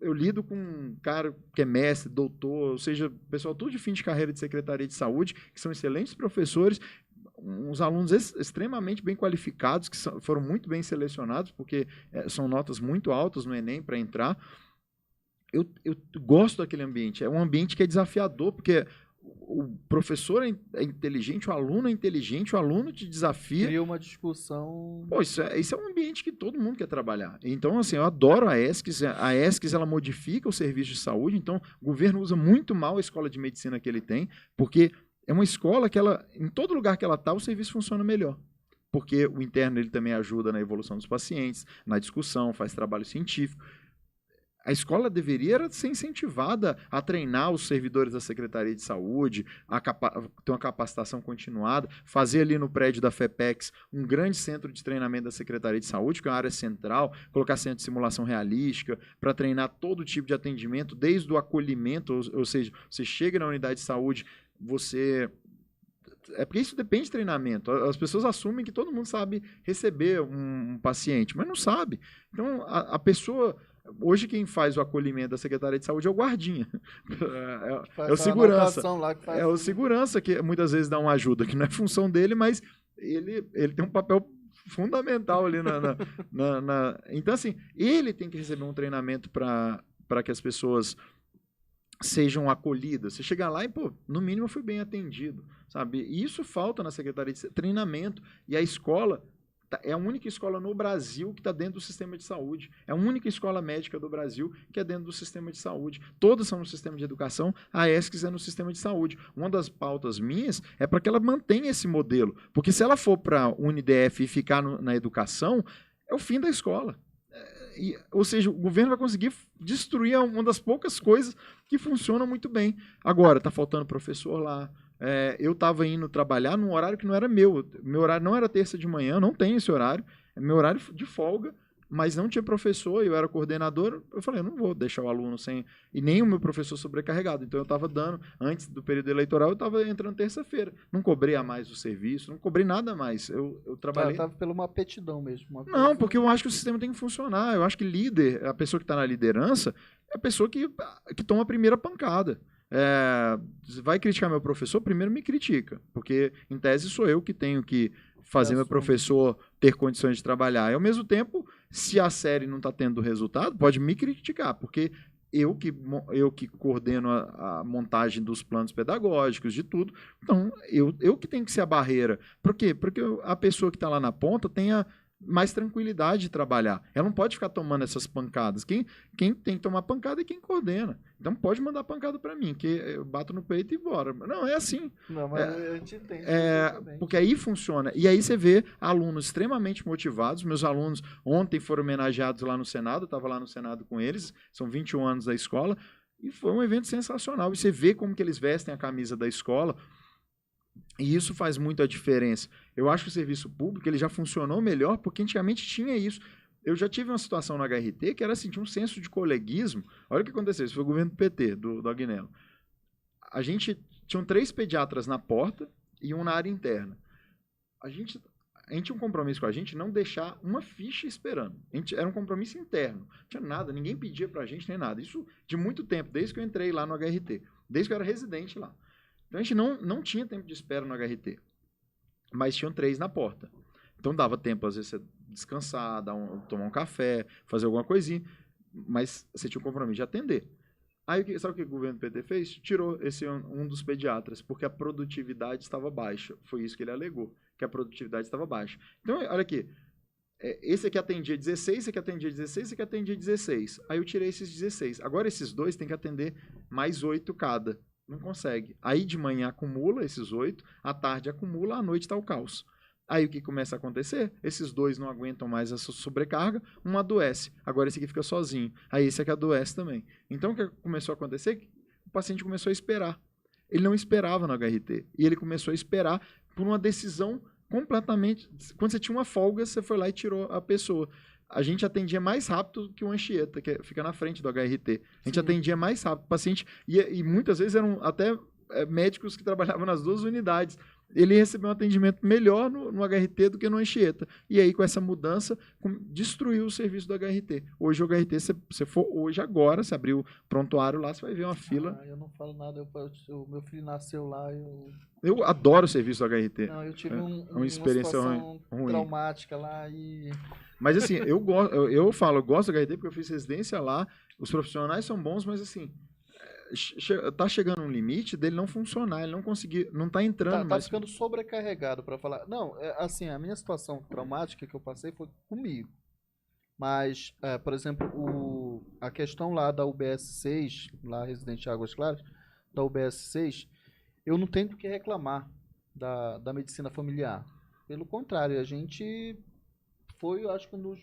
Eu lido com um cara que é mestre, doutor, ou seja, pessoal tudo de fim de carreira de Secretaria de Saúde, que são excelentes professores, uns alunos extremamente bem qualificados, que foram muito bem selecionados, porque são notas muito altas no Enem para entrar. Eu gosto daquele ambiente. É um ambiente que é desafiador, porque o professor é inteligente, o aluno é inteligente, o aluno te desafia. Cria uma discussão... Isso é um ambiente que todo mundo quer trabalhar. Então, assim, eu adoro a ESCS. A ESCS, ela modifica o serviço de saúde, então o governo usa muito mal a escola de medicina que ele tem, porque é uma escola que em todo lugar que ela está, o serviço funciona melhor. Porque o interno ele também ajuda na evolução dos pacientes, na discussão, faz trabalho científico. A escola deveria ser incentivada a treinar os servidores da Secretaria de Saúde, ter uma capacitação continuada, fazer ali no prédio da FEPEX um grande centro de treinamento da Secretaria de Saúde, que é uma área central, colocar centro de simulação realística, para treinar todo tipo de atendimento, desde o acolhimento, ou seja, você chega na unidade de saúde, porque isso depende de treinamento. As pessoas assumem que todo mundo sabe receber um paciente, mas não sabe. Então, a pessoa... Hoje quem faz o acolhimento da Secretaria de Saúde é o guardinha. É o segurança. É o segurança que muitas vezes dá uma ajuda, que não é função dele, mas ele tem um papel fundamental ali Então, assim, ele tem que receber um treinamento para que as pessoas sejam acolhidas. Você chegar lá e, pô, no mínimo eu fui bem atendido, sabe? E isso falta na Secretaria de Treinamento. E a escola é a única escola no Brasil que está dentro do sistema de saúde. É a única escola médica do Brasil que é dentro do sistema de saúde. Todas são no sistema de educação, a ESCS é no sistema de saúde. Uma das pautas minhas é para que ela mantenha esse modelo. Porque se ela for para a UniDF e ficar na educação, é o fim da escola. Ou seja, o governo vai conseguir destruir uma das poucas coisas que funcionam muito bem. Agora, está faltando professor lá. Eu estava indo trabalhar num horário que não era meu. Meu horário não era terça de manhã, eu não tenho esse horário. É meu horário de folga, mas não tinha professor, eu era coordenador. Eu falei, eu não vou deixar o aluno sem... E nem o meu professor sobrecarregado. Então, eu estava dando, antes do período eleitoral, eu estava entrando terça-feira. Não cobrei a mais o serviço, não cobrei nada a mais. Eu trabalhei... Estava pela uma aptidão mesmo. Não, porque eu acho que o sistema tem que funcionar. Eu acho que líder, a pessoa que está na liderança, é a pessoa que toma a primeira pancada. Vai criticar meu professor, primeiro me critica, porque em tese sou eu que tenho que fazer meu professor ter condições de trabalhar. E ao mesmo tempo, se a série não está tendo resultado, pode me criticar, porque eu que coordeno a montagem dos planos pedagógicos, de tudo. Então, eu que tenho que ser a barreira. Por quê? Porque a pessoa que está lá na ponta tenha mais tranquilidade de trabalhar. Ela não pode ficar tomando essas pancadas. Quem tem que tomar pancada é quem coordena. Então pode mandar pancada para mim, que eu bato no peito e bora. Não, é assim. Não, mas eu te entendo. Porque aí funciona. E aí você vê alunos extremamente motivados. Meus alunos ontem foram homenageados lá no Senado, eu estava lá no Senado com eles, são 21 anos da escola, e foi um evento sensacional. E você vê como que eles vestem a camisa da escola. E isso faz muito a diferença. Eu acho que o serviço público ele já funcionou melhor porque antigamente tinha isso. Eu já tive uma situação no HRT que era assim, tinha um senso de coleguismo. Olha o que aconteceu, isso foi o governo do PT, do Agnello. A gente tinha 3 pediatras na porta e um na área interna. A gente tinha um compromisso com a gente não deixar uma ficha esperando. Era um compromisso interno. Não tinha nada, ninguém pedia pra gente nem nada. Isso de muito tempo, desde que eu entrei lá no HRT. Desde que eu era residente lá. Então a gente não tinha tempo de espera no HRT, mas tinham 3 na porta. Então dava tempo, às vezes, você descansar, tomar um café, fazer alguma coisinha, mas você tinha o compromisso de atender. Aí, sabe o que o governo do PT fez? Tirou um dos pediatras, porque a produtividade estava baixa. Foi isso que ele alegou, que a produtividade estava baixa. Então, olha aqui, esse aqui atendia 16, esse aqui atendia 16, esse aqui atendia 16. Aí eu tirei esses 16. Agora esses 2 tem que atender mais 8 cada. Não consegue. Aí de manhã acumula esses 8, à tarde acumula, à noite está o caos. Aí o que começa a acontecer? Esses 2 não aguentam mais essa sobrecarga, um adoece. Agora esse aqui fica sozinho. Aí esse aqui adoece também. Então o que começou a acontecer? O paciente começou a esperar. Ele não esperava no HRT. E ele começou a esperar por uma decisão completamente... Quando você tinha uma folga, você foi lá e tirou a pessoa. A gente atendia mais rápido que o Anchieta, que fica na frente do HRT. A gente atendia mais rápido. O paciente, e muitas vezes eram até médicos que trabalhavam nas 2 unidades. Ele recebeu um atendimento melhor no HRT do que no Anchieta. E aí, com essa mudança, destruiu o serviço do HRT. Hoje, o HRT, se você for hoje, agora, se abrir o prontuário lá, você vai ver uma fila. Eu não falo nada. Meu filho nasceu lá. Eu adoro o serviço do HRT. Não, eu tive uma experiência ruim. Traumática lá e... Mas assim, eu gosto do HRT porque eu fiz residência lá, os profissionais são bons, mas assim, tá chegando um limite dele não funcionar, ele não conseguir, não tá entrando mais. Tá ficando sobrecarregado para falar. Não, assim, a minha situação traumática que eu passei foi comigo. Mas, por exemplo, a questão lá da UBS 6, lá Residente Águas Claras, da UBS 6, eu não tenho do que reclamar da medicina familiar. Pelo contrário, a gente... Foi, eu acho que um dos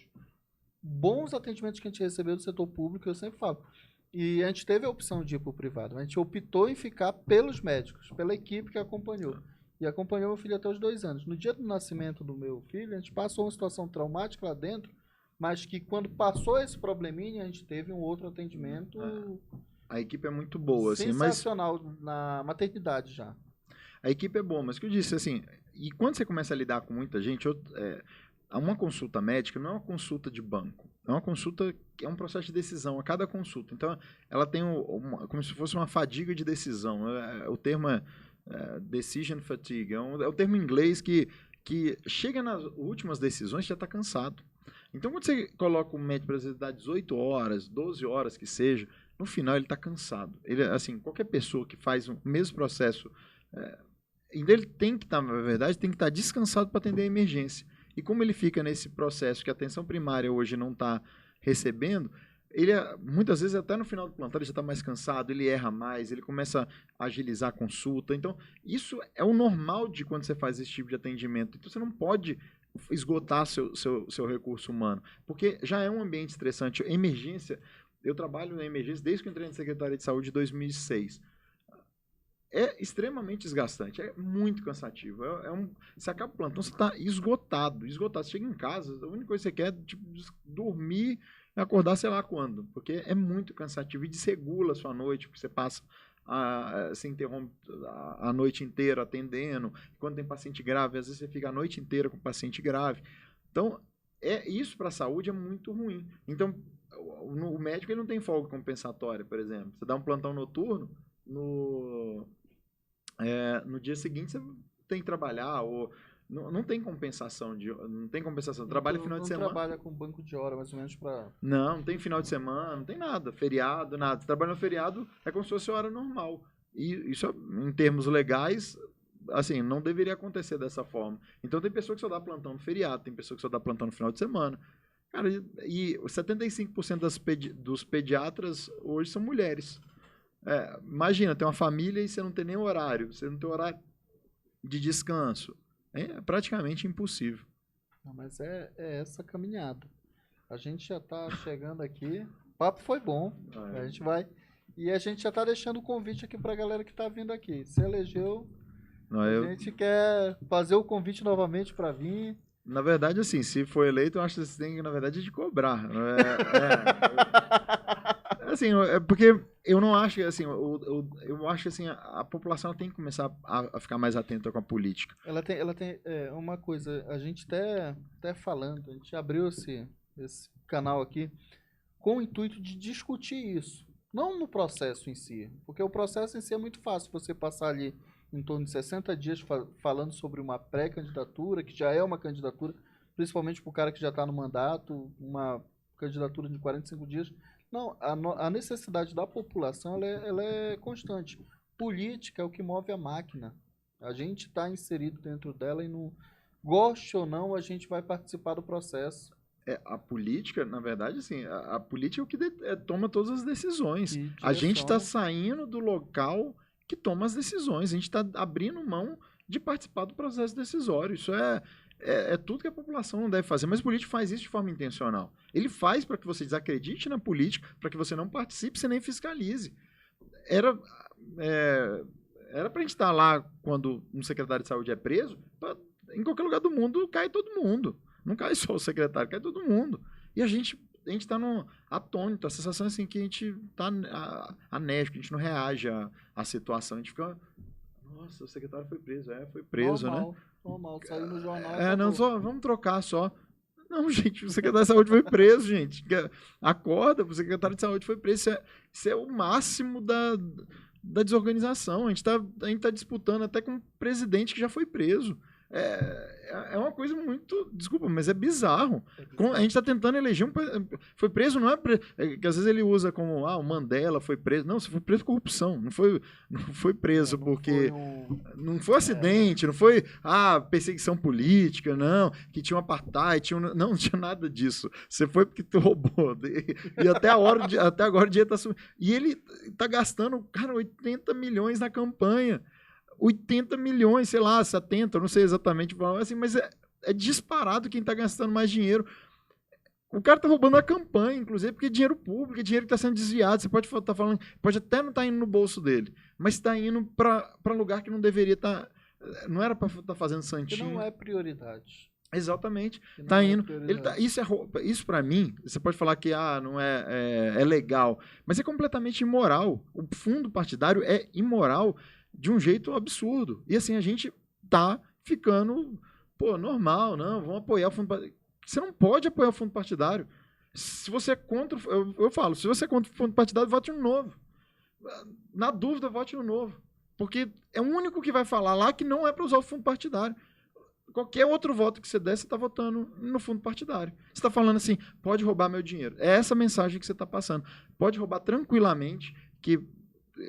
bons atendimentos que a gente recebeu do setor público, eu sempre falo. E a gente teve a opção de ir para o privado. A gente optou em ficar pelos médicos, pela equipe que acompanhou. E acompanhou meu filho até os 2 anos. No dia do nascimento do meu filho, a gente passou uma situação traumática lá dentro, mas que quando passou esse probleminha, a gente teve um outro atendimento... A equipe é muito boa. Sensacional, assim, na maternidade já. A equipe é boa, mas o que eu disse, assim... E quando você começa a lidar com muita gente... uma consulta médica não é uma consulta de banco. É uma consulta que é um processo de decisão a cada consulta. Então, ela tem como se fosse uma fadiga de decisão. O termo é decision fatigue. É o termo em inglês que chega nas últimas decisões e já está cansado. Então, quando você coloca o médico para dar 18 horas, 12 horas que seja, no final ele está cansado. Ele, assim, qualquer pessoa que faz o mesmo processo, ele tem que estar, na verdade, tem que estar descansado para atender a emergência. E como ele fica nesse processo que a atenção primária hoje não está recebendo, ele muitas vezes até no final do plantão ele já está mais cansado, ele erra mais, ele começa a agilizar a consulta. Então, isso é o normal de quando você faz esse tipo de atendimento. Então, você não pode esgotar seu recurso humano, porque já é um ambiente estressante. Emergência, eu trabalho na emergência desde que eu entrei na Secretaria de Saúde em 2006. É extremamente desgastante, é muito cansativo. Você acaba o plantão, você está esgotado. Você chega em casa, a única coisa que você quer é tipo, dormir e acordar sei lá quando, porque é muito cansativo e desregula a sua noite, porque você passa se interrompe a noite inteira atendendo. Quando tem paciente grave, às vezes você fica a noite inteira com paciente grave. Então, isso para a saúde é muito ruim. Então, o médico ele não tem folga compensatória, por exemplo. Você dá um plantão noturno, no dia seguinte você tem que trabalhar, ou não tem compensação. Trabalha final de semana. Não trabalha com banco de hora, mais ou menos, para... Não tem final de semana, não tem nada. Feriado, nada. Você trabalha no feriado, é como se fosse hora normal. E isso, em termos legais, assim, não deveria acontecer dessa forma. Então tem pessoa que só dá plantão no feriado, tem pessoa que só dá plantão no final de semana. Cara, e 75% dos pediatras hoje são mulheres. Imagina, tem uma família e você não tem nem horário, você não tem horário de descanso. É praticamente impossível. Não, mas é essa caminhada. A gente já está chegando aqui. O papo foi bom. A gente vai. E a gente já está deixando o convite aqui para a galera que está vindo aqui. Se elegeu, a gente quer fazer o convite novamente para vir. Na verdade, assim, se for eleito, eu acho que você tem que, na verdade, de cobrar. Assim, porque eu não acho que, assim, eu acho que, assim, a população tem que começar a ficar mais atenta com a política. Ela tem uma coisa, a gente até falando, a gente abriu esse canal aqui com o intuito de discutir isso. Não no processo em si, porque o processo em si é muito fácil você passar ali em torno de 60 dias falando sobre uma pré-candidatura, que já é uma candidatura, principalmente para o cara que já está no mandato, uma candidatura de 45 dias. Não, a necessidade da população ela é constante. Política é o que move a máquina. A gente está inserido dentro dela e, não goste ou não, a gente vai participar do processo. A política, na verdade, assim, a política é o que toma todas as decisões. A gente está saindo do local que toma as decisões. A gente está abrindo mão de participar do processo decisório. Isso é tudo que a população não deve fazer. Mas o político faz isso de forma intencional. Ele faz para que você desacredite na política, para que você não participe, você nem fiscalize. Era para a gente estar lá quando um secretário de saúde é preso, em qualquer lugar do mundo cai todo mundo. Não cai só o secretário, cai todo mundo. E a gente está atônito. A sensação é assim, que a gente está anérgico, a gente não reage à situação. A gente fica... Nossa, o secretário foi preso. Foi preso, normal, né? Normal, saiu no jornal. Não, só vamos trocar só. Não, gente, o secretário de saúde foi preso, gente. Acorda, o secretário de saúde foi preso. Isso é o máximo da desorganização. A gente tá disputando até com um presidente que já foi preso. É uma coisa muito... Desculpa, mas é bizarro. A gente está tentando eleger foi preso, não é... que às vezes ele usa como... o Mandela foi preso. Não, você foi preso por corrupção. Não foi preso porque... Não foi acidente, não foi... perseguição política, não. Que tinha um apartheid. Não tinha nada disso. Você foi porque tu roubou. E até agora o dinheiro está subindo. E ele está gastando, cara, 80 milhões na campanha. 80 milhões, sei lá, 70, não sei exatamente, assim, mas é disparado quem está gastando mais dinheiro. O cara está roubando a campanha, inclusive, porque é dinheiro público, é dinheiro que está sendo desviado. Você pode estar falando, pode até não estar indo no bolso dele, mas está indo para lugar que não deveria estar. Não era para estar fazendo santinho. Que não é prioridade. Exatamente. Está indo. Isso para mim, você pode falar que não é legal, mas é completamente imoral. O fundo partidário é imoral de um jeito absurdo. E assim, a gente tá ficando Pô, normal, não, vamos apoiar o fundo partidário. Você não pode apoiar o fundo partidário. Se você é contra, eu falo, se você é contra o fundo partidário, vote no Novo. Na dúvida, vote no Novo. Porque é o único que vai falar lá que não é para usar o fundo partidário. Qualquer outro voto que você der, você está votando no fundo partidário. Você está falando assim, pode roubar meu dinheiro. É essa mensagem que você está passando. Pode roubar tranquilamente, que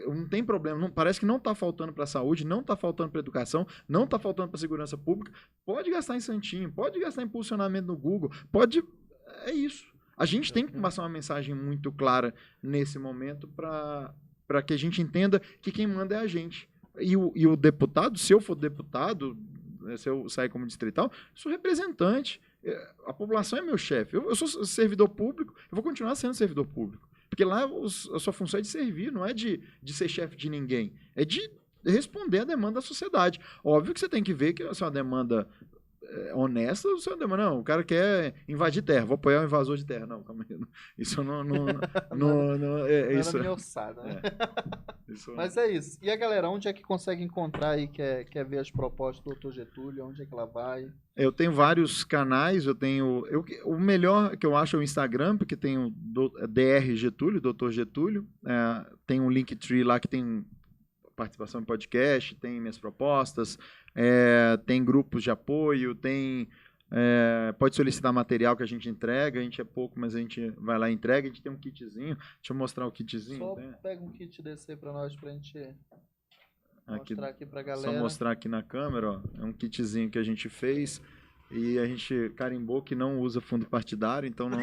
não tem problema. Não, parece que não está faltando para a saúde, não está faltando para a educação, não está faltando para a segurança pública. Pode gastar em santinho, pode gastar em impulsionamento no Google, pode... É isso. A gente tem que passar uma mensagem muito clara nesse momento para que a gente entenda que quem manda é a gente. E o deputado, se eu for deputado, se eu sair como distrital, eu sou representante. A população é meu chefe. Eu sou servidor público, eu vou continuar sendo servidor público. Porque lá a sua função é de servir, não é de ser chefe de ninguém. É de responder a demanda da sociedade. Óbvio que você tem que ver que essa é uma demanda honesta, o seu demanda, não, o cara quer invadir terra, vou apoiar o invasor de terra. Não, calma aí. Isso não isso. Era minha ossada, né? Mas é isso. E a galera, onde é que consegue encontrar aí, quer ver as propostas do Dr. Getúlio? Onde é que ela vai? Eu tenho vários canais, o melhor que eu acho é o Instagram, porque tem o DR Getúlio, Dr. Getúlio, tem um Linktree lá que tem participação em podcast, tem minhas propostas, tem grupos de apoio, pode solicitar material que a gente entrega, a gente é pouco, mas a gente vai lá e entrega, a gente tem um kitzinho, deixa eu mostrar o kitzinho. Só pega um kit desse aí pra nós, pra gente mostrar aqui pra galera. Só mostrar aqui na câmera, ó, é um kitzinho que a gente fez e a gente carimbou que não usa fundo partidário, então não...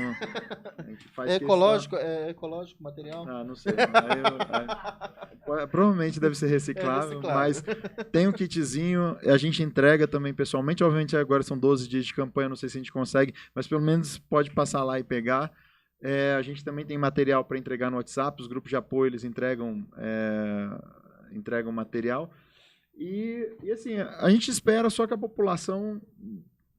A gente faz ecológico? É ecológico o material? Ah, não sei. Provavelmente deve ser reciclável, mas tem um kitzinho, a gente entrega também pessoalmente, obviamente agora são 12 dias de campanha, não sei se a gente consegue, mas pelo menos pode passar lá e pegar. A gente também tem material para entregar no WhatsApp, os grupos de apoio eles entregam material. E assim, a gente espera só que a população...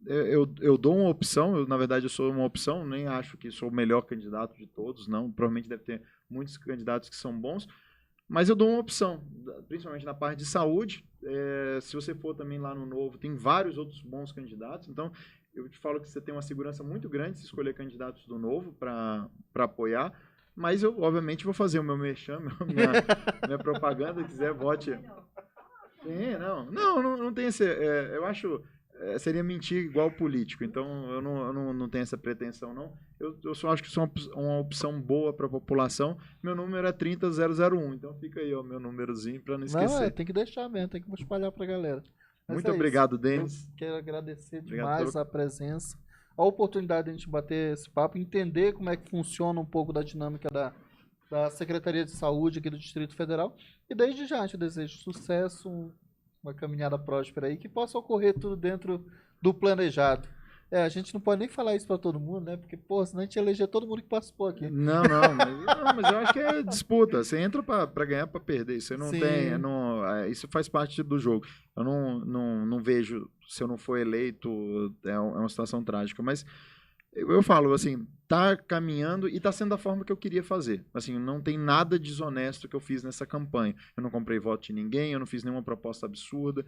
Eu dou uma opção, na verdade eu sou uma opção, nem acho que sou o melhor candidato de todos, não, provavelmente deve ter muitos candidatos que são bons, mas eu dou uma opção, principalmente na parte de saúde. Se você for também lá no Novo, tem vários outros bons candidatos, então eu te falo que você tem uma segurança muito grande se escolher candidatos do Novo para apoiar, mas eu obviamente vou fazer o meu merchan, minha propaganda, se quiser vote. Não tem esse, eu acho... seria mentir igual político, então eu não tenho essa pretensão, não. Eu só acho que sou uma opção boa para a população. Meu número é 30001, então fica aí, ó, meu númerozinho para não esquecer. Não, tem que deixar mesmo, tem que espalhar para a galera. Mas muito obrigado, Denis. Eu quero agradecer demais a presença, a oportunidade de a gente bater esse papo, entender como é que funciona um pouco da dinâmica da Secretaria de Saúde aqui do Distrito Federal. E desde já, te desejo sucesso, uma caminhada próspera aí, que possa ocorrer tudo dentro do planejado. A gente não pode nem falar isso para todo mundo, né? Porque, senão a gente ia eleger todo mundo que participou aqui. Mas eu acho que é disputa. Você entra para ganhar, para perder. Você não tem... isso faz parte do jogo. Eu não vejo, se eu não for eleito, é uma situação trágica. Mas eu falo, assim, tá caminhando e tá sendo da forma que eu queria fazer. Assim, não tem nada desonesto que eu fiz nessa campanha. Eu não comprei voto de ninguém, eu não fiz nenhuma proposta absurda.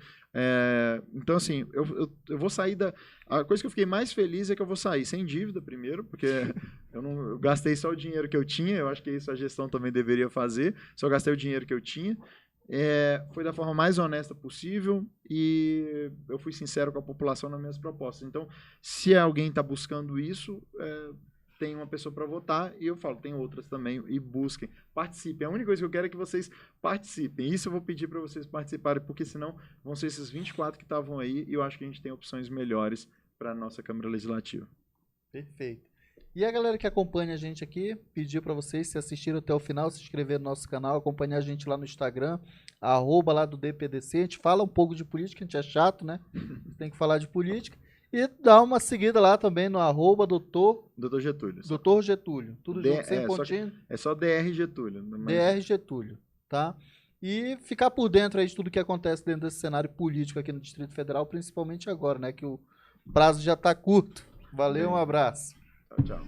Então, assim, eu vou sair da... A coisa que eu fiquei mais feliz é que eu vou sair sem dívida, primeiro, porque eu gastei só o dinheiro que eu tinha, eu acho que isso a gestão também deveria fazer, só gastei o dinheiro que eu tinha. Foi da forma mais honesta possível e eu fui sincero com a população nas minhas propostas. Então, se alguém está buscando isso, tem uma pessoa para votar e eu falo, tem outras também, e busquem, participem. A única coisa que eu quero é que vocês participem. Isso eu vou pedir para vocês participarem, porque senão vão ser esses 24 que estavam aí e eu acho que a gente tem opções melhores para a nossa Câmara Legislativa. Perfeito. E a galera que acompanha a gente aqui, pedir para vocês, se assistiram até o final, se inscrever no nosso canal, acompanhar a gente lá no Instagram, @ lá do DPDC. A gente fala um pouco de política, a gente é chato, né? Tem que falar de política. E dá uma seguida lá também no @ Dr. Getúlio. Dr. Getúlio. Tudo junto, sem pontinho. É só DR Getúlio. DR Getúlio, tá? E ficar por dentro aí de tudo que acontece dentro desse cenário político aqui no Distrito Federal, principalmente agora, né? Que o prazo já está curto. Valeu, um abraço. Tchau.